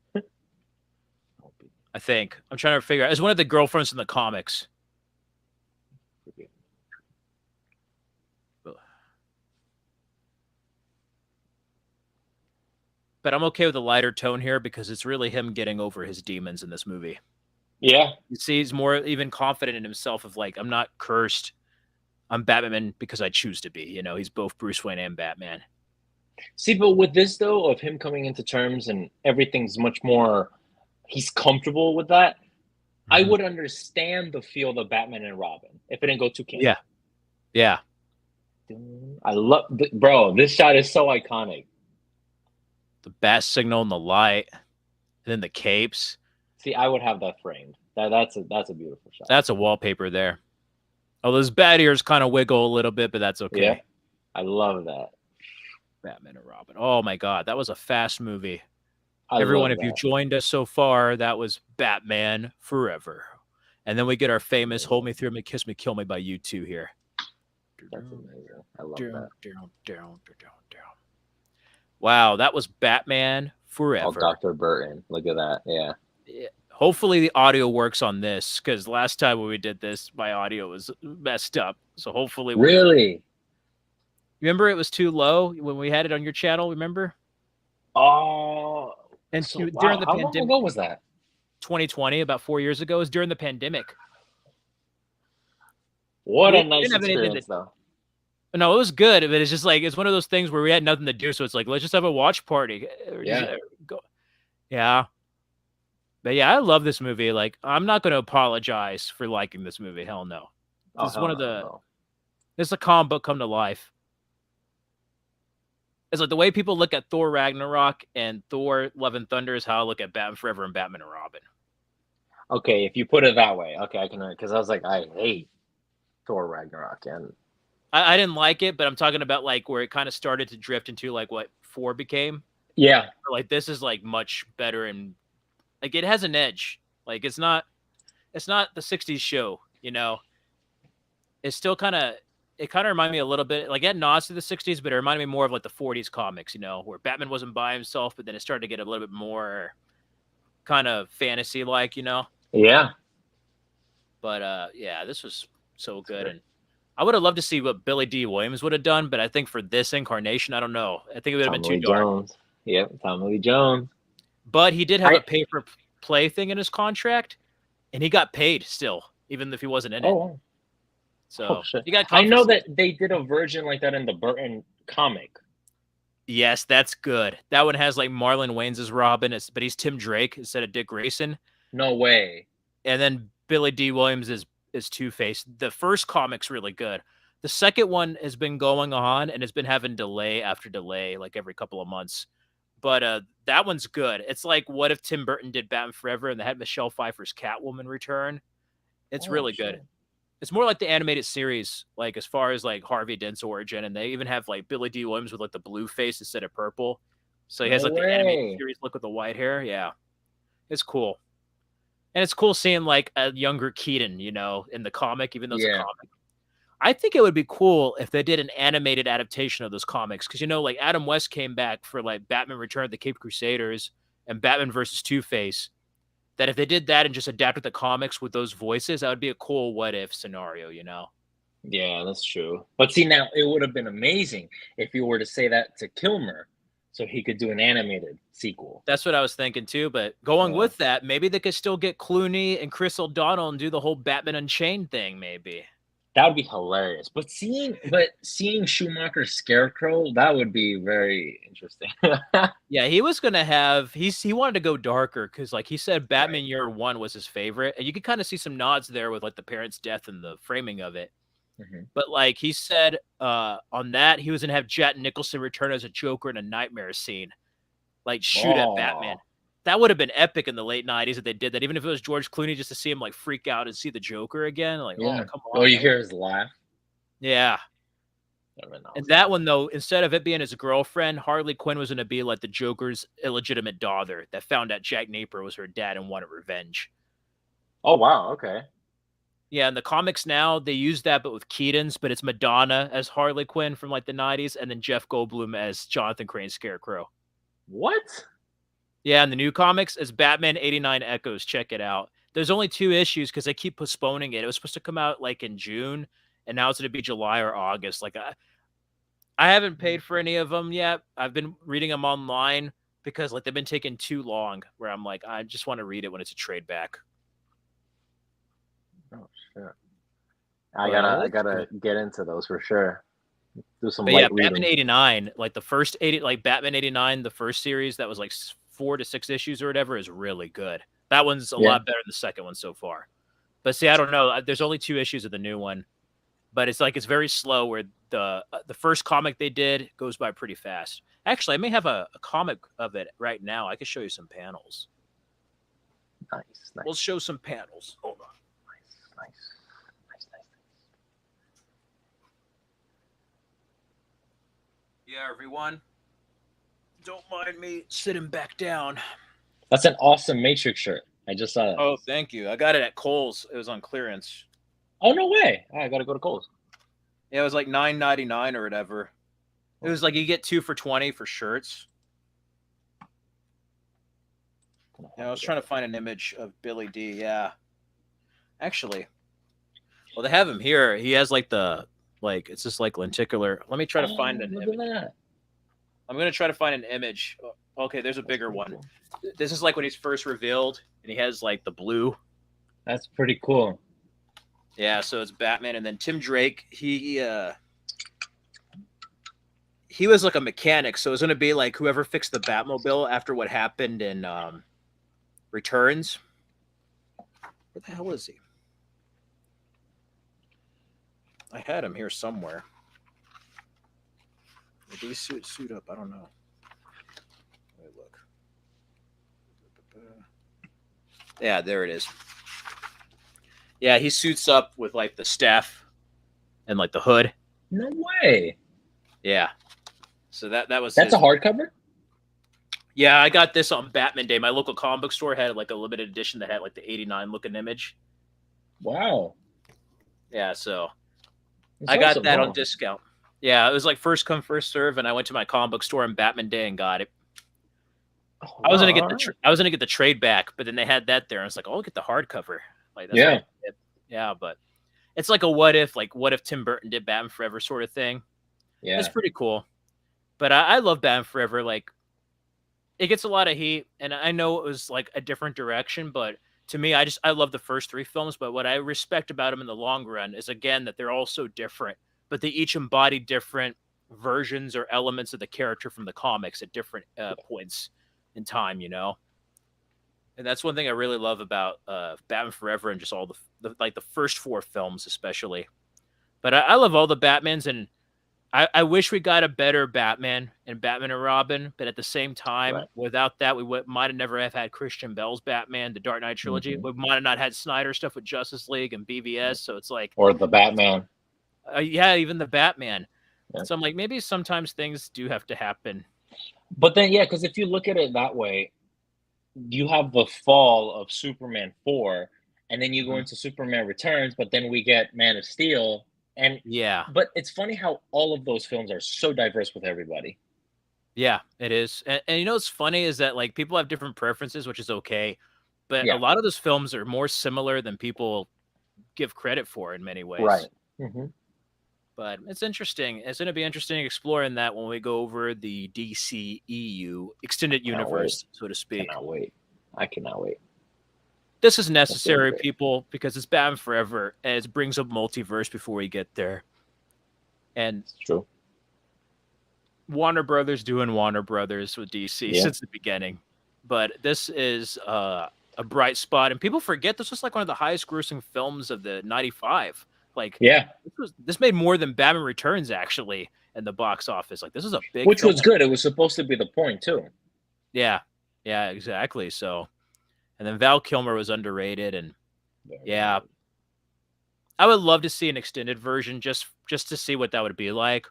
I think. I'm trying to figure out. It's one of the girlfriends in the comics. But I'm okay with a lighter tone here because it's really him getting over his demons in this movie. Yeah. You see, he's more even confident in himself of like, I'm not cursed. I'm Batman because I choose to be. He's both Bruce Wayne and Batman. See, but with this though, of him coming into terms and everything's much more, he's comfortable with that. I Mhm. would understand the feel of Batman and Robin if it didn't go too camp. Yeah. Yeah. I love, bro. This shot is so iconic. The bat signal and the light, and then the capes. See, I would have that framed. That's a beautiful shot. That's a wallpaper there. Oh, those bat ears kind of wiggle a little bit, but that's okay. Yeah, I love that. Batman and Robin. Oh my God, that was a fast movie. I Everyone, love if you've that. joined us so far, that was Batman Forever. And then we get our famous Hold Me, Thrill Me, Kiss Me, Kill Me by U2 here. That's amazing. I love that. Wow, that was Batman Oh, Forever. Dr. Burton. Look at that. Yeah. Hopefully the audio works on this, because last time when we did this, my audio was messed up. So hopefully Really? Remember it was too low when we had it on your channel, remember? Oh, And so during wow. the How long pandemic, ago was that? 2020, about 4 years ago, it was during the pandemic. What We a didn't nice have anything experience, though. No, it was good, but it's just like it's one of those things where we had nothing to do, so it's like let's just have a watch party. Yeah. Go. Yeah, but yeah, I love this movie. Like, I'm not going to apologize for liking this movie. Hell no. Oh, This is hell one of no, the. no. This is a comic book come to life. It's like the way people look at Thor Ragnarok and Thor Love and Thunder is how I look at Batman Forever and Batman and Robin. Okay, if you put it that way, okay, I can, because I was like, I hate Thor Ragnarok, and I didn't like it, but I'm talking about like where it kind of started to drift into like what 4 became. yeah, Like this is like much better and like it has an edge. Like it's not the 60s show, It's still it kind of reminded me a little bit like it had nods to the 60s, but it reminded me more of like the 40s comics, where Batman wasn't by himself, but then it started to get a little bit more kind of fantasy like, yeah. But yeah, this was so good. And I would have loved to see what Billy D. Williams would have done, but I think for this incarnation, I don't know. I think it would have been Tommy too Lee dark. Jones. Yep, Tommy Lee Jones. But he did have a pay per play thing in his contract, and he got paid still, even if he wasn't in it. Oh, So shit. he got I know that they did a version like that in the Burton comic. Yes, that's good. That one has like Marlon Wayans as Robin, but he's Tim Drake instead of Dick Grayson. No way. And then Billy D. Williams is Two-Face. The first comic's really good. The second one has been going on, and it's been having delay after delay, like every couple of months. But that one's good. It's like, what if Tim Burton did Batman Forever and they had Michelle Pfeiffer's Catwoman return? It's really good. It's more like the animated series, like as far as like Harvey Dent's origin, and they even have like Billy D. Williams with like the blue face instead of purple. So he has like the animated series look with the white hair. Yeah, it's cool. And it's cool seeing like a younger Keaton, in the comic, even though it's a comic. I think it would be cool if they did an animated adaptation of those comics. Because, like Adam West came back for like Batman Return of the Caped Crusaders and Batman versus Two-Face. That if they did that and just adapted the comics with those voices, that would be a cool what if scenario, Yeah, that's true. But see, now it would have been amazing if you were to say that to Kilmer so he could do an animated sequel. That's what I was thinking too. But going with that, maybe they could still get Clooney and Chris O'Donnell and do the whole Batman Unchained thing, maybe. That would be hilarious. But seeing Schumacher's Scarecrow, that would be very interesting. Yeah, he was gonna have he wanted to go darker because like he said Right. Batman Year One was his favorite, and you could kind of see some nods there with like the parents' death and the framing of it. Hmm. But like he said on that, he was gonna have Jack Nicholson return as a Joker in a nightmare scene, like shoot at Batman. Oh, That would have been epic in the late '90s if they did that. Even if it was George Clooney, just to see him like freak out and see the Joker again. Like, oh yeah. come Oh, on, you man. hear his laugh? Yeah. That would have been And awesome. that one though, instead of it being his girlfriend, Harley Quinn was gonna be like the Joker's illegitimate daughter that found out Jack Napier was her dad and wanted revenge. Oh, wow. Okay. Yeah, in the comics now, they use that, but with Keaton's, but it's Madonna as Harley Quinn from like the '90s, and then Jeff Goldblum as Jonathan Crane's Scarecrow. What? Yeah, in the new comics, as Batman '89 Echoes. Check it out. There's only 2 issues because they keep postponing it. It was supposed to come out like in June, and now it's going to be July or August. Like I haven't paid for any of them yet. I've been reading them online because like they've been taking too long. Where I'm like, I just want to read it when it's a trade back. Oh shit. I But gotta I it's gotta good. get into those for sure. Do some But yeah, light Batman reading. '89, like the first 80, like Batman '89, the first series that was like 4 to 6 issues or whatever, is really good. That one's a Yeah. lot better than the second one so far. But see, I don't know. There's only 2 issues of the new one, but it's like it's very slow. Where the first comic they did goes by pretty fast. Actually, I may have a comic of it right now. I could show you some panels. Nice, We'll nice, show some panels. Hold on. nice, nice, nice, nice. Yeah, everyone, don't mind me sitting back down. That's an awesome Matrix shirt. I just saw that. Oh, thank you. I got it at Kohl's. It was on clearance. Oh no way! I gotta go to Kohl's. Yeah, it was like $9.99 or whatever. It Oh, was like you get 2 for 20 for shirts. Yeah, I was trying to find an image of Billy D. Yeah, actually, well, they have him here. He has like the like it's just like lenticular. Let me try to find oh, an look at image. that. I'm gonna try to find an image. Okay, there's a That's bigger pretty one. cool. This is like when he's first revealed, and he has like the blue. That's pretty cool. Yeah, so it's Batman, and then Tim Drake. He was like a mechanic, so it was gonna be like whoever fixed the Batmobile after what happened in Returns. Where the hell is he? I had him here somewhere. Did he suit up? I don't know. Let me look. Yeah, there it is. Yeah, he suits up with like the staff and like the hood. No way. Yeah. So that was That's his. a hardcover. Yeah, I got this on Batman Day. My local comic book store had like a limited edition that had like the '89 looking image. Wow. Yeah, so It's I got awesome, that on huh? discount. Yeah, it was like first come first serve, and I went to my comic book store on Batman Day and got it. Oh I was wow. gonna get All right. I was gonna get the trade back, but then they had that there, and it's like, oh, I'll get the hardcover. Like that's what I Yeah. did. Yeah, but it's like what if Tim Burton did Batman Forever sort of thing. It's Yeah. pretty cool. But I love Batman Forever. Like it gets a lot of heat, and I know it was like a different direction, but to me, I love the first 3 films. But what I respect about them in the long run is again that they're all so different, but they each embody different versions or elements of the character from the comics at different points in time. And that's one thing I really love about Batman Forever and just all the like the first 4 films especially. But I love all the Batmans, and I wish we got a better Batman and Batman and Robin, but at the same time, Right. without that, we might have never have had Christian Bell's Batman, the Dark Knight trilogy. Hmm. We might have not had Snyder stuff with Justice League and BVS. So it's like, Or the Batman. yeah, even the Batman. Yeah. So I'm like, maybe sometimes things do have to happen. But then, yeah, because if you look at it that way, you have the fall of Superman 4, and then you go Mhm. into Superman Returns, but then we get Man of Steel. And Yeah, but it's funny how all of those films are so diverse with everybody. yeah, it is. And what's funny is that like people have different preferences, which is okay. But a Yeah. lot of those films are more similar than people give credit for in many Right. ways. Hmm. But it's interesting. It's going to be interesting exploring that when we go over the DCEU extended Cannot wait. universe, so to speak. Cannot wait. I cannot wait. This is That's really necessary, great. people, because it's Batman Forever, and it brings up multiverse before we get there. And It's true. Warner Brothers doing Warner Brothers with DC Yeah. since the beginning. But this is a bright spot, and people forget this was like one of the highest grossing films of the '95. Like, Yeah. this made more than Batman Returns actually in the box office. Like, this is a big Which film. was good. It was supposed to be the point too. Yeah, yeah, exactly. So, and then Val Kilmer was underrated, and yeah, I would love to see an extended version just to see what that would be like.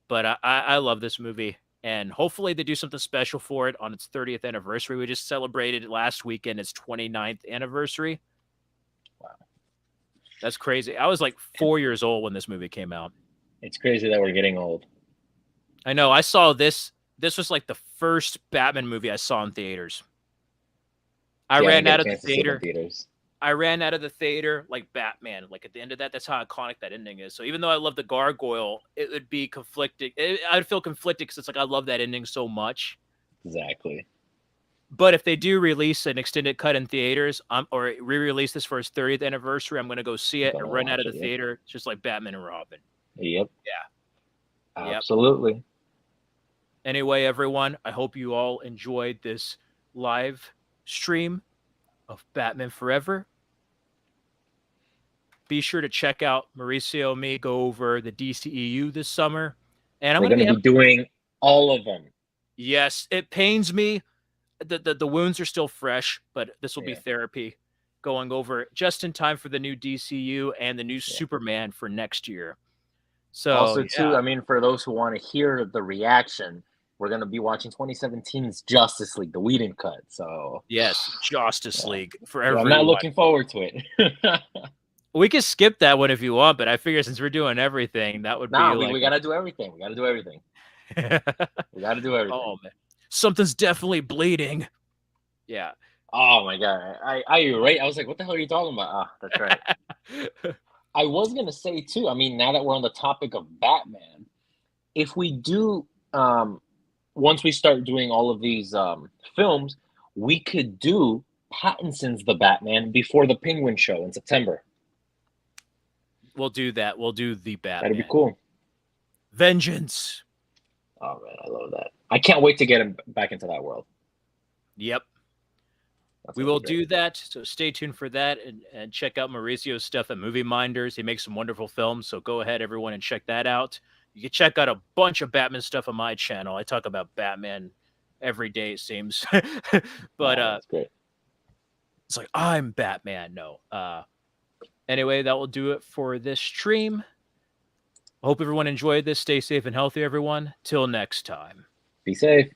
But I love this movie, and hopefully they do something special for it on its 30th anniversary. We just celebrated last weekend its 29th anniversary. Wow. That's crazy. I was like 4 years old when this movie came out. It's crazy that we're getting old. I know. I saw this. This was like the first Batman movie I saw in theaters. I Yeah, I ran didn't get out a of the chance to see it in theater. theaters. I ran out of the theater like Batman. Like at the end of that, that's how iconic that ending is. So even though I love the gargoyle, it would be conflicted. I'd feel conflicted because it's like I love that ending so much. Exactly. But if they do release an extended cut in theaters, or re-release this for its 30th anniversary, I'm gonna go see it Gonna and run out watch of the it. Yep. theater, just like Batman and Robin. Yep. Yeah. Yep. Absolutely. Anyway, everyone, I hope you all enjoyed this live stream of Batman Forever. Be sure to check out Mauricio and me go over the DCEU this summer. And I'm We're going to gonna be doing all of them. Yes, it pains me. The wounds are still fresh, but this will be therapy going over just in time for the new DCU and the new Superman for next year. So, also, too, I mean, for those who want to hear the reaction, we're going to be watching 2017's Justice League, the Whedon cut. So, yes, Justice League for everyone. I'm not looking forward to it. We can skip that one if you want, but I figure since we're doing everything, that would be like we got to do everything. We got to do everything. We got to do everything. Oh man, something's definitely bleeding. Yeah. Oh my god, you're right. I was like, what the hell are you talking about? Ah, that's right. I was gonna say too. I mean, now that we're on the topic of Batman, if we do, once we start doing all of these films, we could do Pattinson's The Batman before the Penguin show in September. We'll do that. We'll do the Batman. That'd be cool. Vengeance. Oh man, I love that. I can't wait to get him back into that world. Yep. We will do that. So stay tuned for that and check out Mauricio's stuff at Movie Minders. He makes some wonderful films. So go ahead, everyone, and check that out. You can check out a bunch of Batman stuff on my channel. I talk about Batman every day, it seems. But that's great. It's like, I'm Batman. No. Anyway, that will do it for this stream. I hope everyone enjoyed this. Stay safe and healthy, everyone. Till next time. Be safe.